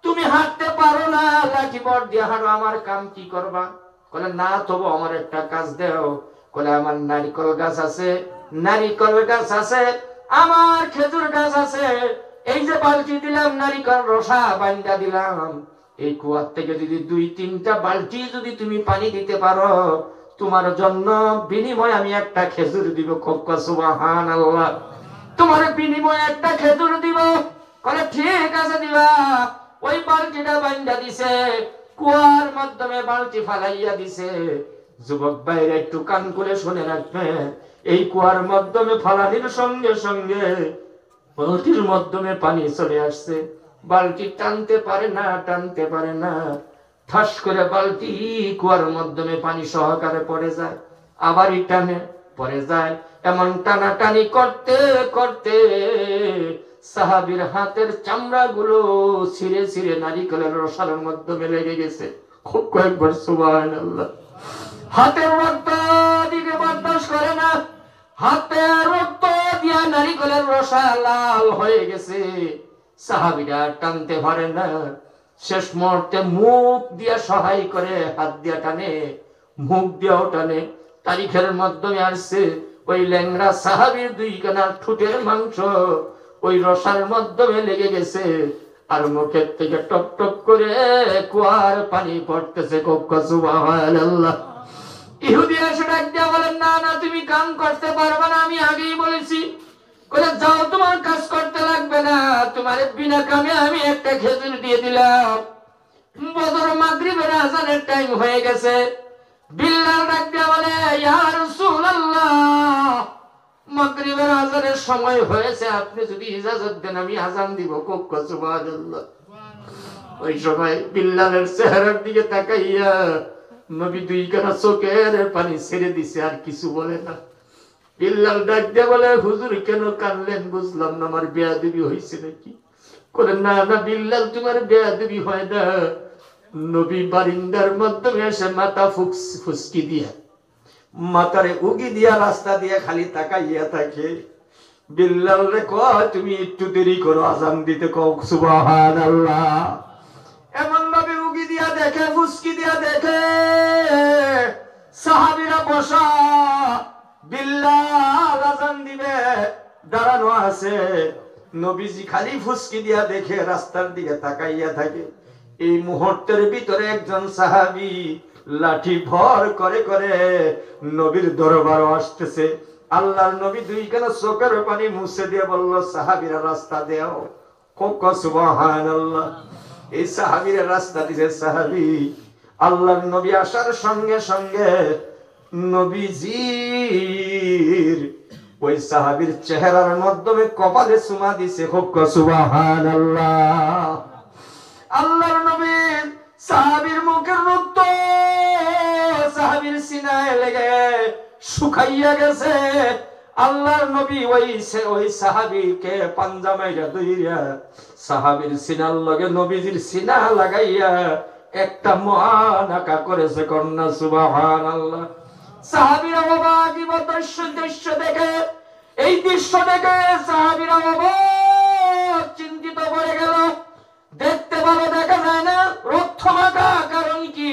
তুমি হাঁটতে পারো না, লাঠি বট দিয়ে হাঁটো, আমার কাম কি করবা? বলে না, তবু আমার একটা কাজ দাও। বলে আমার নারিকেল গাছ আছে, নারিকেল গাছ আছে, আমার খেজুর গাছ আছে, এই যে বালতি দিলাম নারিকেল রসা বান্দা দিলাম, এই কুয়ার থেকে যদি 2-3টা বালতি যদি তুমি পানি দিতে পারো, তোমার জন্য বিনিময় আমি একটা খেজুর দিব। সুবহানাল্লাহ। তোমার বিনিময়ে একটা খেজুর দিব। বলে ঠিক আছে দিবা। ওই বালতিটা বান্দা দিছে, কুয়ার মাধ্যমে বালতি ফালাইয়া দিছে। যুবক ভাইরা একটু কান করে শুনে রাখবেন, এই কুয়ার মাধ্যমে ফালানির সঙ্গে সঙ্গে বালতির মাধ্যমে পানি চলে আসছে। বালতি টানতে পারে না, টানতে পারে না, ঠাস করে বালতি কুয়ার মাধ্যমে পানি সহকারে পড়ে যায়, আবারই টানে, পড়ে যায়। এমন টানাটানি করতে করতে সাহাবীর হাতের চামড়া গুলো ছিঁড়ে ছিঁড়ে নারিকেলের রসার মাধ্যমে লেগে গেছে। খুব কয়েকবার সুবহানাল্লাহ। হাতের রক্ত দিকে বরদাস্ত করে না, হাতের রক্ত দিয়া নারিকেলের রসা লাল হয়ে গেছে, সাহাবীরা টানতে পারে না। শেষ মুহূর্তে মুখ দিয়া সহায় করে হাত দিয়া টানে, মুখ দিয়াও টানে। তারিখের মাধ্যমে আসছে ওই ল্যাংড়া সাহাবীর 2 কানার ঠুটের মাংস ওই রসার মাধ্যমে লেগে গেছে, আর মুখের থেকে টপ টপ করে কুয়ার পানি পড়তেছে। সুবহানাল্লাহ। ইহুদি এসে ডাক দিয়া বলেন না না, তুমি কাম করতে পারবে না, আমি আগেই বলেছি। বলে যাও, তোমার কাজ করতে লাগবে না, তোমার বিনা কামে আমি একটা খেজুর দিয়ে দিলাম। বদর মাগরিবের আজানের টাইম হয়ে গেছে। বিল্লাল ডাক দিয়া বলে ইয়া রাসূলুল্লাহ, মাগরিবের আজানের সময় হয়েছে, আপনি যদি ইজাজত দেন আমি আজান দিব। সুবহানাল্লাহ। ওই সময় বিল্লালের চেহারার দিকে তাকাইয়া নবী 2 কানা চোখের পানি ছেড়ে দিছে, আর কিছু বলে না। বিল্লাল ডাক দিয়ে বলে হুজুর কেন কানলেন? বুঝলাম না, আমার বেয়াদবি হয়েছে নাকি? বলে না না বিল্লাল, তোমার বেয়াদবি হয় না। নবী বারিন্দার মাধ্যমে এসে মাথা ফুসকি দিয়া, মাথারে উগি দিয়া রাস্তা দিয়ে খালি তাকাইয়া থাকে। বিল্লাল রে কয় তুমি একটু দেরি করো আজান দিতে। সুবহানাল্লাহ। এমন ভাবে উগি দিয়া দেখে, ফুসকি দিয়া দেখে, সাহাবীরা বসা, বিল্লাল আজান দিবে দাঁড়ানো আছে। নবীজি খালি ফুসকি দিয়া দেখে, রাস্তার দিকে তাকাইয়া থাকে। এই মুহূর্তের ভিতরে একজন সাহাবী লাঠি ভর করে করে নবীর দরবারে আসতেছে। আল্লাহর নবী 2 কানা চোখের পানি মুছে দিয়ে বলল সাহাবীরা রাস্তা দাও। সুবহানাল্লাহ। এই সাহাবীরা রাস্তা দিছে। সাহাবী আল্লাহর নবী আসার সঙ্গে সঙ্গে নবীজির ওই সাহাবীর চেহারার মাধ্যমে কপালে চুমা দিছে। হোক সুবহানাল্লাহ। আল্লাহর নবীর সাহাবীর মুখের রক্ত সাহাবীর সিনায় লেগে শুকাইয়া গেছে। আল্লাহর নবী ওই সাহাবীকে পাঞ্জা মাইরা দইরা সাহাবীর সিনার লগে নবীজির সিনা লাগাইয়া একটা মহানাকা করেছে। কন্যা সুবহানাল্লাহ। সাহাবীরা অবাক দৃশ্য দেখে, এই দৃশ্য দেখে সাহাবীরা অবাক চিন্তিত হয়ে গেল। দেখতে ভালো দেখা যায় না, রক্ত মাখা, কারণ কি?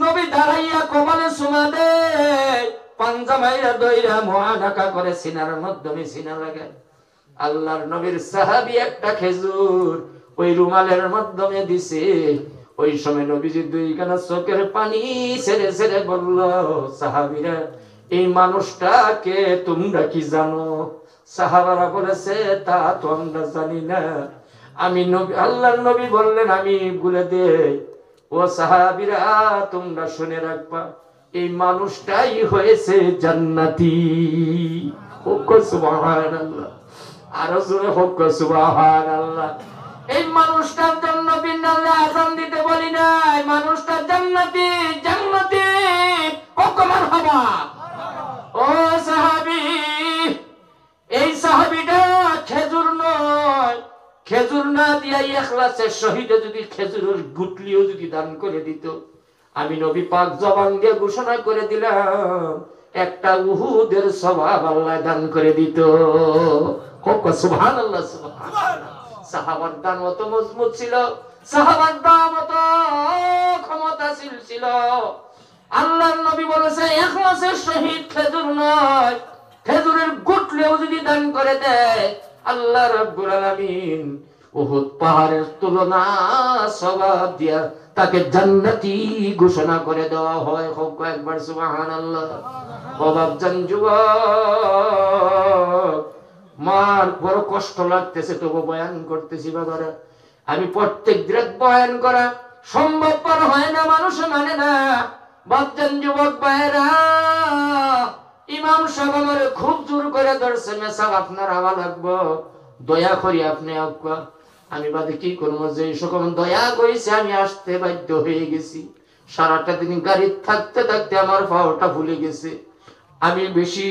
নবী দাঁড়াইয়া কপালে চুমা দেয়, পাঞ্জা মাইরা দইরা মহানাকা করে সিনার মাধ্যমে সিনা লাগে। আল্লাহর নবীর সাহাবী একটা খেজুর ওই রুমালের মাধ্যমে দিছে। ওই সময় নবীজি দুইখানা চোখের পানি ছেড়ে ছেড়ে বলল, সাহাবীরা, এই মানুষটাকে তোমরা কি জানো? সাহাবারা বলেছে, তা তো আমরা জানি না। আমি নবী, আল্লাহর নবী বললেন, আমি বলে দেই, ও সাহাবীরা, তোমরা শুনে রাখবা, এই মানুষটাই হয়েছে জান্নাতি। হোক সুবহানাল্লাহ। আরো জোরে হোক সুবহানাল্লাহ। এই মানুষটার জন্য বিনালে আযান দিতে বলি নাই, মানুষটা জান্নাতি, জান্নাতি। কখন হবা? ও সাহাবী, এই সাহাবীটা খেজুর নয়, খেজুর না দিয়া ইখলাসের শহীদে যদি খেজুরের গুটলিও যদি দান করে দিত, আমি নবী পাক জবান দিয়ে ঘোষণা করে দিলাম, একটা উহুদের সওয়াব আল্লাহ দান করে দিত। হোক সুবহানাল্লাহ, সুবহানাল্লাহ। সাহাবার দান মত মজবুত ছিল, সাহাবার দান মত ক্ষমতাশীল ছিল। আল্লাহর নবী বলেছে, ইখলাসের শহীদ খেজুর নয়, খেজুরের গুটলিও যদি দান করে দেয়, আল্লাহ রাব্বুল আলামিন উহুদ পাহাড়ের তুলনা সওয়াব দিয়া তাকে জান্নাতি ঘোষণা করে দেওয়া হয়। হোক একবার সুবহানাল্লাহ। বাবা জান যুবক, মার বড় কষ্ট লাগতেছে, তবু বয়ান করতেছি বাবারা। আমি প্রত্যেক দিন বয়ান করা সম্ভবপর হয় না, মানুষ মানে না। বাপজান যুবক ভাইরা, ইমাম সাহেব আমারে খুব জোর করে ধরছে, মেসাব আপনার আওয়া লাগবো, দয়া করি আপনি আব্বা। আমি বাদে কি করবো, যে সকল দয়া করেছে আমি আসতে বাধ্য হয়ে গেছি। সারাটা দিন গাড়ি থাকতে থাকতে আমার পাওয়াটা ভুলে গেছে। আমি বেশি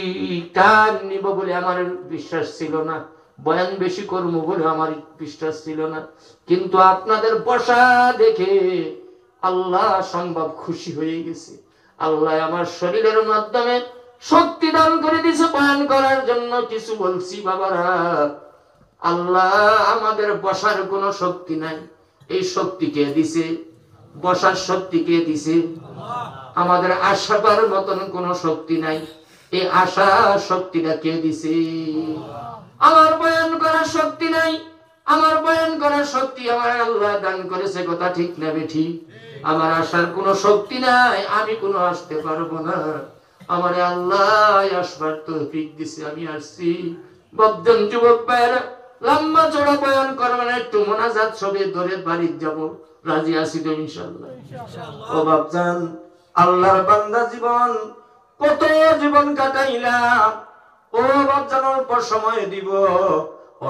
টান নিব বলে আমার বিশ্বাস ছিল না, বয়ান বেশি করবো বলে আমার বিশ্বাস ছিল না, কিন্তু আপনাদের বসা দেখে আল্লাহ সম্ভব খুশি হয়ে গেছে। আল্লাহ আমার শরীরের মাধ্যমে শক্তি দান করে দিয়েছে বয়ান করার জন্য। কিছু বলছি বাবারা, আল্লাহ আমাদের বসার কোনো শক্তি নাই, এই শক্তি কে দিছে? বসার শক্তি কে দিছে? আমাদের আশাবার মতন কোনো শক্তি নাই, এই আশা শক্তিটা কে দিছে? আমার বয়ান করার শক্তি নাই, আমার বয়ান করার শক্তি আমার আল্লাহ দান করেছে, কথা ঠিক না বেঠি? আমার আসার কোনো শক্তি নাই, আমি কোনো আসতে পারবো না, আমার আল্লাহ আসবার তৌফিক দিছে, আমি আসছি। বদ্ধন যুবক ভাইরা, লম্বা চড়া বয়ান করবেন, একটু মোনাজাত সবে ধরে বাড়ি যাব, রাজি আছি তো ইনশাআল্লাহ? ও বাপজান, আল্লাহর বান্দা জীবন কত জীবন কাটাইলাম, ও বাপজান অল্প সময় দিব।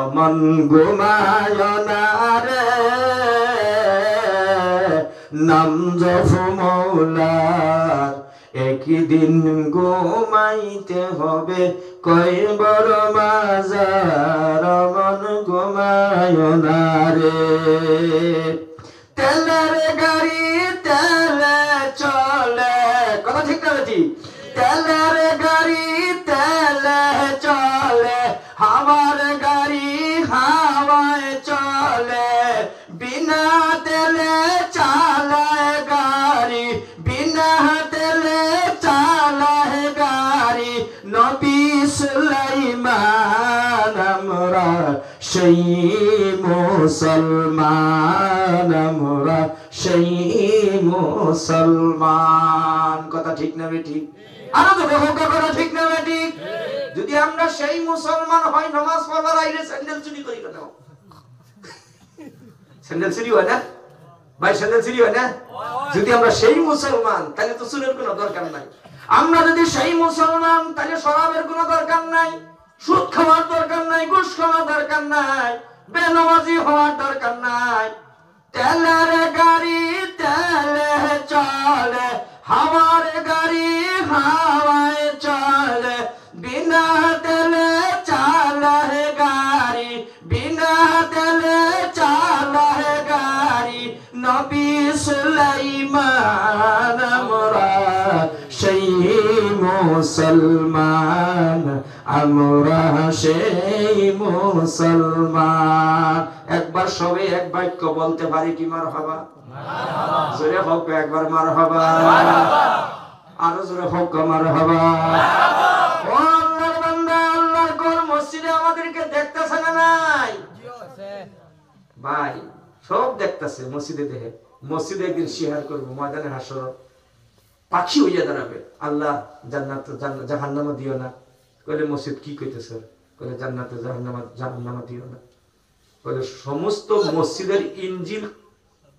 অমন ঘুমায় না রে, নাম জপ মৌলার, একদিন ঘুমাইতে হবে কয় বড় মাজার। মন ঘুমায় না রে, তেলের গাড়ি তেলে চলে, কথা ঠিক না বেটি? তেলের গাড়ি তেলে চলে, হাওয়ার গাড়ি হাওয়ায় চলে, বিনা তেলে চালায় গাড়ি, বিনা তেলে চালায় গাড়ি। নবী সুলাইমান আমরা সেই মুসলমান, আমরা সেই মুসলমান, কথা ঠিক না বেটি? আরো তো কথা ঠিক না বেটি? যদি আমরা সেই মুসলমান হয়, নামাজ পড়বার আইলে স্যান্ডেল চুরি করি কেন? স্যান্ডেল চুরি হয় না ভাই? স্যান্ডেল চুরি হয় না? যদি আমরা সেই মুসলমান, তাহলে তো চুরের কোনো দরকার নাই। আমরা যদি সেই মুসলমান, তাহলে শরাবের কোনো দরকার নাই, সুদ খাওয়ার দরকার নাই, ঘুষ খাওয়ার দরকার নাই, বেনামাজি হওয়ার দরকার নাই। তেলের গাড়ি তেলে চলে, হাওয়ার গাড়ি হাওয়ায় চলে, বিনা তেলে চালে গাড়ি, বিনা তেলে চালে গাড়ি। নবী সুলাইমান আমরা সেই মুসলমান, আমরা সেই মুসলমান। একবার সবে এক বাক্য বলতে পারি কি মারহাবা? জোরে হোক একবার মারহাবা, আরো জোরে হোক মারহাবা। ও আল্লাহর বান্দা, আল্লাহর ঘর মসজিদে আমাদেরকে দেখতেছে না নাই? ভাই সব দেখতেছে, মসজিদে দেখে। মসজিদে একদিন শিহার করবো, ময়দানে হাসর পাখি হইয়া দাঁড়াবে, আল্লাহ জান্নাত জাহান্নামা দিও না। কইলে মসজিদ কি কইতেছে? কইলে জান্নাতে জাহান্নামা দিও না। কইলে সমস্ত মসজিদের ইঞ্জিল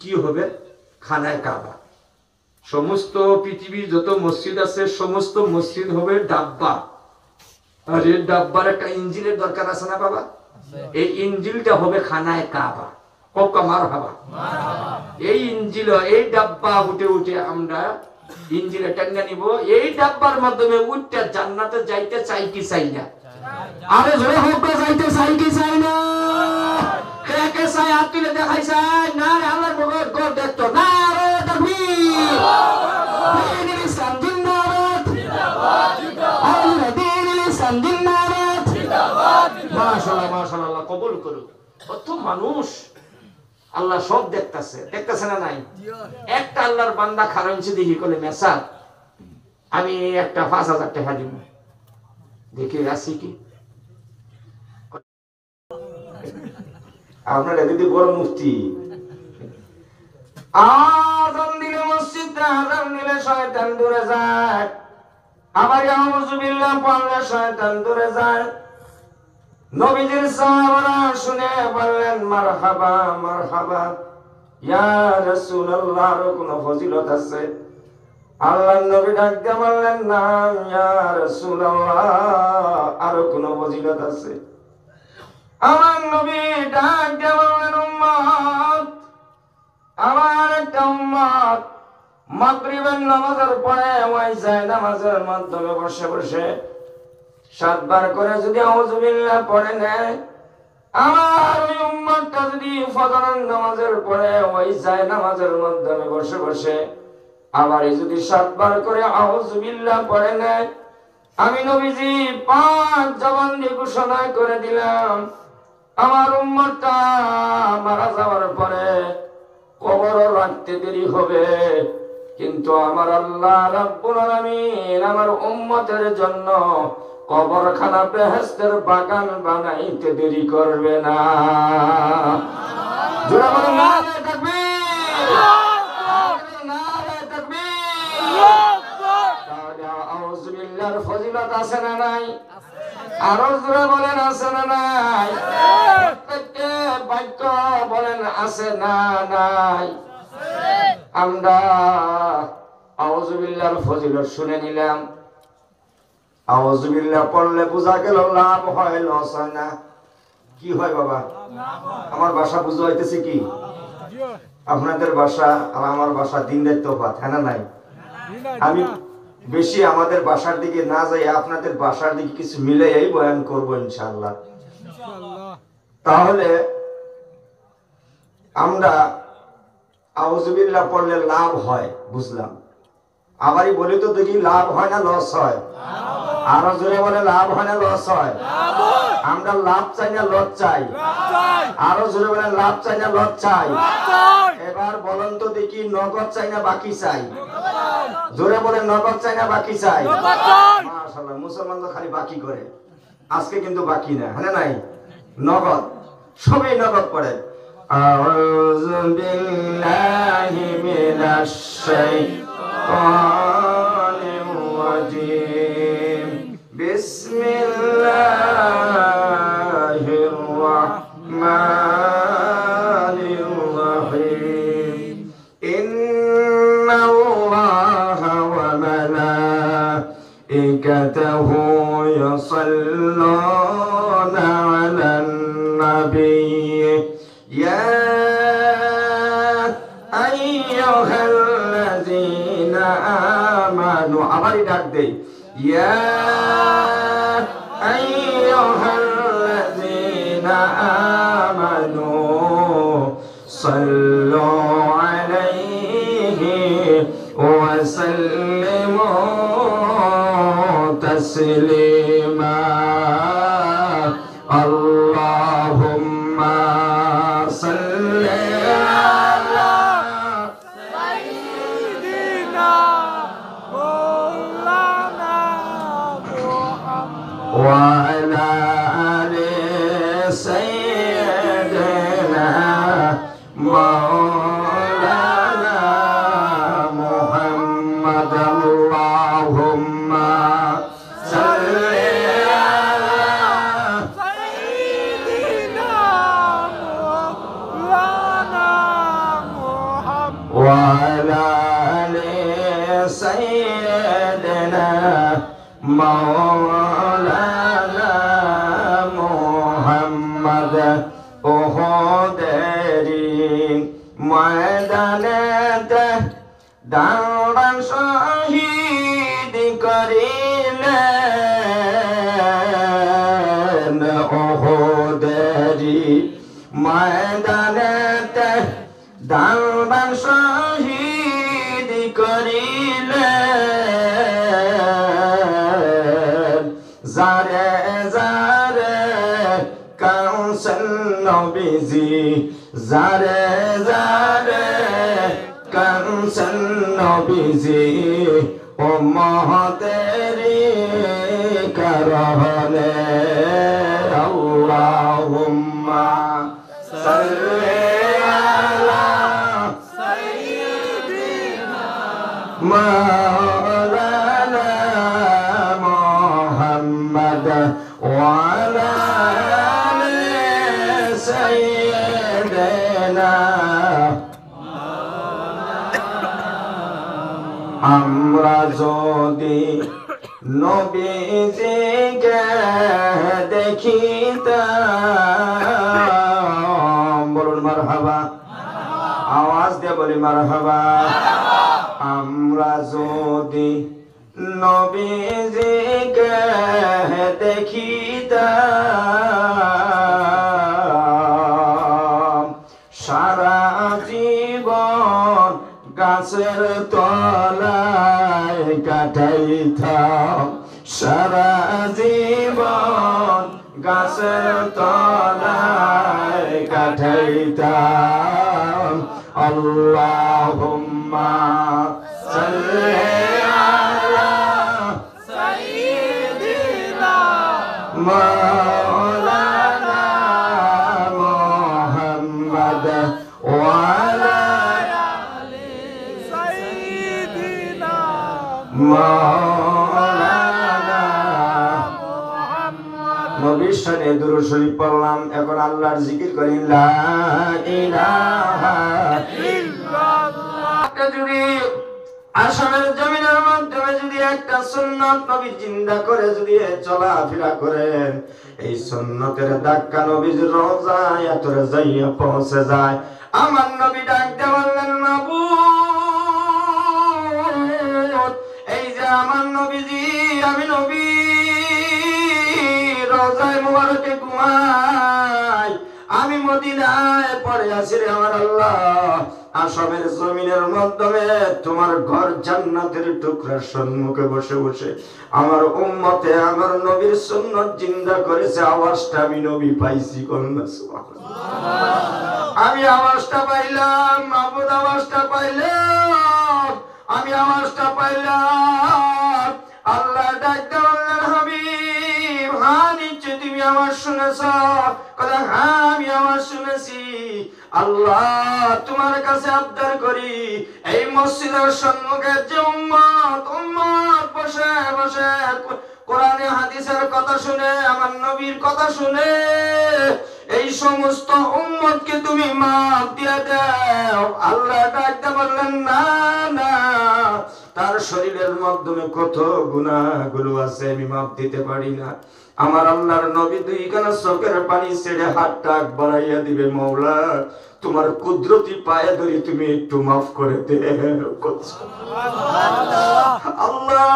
কি হবে? খানায় কাবা। সমস্ত পৃথিবীর যত মসজিদ আছে সমস্ত মসজিদ হবে ডাব্বা। আর এই ডাব্বার একটা ইঞ্জিলের দরকার আছে না বাবা? এই ইঞ্জিলটা হবে খানায় কাবা। কোকা মারহাবা। এই ইঞ্জিল, এই ডাব্বা উঠে উঠে আমরা ইঞ্জিলে টাঙ্গা নিব। এই ডাব্বার মাধ্যমে উঠতে জান্নাতে যাইতে চাই কি চাই না? আরে জোরে হোক, যাইতে চাই কি চাই না? কে কে চাই? হাত তুলে দেখাই চাই না? আল্লাহর ভগত গো দেখতো না। আরে তাকবীর, দ্বীনুল ইসলাম জিন্দাবাদ, জিন্দাবাদ জিন্দাবাদ, দ্বীনুল ইসলাম জিন্দাবাদ, জিন্দাবাদ জিন্দাবাদ। মাশাআল্লাহ মাশাআল্লাহ, আল্লাহ কবুল করুক। কত মানুষ আল্লাহ সব দেখতেছে, দেখতেছে না নাই? একটা আল্লাহর বান্দা খারাইছে দেখি কলে মেসা আমি একটা ৫,০০০ টাকা দিব, দেখি আসি কি আপনার দিদি বড় মুফতি। আযান দিলে মসজিদে আযান দিলে শয়তান দূরে যায়, আবার আউযু বিল্লাহ পড়লে শয়তান দূরে যায়। নবীজির সাহাবারা শুনে বললেন মারহাবা মারহাবা, ইয়া রাসূলুল্লাহ, আর কোন ফজিলত আছে? আল্লাহর নবী ডাক দিয়ে বললেন না ইয়া রাসূলুল্লাহ, আর কোন ফজিলত আছে? আমার নবী ডাক দিয়ে বললেন উম্মত, আমার একটা উম্মত মাগরিবের নামাজের পরে ওই যায় নামাজের মাধ্যমে বসে বসে ৭ বার করে যদি আউযু বিল্লাহ পড়ে নেয়, আমার ওই উম্মতটা যদি ফজরের নামাজের পরে ওই যায় নামাজের মাধ্যমে বসে বসে আবার যদি ৭ বার করে আউযু বিল্লাহ পড়ে নেয়, আমি নবীজি ৫ জবান দিয়ে ঘোষণা করে দিলাম আমার উম্মতটা মারা যাওয়ার পরে কবরে রাখতে দেরি হবে, কিন্তু আমার আল্লাহ রাব্বুল আলামিন আমার উম্মতের জন্য কবরখানা বেহেশতের বাগান বানাইতে দেরি করবে না। জোরে বলেন নারে তাকবীর, নারে তাকবীর। তাহলে আউযু বিল্লাহর ফজিলত আছে না নাই? আরো জোরে বলেন আছে না নাই? প্রত্যেককে বাক্য বলেন আছে না নাই? আমরা আউযু বিল্লাহর ফজিলত শুনে নিলাম। আউযু বিল্লাহ পড়লে বোঝা গেল লাভ হয়, লস হয় না। কি হয় বাবা? আমার ভাষা বুঝতে হইতেছে কি? আপনাদের ভাষা আর আমার ভাষা দিন রাত তফাৎ, হ্যাঁ না নাই? আমি বেশি আমাদের ভাষার দিকে না যাই, আপনাদের ভাষার দিকে কিছু মিলাইয়াই বয়ান করব ইনশাআল্লাহ। তাহলে আমরা আউযু বিল্লাহ পড়লে লাভ হয় বুঝলাম, আবারই বলি তো দেখি লাভ হয় না লস হয়? আরো জোরে বলে লাভ হয় না লস হয়? আমরা লাভ চাই না লস চাই? আরো জোরে বলে লাভ চাই না লস চাই? এবার বলেন তো দেখি নগদ চাই না বাকি চাই? জোরে বলে নগদ চাই না বাকি চাই? মাশাআল্লাহ, মুসলমান তো খালি বাকি করে, আজকে কিন্তু বাকি না, হ্যাঁ নাই? নগদ, সবাই নগদ পড়ে। আউযু বিল্লাহি মিনাশ শাইতানির রাজিম, বিসমিল্লাহির রাহমানির রাহিম। ইন্নাল্লাহা ওয়া মালাইকাতাহু ইউসাল্লুনা ইয়া আইয়ুহাল্লাযীনা আমানু, আবারই ডাক দেই, ইয়া আইয়ুহাল্লাযীনা আমানু সাল্লু আলাইহি ওয়া সাল্লিমু তাসলিমা। আল্লাহুম্মা সাল্লি আলা সাইয়্যিদিনা মাওলানা মুহাম্মদ ওয়া আলা আলি সাইয়্যিদিনা মাওলানা মুহাম্মদ। আল্লাহুম্মা সাল্লি আলা সাইয়্যিদিনা মাওলানা মুহাম্মদ ওয়া আলা আলি সাইয়্যিদিনা মাওলানা মুহাম্মদ। উহুদেরি ময়দানেতে দাঁড়ান শহীদ করিলেন, উহুদেরি ময়দানেতে দাঁড়ান শহীদ করিলেন। যারে যারে কাউসান নবীজি, যারে যারে কাউসান নবীজি, উম্মতেরি কারণে। আল্লাহুম্মা সাল্লি আলা সাইয়্যিদিনা মাওলানা মুহাম্মদ ওয়া আলা আলি সাইয়্যিদিনা। আমরা যদি নবীজিকে দেখিতাম, বলুন মারহাবা, আওয়াজ দিয়ে বলি মারহাবা। আমরা যদি নবীজিকে দেখিতাম, সারা জীবন গাছের তলায় কাটাইতাম, সারা জীবন গাছের তলায় কাটাইতাম। আল্লাহুম্মা সাল্লি আলা সাইয়্যিদিনা মাওলানা মুহাম্মদ ওয়া আলা সাইয়্যিদিনা মাওলানা। মুহাম্মদ নবীর শানে দুরূদ শরীফ পড়লাম, এখন আল্লাহর জিকির করি, লা ইলাহা ইল্লাল্লাহ। যদি আসামের জমিনের মাধ্যমে যদি একটা সুন্নাত নবী জিন্দা করে যদি চলাফেরা করেন, এই সুন্নতের ধাক্কা নবীর রওজায় এতরে যাইয়া পৌঁছে যায়। আমার নবী ডাক দিয়ে বললেন, মাবুদ, এই যে আমার নবীজি, আমি নবী রওজায় মুবারকে ঘুমাই, আমি মদিনায় পড়ে আছি রে আমার আল্লাহ। আসামের জমিনের মাধ্যমে তোমার ঘর জান্নাতের টুকরার সম্মুখে বসে বসে আমার উম্মতে আমার নবীর সুন্নাত জিন্দা করেছে, আওয়াজটা আমি নবী পাইছি। কন্যা সুবহানাল্লাহ। আমি আওয়াজটা পাইলাম, মাবুদ আওয়াজটা পাইলাম, আমি আওয়াজটা পাইলাম। আল্লাহ ডাকতে বললেন, হাবিব, হ্যাঁ নিশ্চয় তুমি আওয়াজ শুনেছ? কথা, হ্যাঁ আমি আওয়াজ শুনেছি। আল্লাহ তোমার কাছে আবদার করি, এই মসজিদের সম্মুখে যে উম্মত বসে বসে কোরআনে হাদিসের কথা শুনে, আমার নবীর কথা শুনে, এই সমস্ত উম্মতকে তুমি মাফ দিয়ে দাও। আল্লাহ ডাকতে বললেন, না না, তার শরীরের মাধ্যমে কত গুনাহগুলো আছে, আমি মাফ দিতে পারি না। আমার আল্লাহর নবী দুইখানা চোখের পানি ছেড়ে হাতটা আগ বাড়াইয়া দিবে, মওলা তোমার কুদরতি পায়ে ধরি তুমি একটু মাফ করে দে। আল্লাহ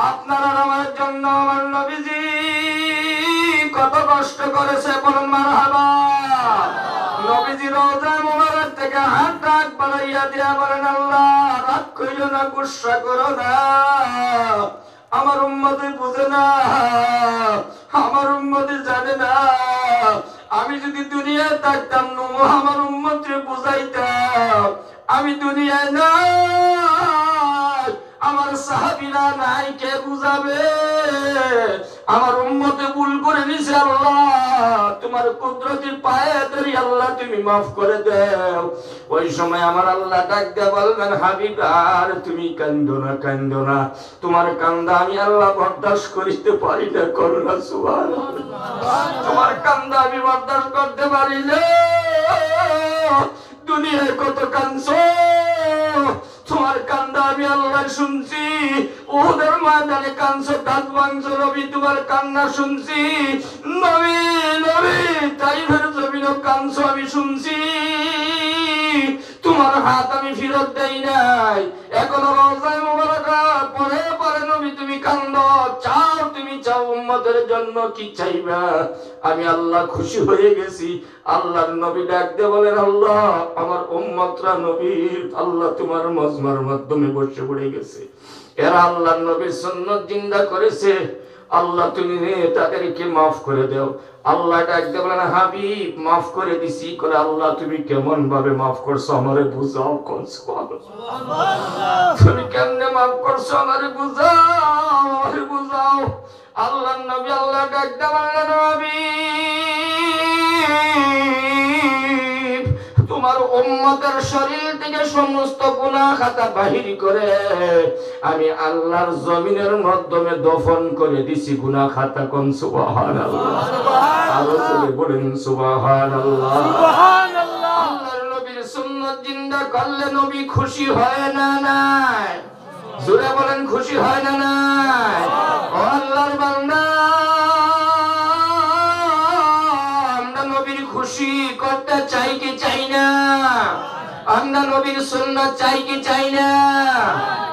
আপনার আর আমার জন্য আমার নবীজি কত কষ্ট করেছে, বলুন মারহাবা। নবীজি রওজা মুবারক থেকে হাত আগ বাড়াইয়া দিয়া বলেন, আল্লাহ রাগ কইরো না, গুসা করো না, আমার উম্মতে বুঝে না, আমার উম্মতে জানে না, আমি যদি দুনিয়ায় থাকতাম নূহ আমার উম্মতকে বুঝাইতাম, আমি দুনিয়ায় না, আমার সাহাবীরা নাই, কে বুঝাবে? আমার উম্মতে ভুল করে নিছে, আল্লাহ তোমার কুদরতি পায়ে ধরি আল্লাহ তুমি মাফ করে দাও। ওই সময় আমার আল্লাহ ডাক দিয়ে বলবেন, হাবিব আর তুমি কান্দো না, কান্দো না, তোমার কান্দা আমি আল্লাহ বরদাস্ত করিতে পারি না, করো না সুবহানাল্লাহ, তোমার কান্দা আমি বরদাস্ত করতে পারি না। দুনিয়ায় কত কাঁদছো, তোমার কান্দা আমি আল্লাহ শুনছি, ওদের ময়দানে কাঁদছো, দাঁত ভাঙছো, নবী তোমার কান্না শুনছি, নবী নবী তাইফের জমিনও কাঁদছো আমি শুনছি, তোমার হাত আমি ফেরত দেই নাই, এখনো রওজা মুবারক পরে পরে নবী তুমি কান্দো, চাও তুমি চাও উম্মতের জন্য কি চাইবা, আমি আল্লাহ খুশি হয়ে গেছি। আল্লাহর নবী ডাক দিয়ে বলেন, আল্লাহ আমার উম্মতরা নবীর আল্লাহ তোমার মজমার মাধ্যমে বসে পড়ে গেছে, এরা আল্লাহর নবীর সুন্নাত জিন্দা করেছে, আল্লাহ তুমি তাদেরকে মাফ করে দাও। আল্লাহ ডাক দিয়ে বলেন, হাবিব মাফ করে দিছি, করে আল্লাহ তুমি কেমন ভাবে মাফ করছো আমারে বুঝাও, তুমি কেমনে মাফ করছো আমারে বুঝাও, আমারে বুঝাও। আল্লাহর নবী আল্লাহ ডাক দিয়ে বলেন, হাবিব তোমার উম্মতের শরীর থেকে সমস্ত গুনাহ খাতা বাহির করে আমি আল্লাহর জমিনের মাধ্যমে দফন করে দিছি গুনাহ খাতা। কোন সুবহানাল্লাহ, আরো জোরে বলেন সুবহানাল্লাহ, সুবহানাল্লাহ। আল্লাহর নবীর সুন্নাত জিন্দা করলে নবী খুশি হয় না নাই? জোরে বলেন খুশি হয় না নাই? ও আল্লাহর বান্দা, আমরা নবীর খুশি করতে চাই কি চাই না? আমরা নবীর সুন্নাত চাই কি চাই না?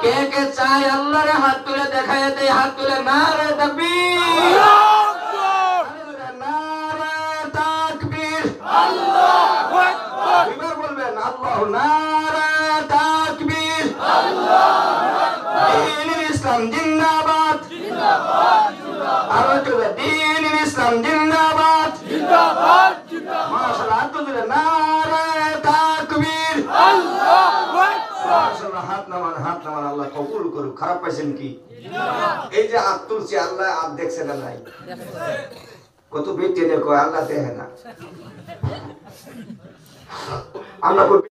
কে কে চাই আল্লাহর হাত তুলে দেখায় দেয়, হাত তুলে নারে তাকবীর, নারে তাকবীর, আল্লাহু আকবার, এবার বলবেন আল্লাহু নারে তাকবীর, আল্লাহু আকবার, দ্বীনুল ইসলাম জিন্দাবাদ, জিন্দাবাদ, জিন্দাবাদ, আর জোরে দ্বীনুল ইসলাম জিন্দাবাদ, জিন্দাবাদ, জিন্দাবাদ, মাশাআল্লাহ, হাত তুলে নারে তাকবীর, আল্লাহু আকবার, মাশাআল্লাহ, হাত নামান, হাত নামান, আল্লাহ কবুল করুক। খারাপ পাইছেন কি? এই যে হাত তুলছি আল্লাহ হাত দেখছে না নাই? কত বেটে দেখো আল্লাহ দেখে না। আমরা